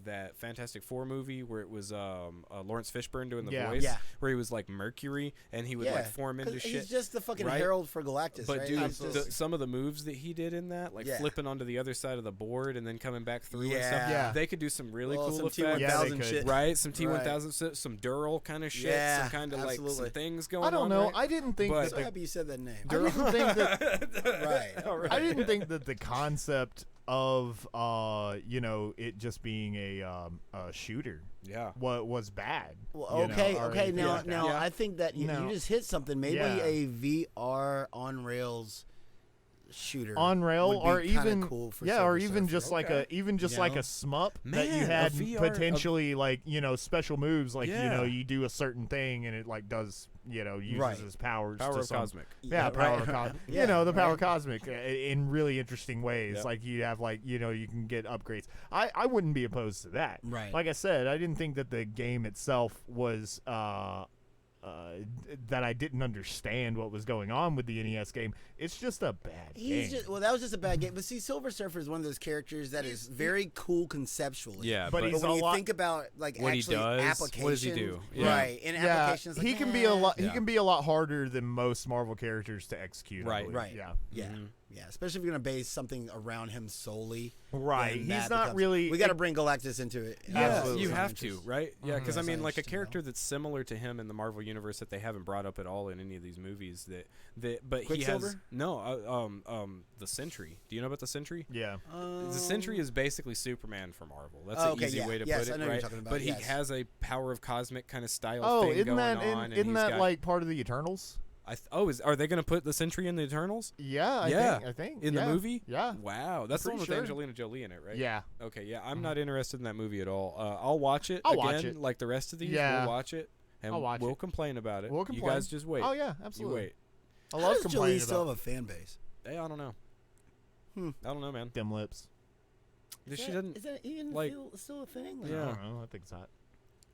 that Fantastic Four movie where it was Lawrence Fishburne doing the voice, where he was like Mercury and he would like form into shit. He's just the fucking herald for Galactus. But right? dude, some of the moves that he did in that, like flipping onto the other side of the board and then coming back through and stuff, they could do some really cool effects. T-1000 shit. Right, some T-1000, some Dural kind of shit, some kind of like some things going on. I don't know. Right? I didn't think. I'm so happy you said that name. I didn't think that. Right. I didn't think that the concept of it just being a shooter was bad. Well, okay. Now I think that you just hit something. Maybe a VR on rails shooter on rail, or even cool for or even just like a SMUP that you had potentially like special moves like you do a certain thing and it like does uses his powers power of cosmic power of cosmic the power cosmic in really interesting ways like you have like you can get upgrades. I wouldn't be opposed to that. Like I said, I didn't think that the game itself was that I didn't understand what was going on with the NES game. It's just a bad game. That was just a bad game. But see, Silver Surfer is one of those characters that is very cool conceptually. Yeah, but when you think about like what actually he does, applications, what does he do? Right, in applications, he can be a lot. He can be a lot harder than most Marvel characters to execute. Right. Yeah. Yeah, especially if you're gonna base something around him solely. Right, he's not really. We got to bring Galactus into it. Yeah, you have to, right? Yeah, because I mean, like a character that's similar to him in the Marvel universe that they haven't brought up at all in any of these movies. But he has the Sentry. Do you know about the Sentry? Yeah, the Sentry is basically Superman for Marvel. That's an easy way to put it, right? But he has a power of cosmic kind of style thing going on. Isn't that like part of the Eternals? Are they going to put the Sentry in the Eternals? Yeah, I think in the movie. Yeah, wow, that's the one with Angelina Jolie in it, right? Yeah. Okay, yeah, I'm not interested in that movie at all. I'll watch it. Watch it like the rest of these. Yeah. We'll watch it, and we'll complain about it. We'll complain. You guys just wait. Oh yeah, absolutely. You wait. I love complaining. Jolie still have a fan base? Hey, I don't know. I don't know, man. Dim lips. Is that even still a thing? I don't know. I think it's hot.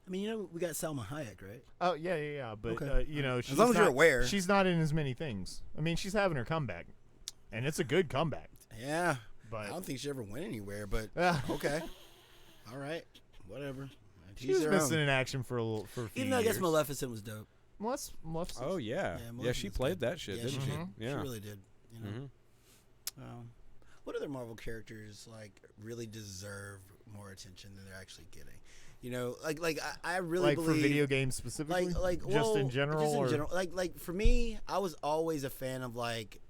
I mean, we got Salma Hayek, right? Oh yeah. But she's as long as you're aware, she's not in as many things. I mean, she's having her comeback, and it's a good comeback. Yeah, but I don't think she ever went anywhere. But okay, all right, whatever. She was missing in action for a few Even though I guess Maleficent was dope. Maleficent. Oh yeah, she played that shit, didn't she? Yeah, she really did. What other Marvel characters like really deserve more attention than they're actually getting? I really believe for video games specifically, in general. Like for me, I was always a fan of like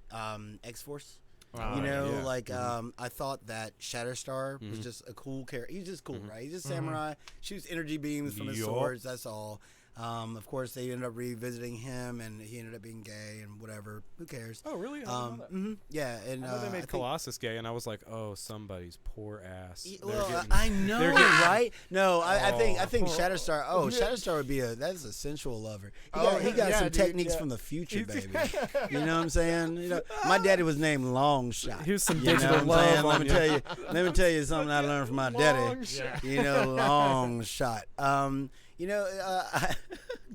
X-Force. I thought that Shatterstar was just a cool character. He's just cool, right? He's just samurai. Shoots energy beams from his swords. That's all. Of course, they ended up revisiting him, and he ended up being gay and whatever. Who cares? Oh, really? Yeah, and I know they made Colossus gay, and I was like, oh, somebody's poor ass. I know, right? No, I think Shatterstar. Shatterstar would be that's a sensual lover. He got some techniques from the future, baby. You know what I'm saying? My daddy was named Long Shot. Here's some digital love. Let me tell you something I learned from my daddy. Long Shot.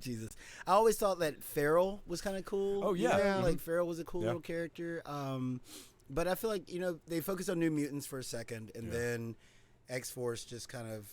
Jesus. I always thought that Farrell was kind of cool. Oh, yeah. Like Farrell was a cool little character. but I feel like they focused on New Mutants for a second, and then X-Force just kind of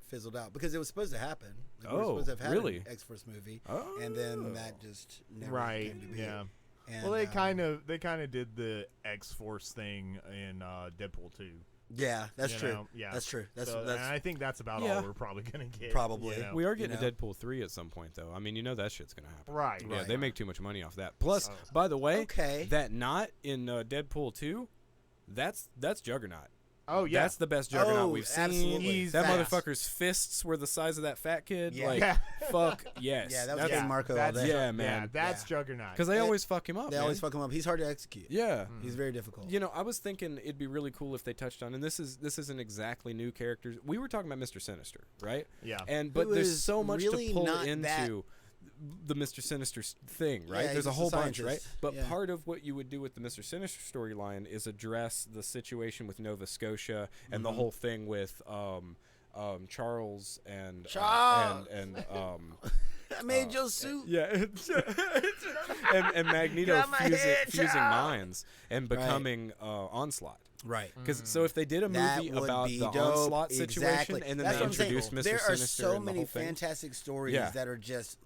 fizzled out because it was supposed to happen. Like, we were supposed to have had really? an X-Force movie, Oh. and then that just never came to be. Yeah. And, Well, they kind of did the X-Force thing in Deadpool 2. Yeah, that's true. Yeah, that's true. That's and I think that's about all we're probably gonna get. Probably. We are getting a Deadpool 3 at some point, though. I mean, that shit's gonna happen. Right. Yeah, Right. they make too much money off that. Plus, by the way, that knot in Deadpool 2, that's Juggernaut. Oh yeah, that's the best Juggernaut we've seen. Absolutely. That motherfucker's fists were the size of that fat kid. Yeah. Like, fuck yes. Yeah, that was getting Marco all day. Yeah, man. That's Juggernaut. Because they always fuck him up. They always fuck him up. He's hard to execute. Yeah. He's very difficult. I was thinking it'd be really cool if they touched on, and this isn't exactly new characters. We were talking about Mr. Sinister, right? Yeah. But there's was so much really to pull not into the Mr. Sinister thing, right? Yeah, There's a he's whole a bunch, right? scientist. But Yeah. part of what you would do with the Mr. Sinister storyline is address the situation with Nova Scotia and the whole thing with Charles and I made your suit. yeah, and Magneto Got my head, fusing child. minds and becoming Onslaught. Right. Because so if they did a That movie would about be the dope. Onslaught situation, Exactly. and then That's they what I'm saying. introduced Mr. There are Sinister so and the many whole thing. fantastic stories that are just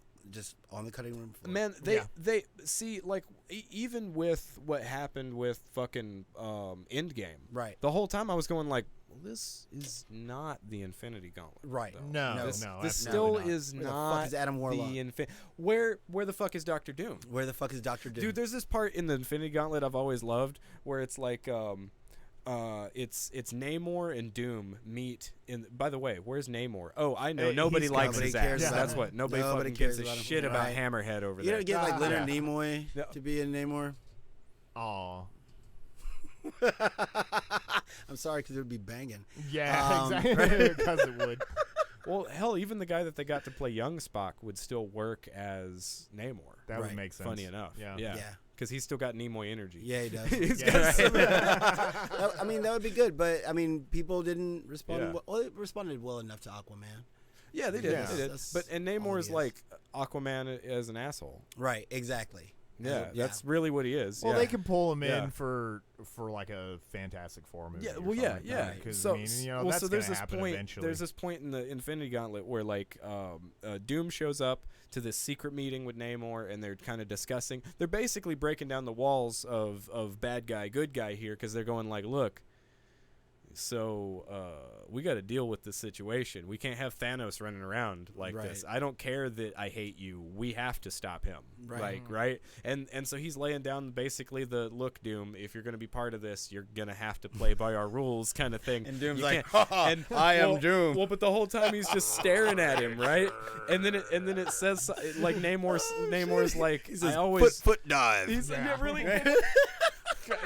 on the cutting room floor. Man, they see, like, even with what happened with fucking Endgame, Right. the whole time I was going like, well, this is not the Infinity Gauntlet. Right. though. No, This absolutely still not. is Where the not fuck is Adam Warlock? the Where the fuck is Doctor Doom? Where the fuck is Dr. Doom? Dude, there's this part in the Infinity Gauntlet I've always loved where it's like it's Namor and Doom meet in. By the way, where's Namor? Oh, I know. Nobody he's likes gone. his Nobody cares ass. about That's him. what. Nobody Nobody fucking gives cares a about him. shit about Right. Hammerhead over you there. don't get like Leonard Yeah. Nimoy No. to be in Namor. Aw. I'm sorry, because it would be banging. Yeah, exactly. Because it would. Well, hell, even the guy that they got to play young Spock would still work as Namor. That Right. would make sense. Funny enough. Yeah. Yeah. Because he's still got Nimoy energy. Yeah, he does. He's Yeah. got I mean, that would be good, but I mean, people didn't respond. Yeah. Well, it responded well enough to Aquaman. Yeah, they did. Yeah. They did. That's But and all Namor he is is. like Aquaman as an asshole. Right. Exactly. Yeah, that's really what he is. Well, yeah. they could pull him Yeah. in for like a Fantastic Four movie. Yeah, or well, something yeah, like yeah. that, 'cause, So, I mean, that's so there's gonna this happen point. eventually. There's this point in the Infinity Gauntlet where like Doom shows up to this secret meeting with Namor, and they're kind of discussing. They're basically breaking down the walls of bad guy, good guy here, because they're going like, look. So we got to deal with this situation. We can't have Thanos running around like this. I don't care that I hate you. We have to stop him. Right. Right. And so he's laying down basically the look, Doom. If you're going to be part of this, you're gonna have to play by our rules, kind of thing. And Doom's You like, can't- "Ha, and I am Doom." Well, but the whole time he's just staring at him, right? And then it says like Namor's like, He says, I always foot dive. He's like, yeah, really.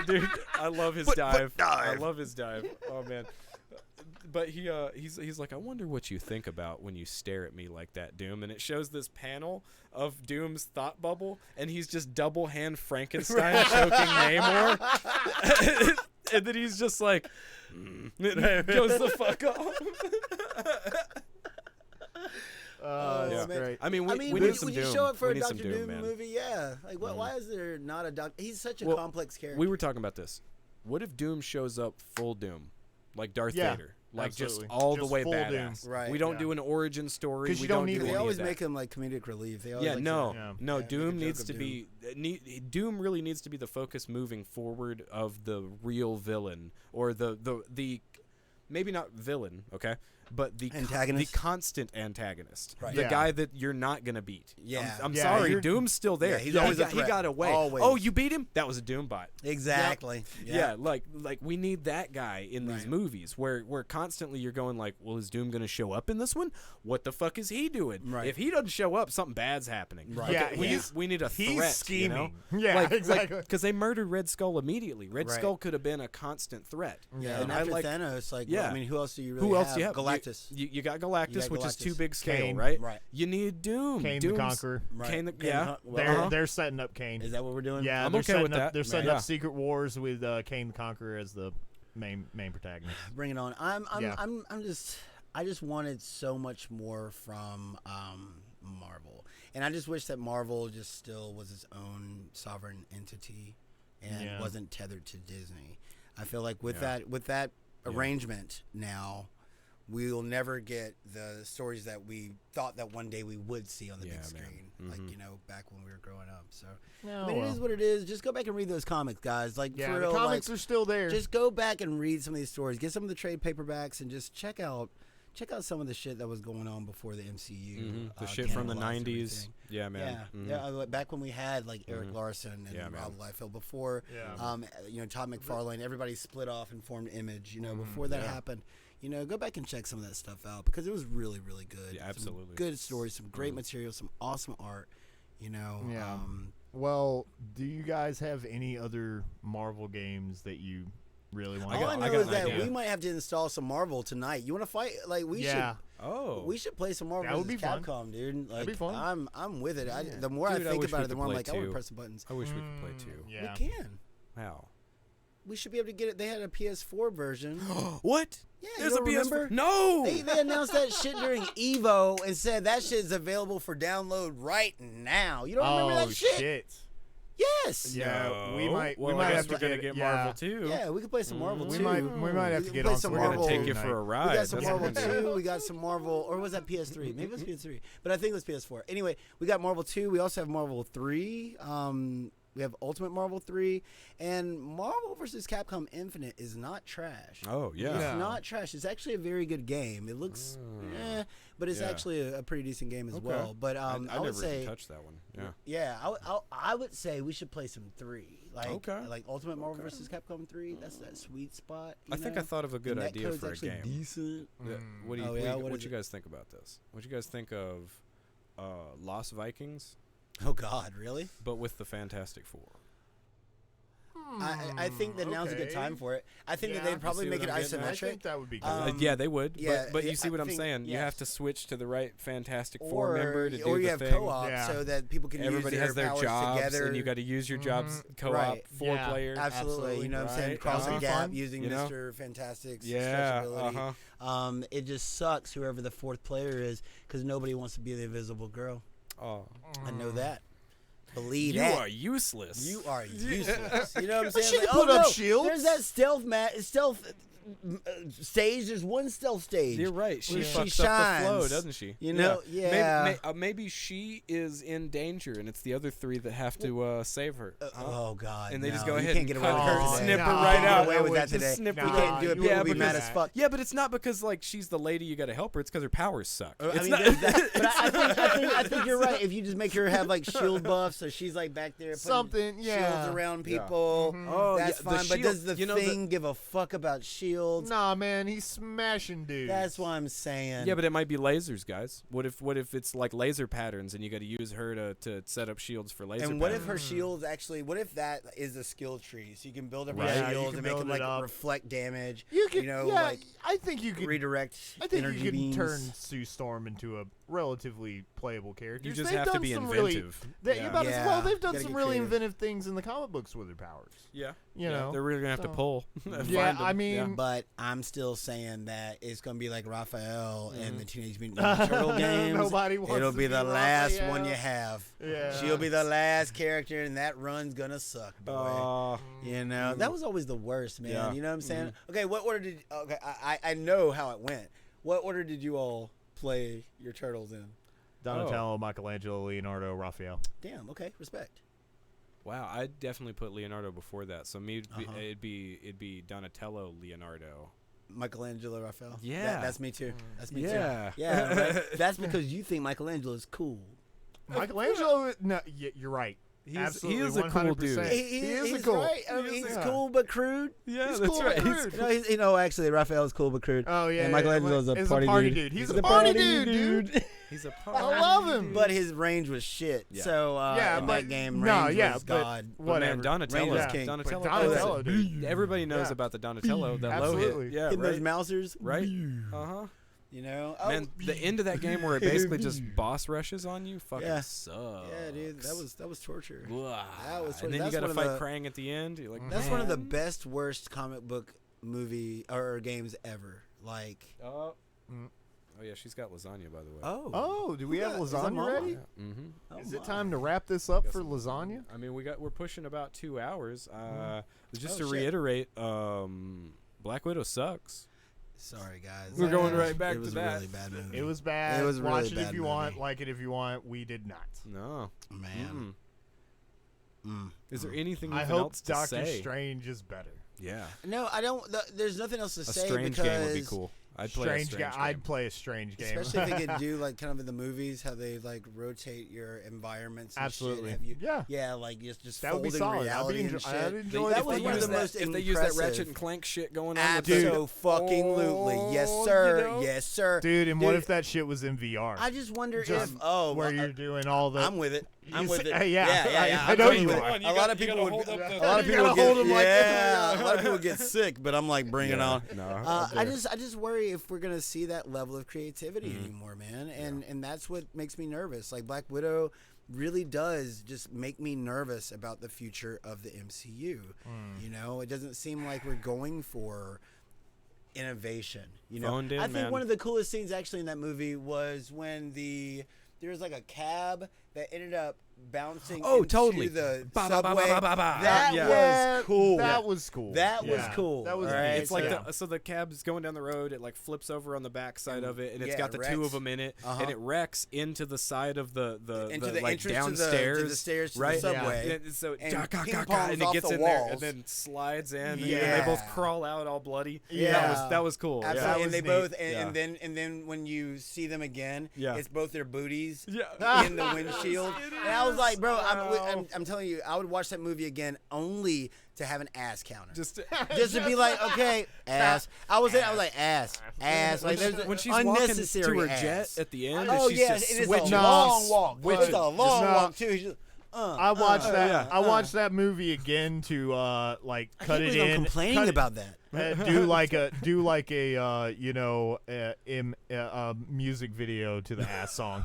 Dude, I love his dive. I love his dive. Oh man. But he's like, I wonder what you think about when you stare at me like that, Doom. And it shows this panel of Doom's thought bubble, and he's just double hand Frankenstein choking Namor. And then he's just like, and goes the fuck off. That's man. great. I mean, we need would some you Doom. show up for We a need some Dr. Doom, Doom man. movie? Yeah. Like, why is there not a Doctor? He's such a Well, complex character. We were talking about this. What if Doom shows up full Doom, like Darth Yeah, Vader, like absolutely. just all the Just way full badass? Doom. Right. We don't Yeah. do an origin story. 'Cause We you don't don't need do one. They any always of that. make him like comedic relief. They always Yeah, like no, to- Yeah. no. make a Doom joke needs of to Doom. be. Doom really needs to be the focus moving forward of the real villain, or the maybe not villain, okay, but the Antagonist? the constant antagonist, Right. the Yeah. guy that you're not gonna beat. Yeah. I'm Yeah, sorry, you're- Doom's still there. Yeah, he's always a he threat. got away. Always. Oh, you beat him? That was a Doom bot. Exactly. Yeah, like we need that guy in these Right. movies where constantly you're going like, well, is Doom gonna show up in this one? What the fuck is he doing? Right. If he doesn't show up, something bad's happening. Right. Okay, Yeah, we need a he's threat. scheming. You know? Yeah, exactly. Because they murdered Red Skull immediately. Red Right. Skull could have been a constant threat. Yeah. and And I after like. Thanos, like, Yeah. I mean, who else do you really Who else have? do you have? Galactus. You got Galactus, You got which is too Galactus. big scale, Kane. right? Right. You need Doom. Kane Doom's, the Conqueror. Right. Kane the, Kane yeah. the- well, They're uh-huh. they're setting up Kane. Is that what we're doing? Yeah, I'm they're okay setting with up, that. They're setting Yeah. up Secret Wars with Kane the Conqueror as the main protagonist. Bring it on. Yeah. I just wanted so much more from Marvel, and I just wish that Marvel just still was its own sovereign entity. and wasn't tethered to Disney. I feel like with that arrangement now, we'll never get the stories that we thought that one day we would see on the big screen, like back when we were growing up. So it is what it is. Just go back and read those comics, guys. Like for real, the comics are still there. Just go back and read some of these stories. Get some of the trade paperbacks and just check out some of the shit that was going on before the MCU. The shit from the 90s. Yeah, man. Yeah, back when we had like Eric Larson and Rob Liefeld before, Todd McFarlane, everybody split off and formed Image. Before that happened, go back and check some of that stuff out because it was really, really good. Yeah, absolutely. Some good stories, some great material, some awesome art. Well, do you guys have any other Marvel games that you really want? All I know is that we might have to install some Marvel tonight. You want to fight? Like we should. Oh, we should play some Marvel vs. Capcom, dude. Like, that'd be fun. I'm with it. The more I think about it, the more I'm like, I want to press the buttons. I wish we could play too. Yeah. We can. How? We should be able to get it. They had a PS4 version. What? Yeah, there's you a remember? PS4. No. They announced that shit during Evo and said that shit's available for download right now. You don't remember that shit? Yes. Yeah, we might. Well, we might have to get Marvel too. Yeah, we could play some Marvel too. We might have to get play on some We're Marvel. gonna take you for a ride. We got some That's Marvel what we're gonna do. 2. We got some Marvel, or was that PS3? Maybe it was PS3, but I think it was PS4. Anyway, we got Marvel 2. We also have Marvel 3. We have Ultimate Marvel 3, and Marvel vs. Capcom Infinite is not trash. Oh yeah, It's not trash. It's actually a very good game. It looks, but it's actually a pretty decent game as well. But I would never say even touched that one. I would say we should play some 3. Like Ultimate Marvel vs. Capcom 3. That's that sweet spot. I think I thought of a good idea for a game. Decent. What do you guys think about this? What do you guys think of Lost Vikings? Oh God, really? But with the Fantastic Four. I think that now's a good time for it. I think that they'd probably make it isometric. I think that would be good. Yeah, they would. Yeah, but you see what I'm saying? You have to switch to the right Fantastic Four member to do the thing. Or you have co-op so that people can everybody use has their powers jobs, together. and you got to use your jobs co-op Right. 4 players. Absolutely. You know what I'm saying? Cross the gap using Mr. Fantastic's stretchability. It just sucks whoever the 4th player is because nobody wants to be the invisible girl. Oh, I know that. Believe you that. are useless. You are useless. You know what I'm saying? She can put up shields. There's that stealth stage. There's one stealth stage. You're right. She fucks shines, up the flow, doesn't she? You know, Maybe she is in danger, and it's the other 3 that have to save her. Oh God! And they just no, go you ahead can't and get away with her snip today. her right out. Get away with that Just today. snip You her can't out. do it. People will be mad as fuck. Yeah, but it's not because like she's the lady you got to help her. It's because her powers suck. I mean, there's that, but I think you're right. If you just make her have like shield buffs, so she's like back there putting shields around people. Oh, that's fine. But does the Thing give a fuck about shields? Nah, man, he's smashing dudes. That's what I'm saying. Yeah, but it might be lasers, guys. What if it's like laser patterns and you got to use her to set up shields for laser patterns? And what if her shields actually? What if that is a skill tree? So you can build up her shields and make them like reflect damage. You can, like I think you could redirect. I think energy you can beams. turn Sue Storm into a relatively playable character. You just They've have to done be some inventive. They've done Gotta some get really creative. inventive things in the comic books with their powers. Yeah, you know, they're really gonna have to pull. Yeah, I mean, but I'm still saying that it's gonna be like Raphael and the Teenage Mutant Ninja Turtle games. Nobody wants It'll to be the last Raphael. one you have. Yeah. She'll be the last character, and that run's gonna suck, boy. You know, that was always the worst, man. Yeah. You know what I'm saying? Okay, what order did? Okay, I know how it went. What order did you all play your turtles in? Donatello, Michelangelo, Leonardo, Raphael. Damn. Okay, respect. Wow, I'd definitely put Leonardo before that. So it'd be Donatello, Leonardo. Michelangelo, Raphael. Yeah, that's me too. That's me too. Yeah. Right? That's because you think Michelangelo is cool. Michelangelo, no, you're right. He Absolutely, is a cool dude. 100%. He is He's cool. Right. I mean, he's cool but crude. Yeah, He's that's cool right. but crude. You know, actually, Raphael's cool but crude. Oh yeah, and Michelangelo's he's a party dude. He's a party dude. He's a I love him. But his range was shit. Yeah. So in that game, range was God. But man, Donatello, Range was king. Donatello, dude. Everybody knows about the Donatello, that low Absolutely. hit. Yeah, Hitting those right. Mousers. Right. Uh-huh. You know? Man, the end of that game where it basically just boss rushes on you fucking sucks. Yeah, dude, that was torture. Blah. That was torture. And then That's you got to one of fight the- Krang at the end. You're like, That's one of the best, worst comic book movie or games ever. Like, Oh yeah, she's got lasagna, by the way. Oh, do we have Is that lasagna Mama? ready? Yeah. Mm-hmm. Oh, Is it my. time to wrap this up for lasagna? I mean, we're pushing about 2 hours. Just Oh, to shit. reiterate, Black Widow sucks. Sorry, guys. We're going right back it was to a that. really bad movie. It was bad. It was a Watch really it if bad you want. movie. Like it if you want. We did not. No. Man. Is there anything I even hope else to Doctor say? Strange is better. Yeah. No, I don't. There's nothing else to A say strange because game would be cool. I'd play a strange game. I'd play a strange game. especially if they could do like kind of in the movies how they like rotate your environments. And Absolutely. Shit. Have you, Yeah. Yeah, like just That would be folding solid. reality and shit. I'd enjoy that if was they one of used the that. most If they use that impressive. Ratchet and Clank shit going on with Abso-fucking-lutely. Yes, sir. you know? Yes, sir. Dude, and what if that shit was in VR? I just wonder Just if where you're doing all the. I'm with it. I'm with it. Yeah, I I'm know with you it. are. A lot of people would. A lot of You people gotta would get. hold 'em like Yeah, a lot of people get sick, but I'm like, bring it on. No, I just worry if we're gonna see that level of creativity anymore, man, and that's what makes me nervous. Like Black Widow really does just make me nervous about the future of the MCU. You know, it doesn't seem like we're going for innovation. You know, Phoned in, I think man. one of the coolest scenes actually in that movie was when there was like a cab that ended up bouncing into totally. the Ba, ba, ba, subway. ba, ba, ba. That Yeah. was cool. That was cool. That was Yeah. cool. That was All right, neat. It's like Yeah. so the cab's going down the road. It like flips over on the back side of it, and it's Yeah, got the it two wrecks. of them in it, Uh-huh. and it wrecks into the side of the into the like entrance downstairs, to the stairs to right? the subway. Yeah. And so And and ping-pongs it off gets the in there, and walls. then slides in. And Yeah. they both crawl out all bloody. Yeah. That was cool. Absolutely, That and was they neat. both, Yeah. and then when you see them again, Yeah. it's both their booties Yeah. in the windshield. And I was like, bro, I'm telling you, I would watch that movie again only to have an ass counter, Just to be like, okay, ass. I was like, ass. Like there's when she's unnecessary walking to her ass. jet at the end, Oh and she's yeah, just and it's switching. a long walk. It's a long No. walk too. She's just, I watched that. yeah. I watched that movie again to like I cut can't it believe I'm in. complaining cut it- about that. do like a music video to the ass song.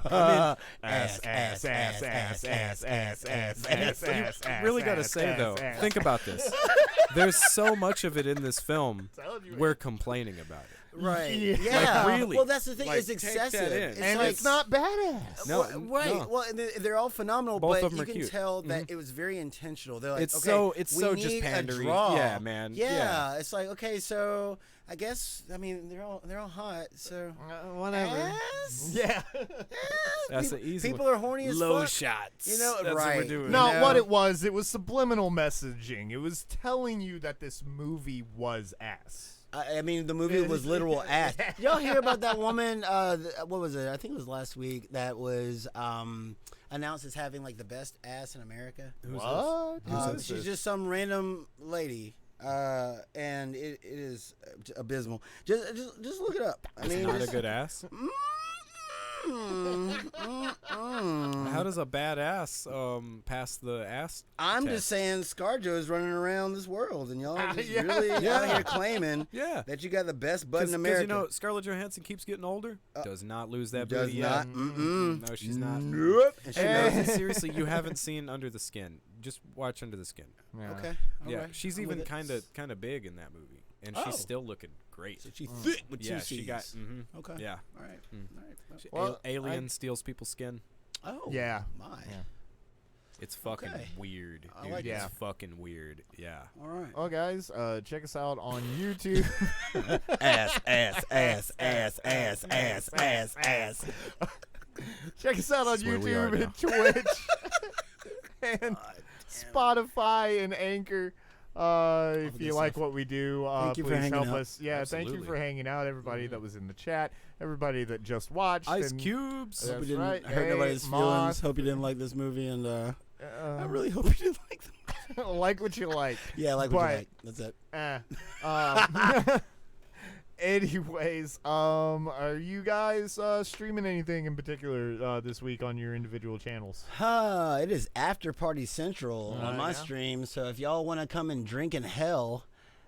Ass. You really got to say though, think about this. There's so much of it in this film. We're complaining about it. Right. Yeah. Yeah. Like, really. Well, that's the thing. Like, it's take that excessive. in. It's and like, it's not badass. No, right. no. Well, and they're all phenomenal, Both but of 'em you are can cute. tell that it was very intentional. They're like, It's okay, so- it's we so just need a pandery. draw. Yeah, man. Yeah. Yeah. It's like, okay, so I guess they're all hot. So Whatever. ass? Yeah. That's the easy People one. are horny as Low fuck. shots. You know, That's right. what we're doing. No, Yeah. what it was subliminal messaging. It was telling you that this movie was ass. I mean, the movie was literal ass. Did y'all hear about that woman? What was it? I think it was last week. That was announced as having like the best ass in America. What? She's just some random lady, and it is abysmal. Just look it up. I mean, Not a just- good ass. How does a bad ass pass the ass? I'm test? just saying, ScarJo is running around this world, and y'all are just Yeah. really out here claiming Yeah. that you got the best butt in Because America. you know Scarlett Johansson keeps getting older. Does not lose that does booty not. yet. Mm-mm. No, she's not. Nope. And she Hey, knows it. seriously, you haven't seen Under the Skin. Just watch Under the Skin. Okay. all Yeah, right. she's I'm even with it. kind of big in that movie, and Oh. she's still looking great. So she's thick with Yeah, two she C's. got. Mm-hmm. Okay. Yeah. All right. All right. Well, Alien steals people's skin. Oh. Yeah. My. Yeah. It's fucking Okay. weird, I dude. like that. It's fucking weird. Yeah. All right. Well, guys, check us out on YouTube. Ass. Check us out on That's where we are YouTube and Twitch and Spotify and Anchor. If you like what we do, Thank you for please hanging help out. us. Yeah, thank you Absolutely. for hanging out, everybody that was in the chat, everybody that just watched. Ice and, cubes. That's Hope you didn't right. hurt Hey, nobody's Moth. feelings. Hope you didn't like this movie, and I really hope you didn't like them. like what you like. Yeah, I like what you But- like. That's it. Anyways, are you guys streaming anything in particular this week on your individual channels? It is After Party Central on my yeah. stream, so if y'all want to come and drink in hell,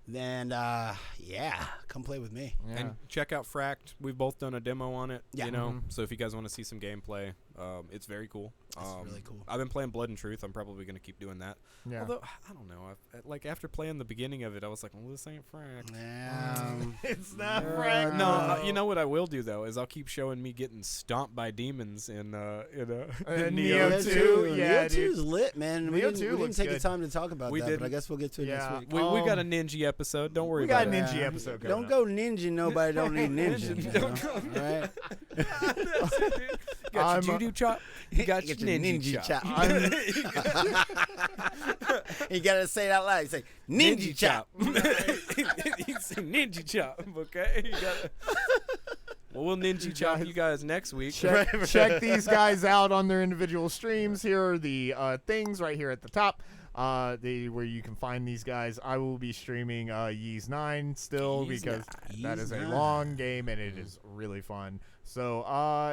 then yeah, come play with me. Yeah. And check out Fracked. We've both done a demo on it. Yeah. You know, so if you guys want to see some gameplay, it's very cool. That's really cool. I've been playing Blood and Truth. I'm probably going to keep doing that. Yeah. Although, I don't know. Like, after playing the beginning of it, I was like, well, this ain't frack. It's not frack. No, you know what I will do, though, is I'll keep showing me getting stomped by demons in Neo 2. Yeah, Neo 2's lit, man. Neo We 2 didn't looks take the good. time to talk about that, but I guess we'll get to it next week. We got a ninja episode. Don't worry about it. We got a ninja episode coming Don't go ninja. Nobody don't need ninja. All right? That's it, dude. Got your judo chop. You got your ninja chop. You gotta say it out loud. You say ninja chop. You say ninja chop. Okay. You gotta. Well, we'll ninja chop you guys next week. Check these guys out on their individual streams. Here are the things right here at the top. Where you can find these guys. I will be streaming Ys 9 still because that is a long game and it is really fun. So,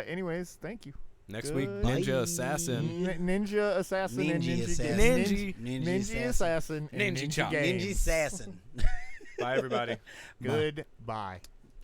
anyways, thank you. Next week, Ninja Assassin. Ninja Assassin and Ninja Assassin. Ninja Chop. Ninja Assassin. Bye, everybody. Goodbye.